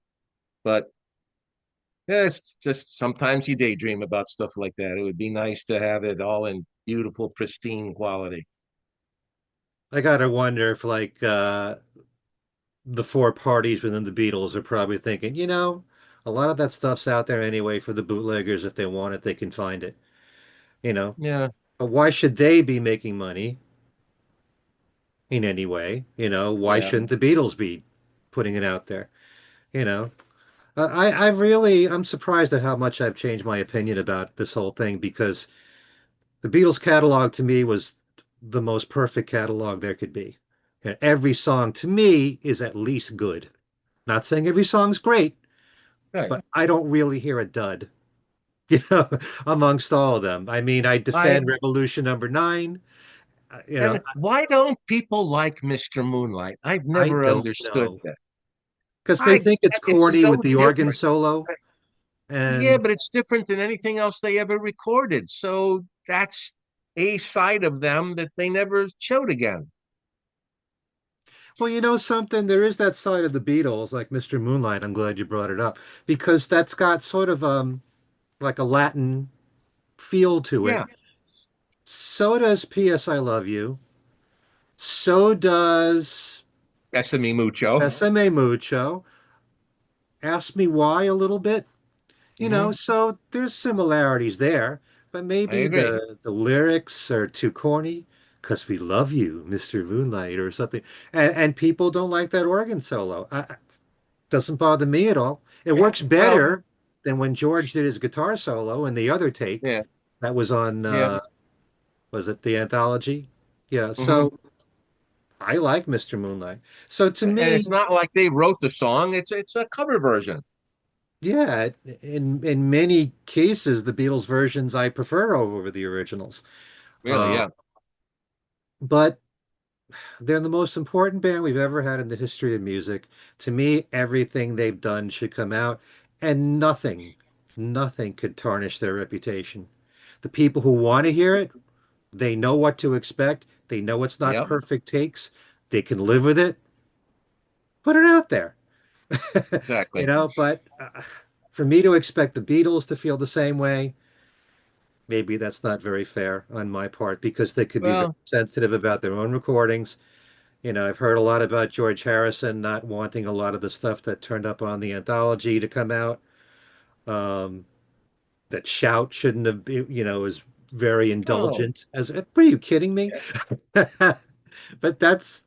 But yeah, it's just sometimes you daydream about stuff like that. It would be nice to have it all in beautiful, pristine quality. I gotta wonder if the four parties within the Beatles are probably thinking, a lot of that stuff's out there anyway for the bootleggers. If they want it, they can find it, you know. Yeah, But why should they be making money in any way? Why yeah, shouldn't the Beatles be putting it out there? You know, I'm surprised at how much I've changed my opinion about this whole thing because the Beatles catalog to me was the most perfect catalog there could be. And every song to me is at least good. Not saying every song's great, right. but I don't really hear a dud, you know, amongst all of them. I mean, I I defend Revolution number nine. and why don't people like Mr. Moonlight? I've I never don't understood know that. because they I think it's it's corny so with the organ different. solo, Yeah, and but it's different than anything else they ever recorded. So that's a side of them that they never showed again. Well, you know something, there is that side of the Beatles, like Mr. Moonlight. I'm glad you brought it up because that's got sort of like a Latin feel to it. Yeah, So does P.S. I Love You. So does Sesame Mucho. SMA Mucho. Ask Me Why a little bit. Hmm. So there's similarities there, but I maybe agree. the lyrics are too corny because we love you, Mr. Moonlight, or something. And people don't like that organ solo. Doesn't bother me at all. It Yeah. works Well, better than when George did his guitar solo in the other take. yeah, That was on, yeah. was it the anthology? Yeah, Hmm. so I like Mr. Moonlight. So to And it's me, not like they wrote the song. It's a cover version. yeah, in many cases, the Beatles versions I prefer over the originals. Really, Uh, yeah. but they're the most important band we've ever had in the history of music. To me, everything they've done should come out, and nothing could tarnish their reputation. The people who want to hear it, they know what to expect. They know it's not Yep, perfect takes. They can live with it. Put it out there. exactly. But for me to expect the Beatles to feel the same way, maybe that's not very fair on my part because they could be very Well, sensitive about their own recordings. I've heard a lot about George Harrison not wanting a lot of the stuff that turned up on the anthology to come out. Um, that Shout shouldn't have been, is very oh, indulgent. Are you kidding me? But that's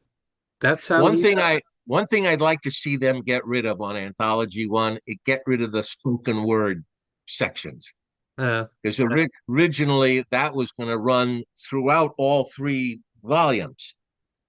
how one he. thing I one thing I'd like to see them get rid of on Anthology One, get rid of the spoken word sections. Uh, Because originally that was going to run throughout all three volumes,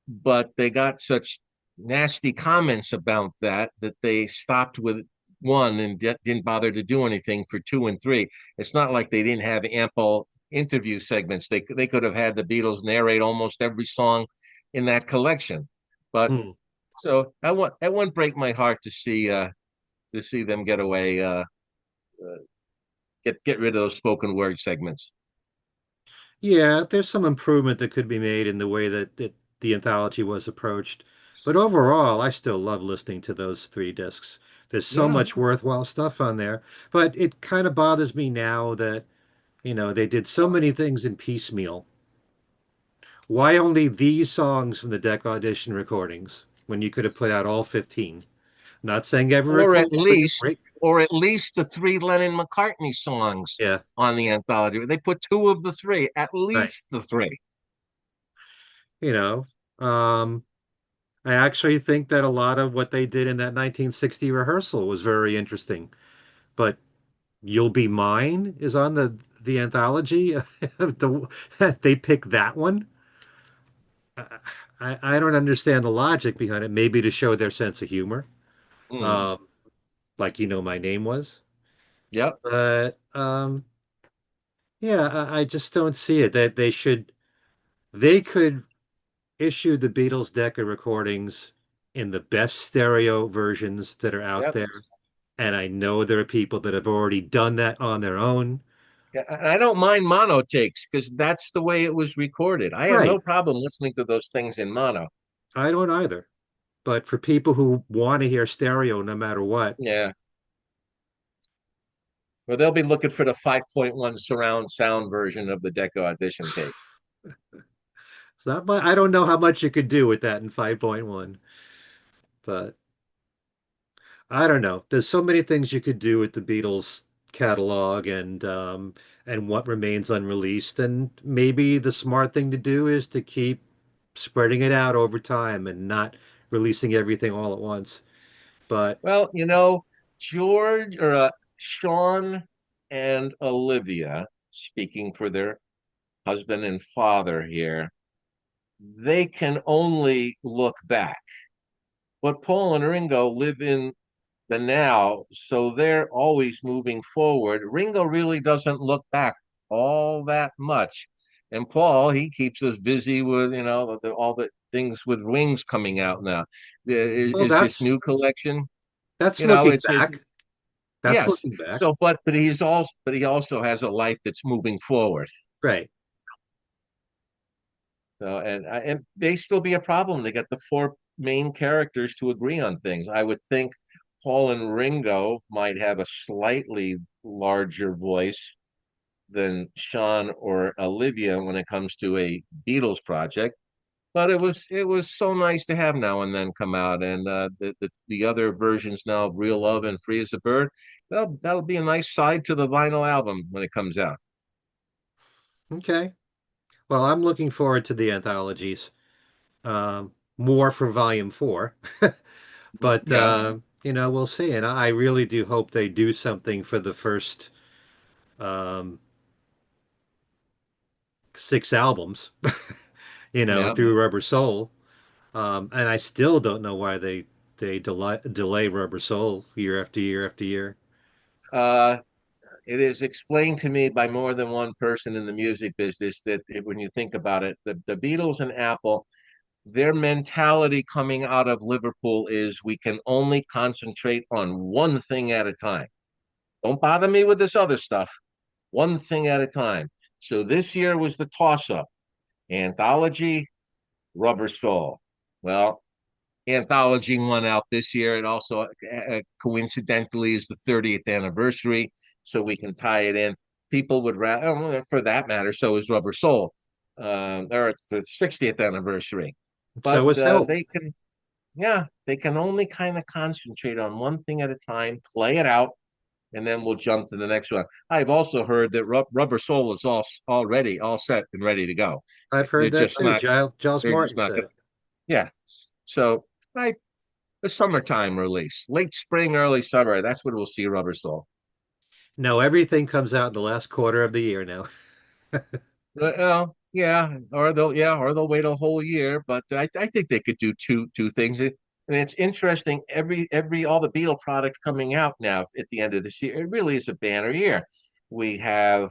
but they got such nasty comments about that they stopped with one and didn't bother to do anything for two and three. It's not like they didn't have ample interview segments. They could have had the Beatles narrate almost every song in that collection. But hmm. so that wouldn't break my heart to see them get away get rid of those spoken word segments. Yeah, there's some improvement that could be made in the way that the anthology was approached. But overall, I still love listening to those three discs. There's so Yeah. much worthwhile stuff on there. But it kind of bothers me now that, they did so many things in piecemeal. Why only these songs from the deck audition recordings when you could have put out all 15? Not saying every or at recording was a least great. or at least the three Lennon McCartney songs Yeah, on the anthology. They put two of the three, at right. least the three. You know, um, I actually think that a lot of what they did in that 1960 rehearsal was very interesting. But You'll Be Mine is on the anthology. The, they picked that one. I don't understand the logic behind it. Maybe to show their sense of humor, Mm, um, like My Name was. yep. But yeah, I just don't see it. That they could issue the Beatles Decca recordings in the best stereo versions that are out Yep. there. And I know there are people that have already done that on their own. Yeah, and I don't mind mono takes because that's the way it was recorded. I have no Right. problem listening to those things in mono. I don't either. But for people who want to hear stereo no matter what, Yeah. Well, they'll be looking for the 5.1 surround sound version of the Deco audition tape. it's not much, I don't know how much you could do with that in 5.1, but I don't know. There's so many things you could do with the Beatles catalog and what remains unreleased. And maybe the smart thing to do is to keep spreading it out over time and not releasing everything all at once. But Well, George or Sean and Olivia, speaking for their husband and father here, they can only look back. But Paul and Ringo live in the now, so they're always moving forward. Ringo really doesn't look back all that much. And Paul, he keeps us busy with, all the things with Wings coming out now. well, Is this new collection? that's looking It's back. That's yes. looking back. So, but he also has a life that's moving forward. Right. So, and may still be a problem to get the main characters to agree on things. I would think Paul and Ringo might have a slightly larger voice than Sean or Olivia when it comes to a Beatles project. But it was so nice to have Now and Then come out, and the other versions now, Real Love and Free as a Bird. That'll be a nice side to the vinyl album when it comes out. Okay. Well, I'm looking forward to the anthologies. More for volume four. But Yeah. we'll see. And I really do hope they do something for the first um, six albums, Yeah. through Rubber Soul. And I still don't know why they delay Rubber Soul year after year after year. Uh, it is explained to me by more than one person in the music business that when you think about it, the Beatles and Apple, their mentality coming out of Liverpool is we can only concentrate on one thing at a time. Don't bother me with this other stuff. One thing at a time. So this year was the toss up anthology, Rubber Soul. Well, anthology won out this year. It also coincidentally is the 30th anniversary, so we can tie it in. People would rather, for that matter, so is Rubber Soul, or it's the 60th anniversary. So But was Help. yeah, they can only kind of concentrate on one thing at a time, play it out, and then we'll jump to the next one. I've also heard that Rubber Soul is already all set and ready to go. I've They're heard that just too. not. Giles They're just Martin not. said it. Yeah. So I a summertime release, late spring, early summer. That's when we'll see Rubber Soul. No, everything comes out in the last quarter of the year now. Or they'll wait a whole year. But I think they could do two things. And it's interesting. Every all the Beatle product coming out now at the end of this year, it really is a banner year. We have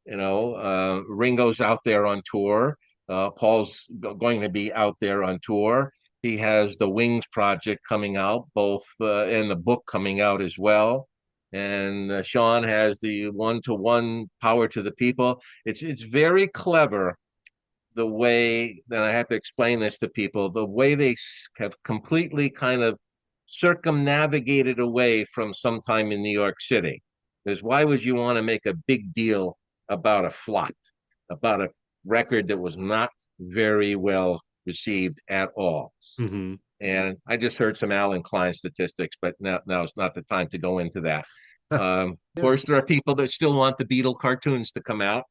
Ringo's out there on tour. Paul's going to be out there on tour. He has the Wings project coming out, both and the book coming out as well. And Sean has the one-to-one power to the people. It's very clever the way that I have to explain this to people. The way they have completely kind of circumnavigated away from sometime in New York City. Because why would you want to make a big deal about a flop, about a record that was not very well received at all? Hmm. And I just heard some Alan Klein statistics, but now is not the time to go into that. Of Yeah. course, there are people that still want the Beatle cartoons to come out.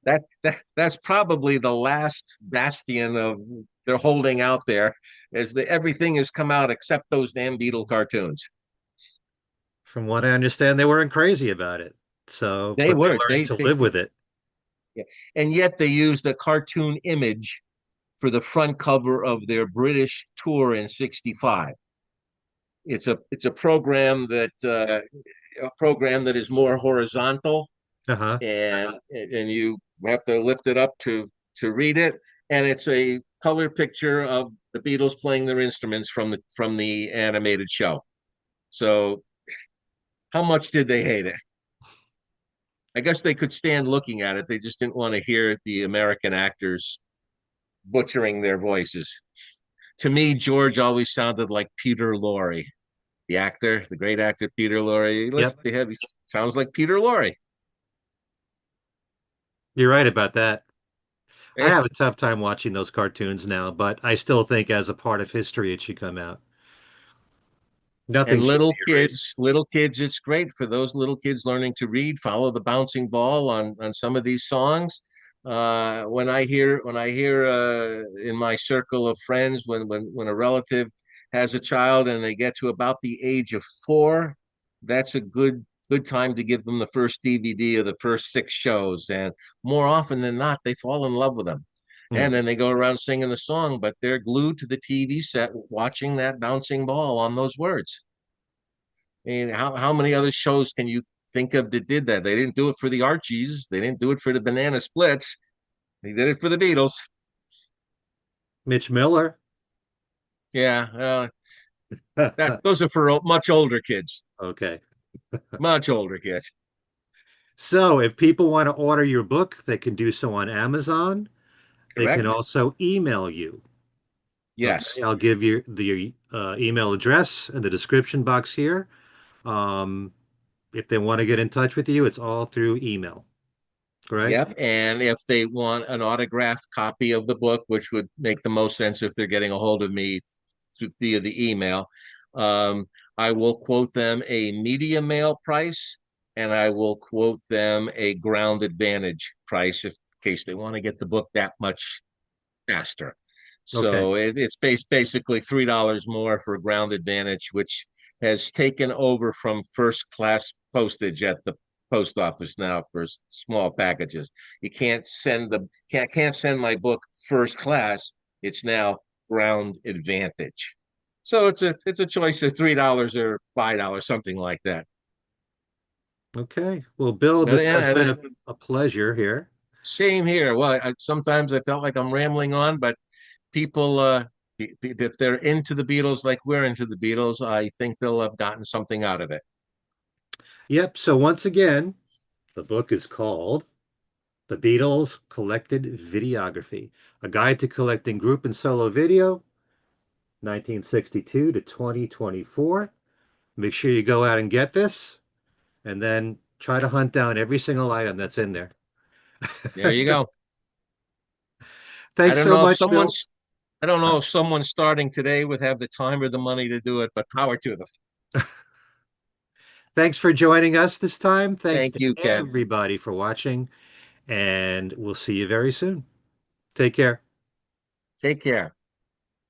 That's probably the last bastion of they're holding out there, is that everything has come out except those damn Beatle cartoons. From what I understand, they weren't crazy about it. So, They but they were learned to they live with it. yeah. And yet they used a cartoon image for the front cover of their British tour in '65. It's a program that is more horizontal, Uh-huh. and you have to lift it up to read it, and it's a color picture of the Beatles playing their instruments from the animated show. So how much did they hate it? I guess they could stand looking at it. They just didn't want to hear the American actors butchering their voices. To me, George always sounded like Peter Lorre, the actor, the great actor Peter Lorre. Yep. Listen to him; he sounds like Peter Lorre. You're right about that. I Eh, have a tough time watching those cartoons now, but I still think as a part of history it should come out. Nothing and should be erased. little kids, it's great for those little kids learning to read, follow the bouncing ball on some of these songs. When I hear in my circle of friends, when a relative has a child and they get to about the age of 4, that's a good time to give them the first DVD of the first 6 shows, and more often than not they fall in love with them, Hmm. and then they go around singing the song, but they're glued to the TV set watching that bouncing ball on those words. I mean, how many other shows can you think of that did that? They didn't do it for the Archies. They didn't do it for the Banana Splits. They did it for the Beatles. Mitch Miller. Yeah, that those are for much older kids. Okay. Much older kids. So if people want to order your book, they can do so on Amazon. They can Correct. also email you. Yes. Okay, I'll give you the email address in the description box here. Um, if they want to get in touch with you, it's all through email, correct? Yep. And if they want an autographed copy of the book, which would make the most sense if they're getting a hold of me via the email, um, I will quote them a media mail price and I will quote them a ground advantage price if in case they want to get the book that much faster. Okay. So it's basically $3 more for ground advantage, which has taken over from first class postage at the post office now for small packages. You can't send my book first class. It's now ground advantage. So it's a choice of $3 or $5, something like that. Okay. Well, Bill, But this has yeah, been a pleasure here. same here. Well, sometimes I felt like I'm rambling on, but people if they're into the Beatles like we're into the Beatles, I think they'll have gotten something out of it. Yep. So once again, the book is called The Beatles Collected Videography, a guide to collecting group and solo video, 1962 to 2024. Make sure you go out and get this and then try to hunt down every single item that's in there. There you go. I Thanks don't so know if much, Bill. someone's I don't know if someone starting today would have the time or the money to do it, but power to them. Thanks for joining us this time. Thanks Thank to you, Ken. everybody for watching, and we'll see you very soon. Take care. Take care.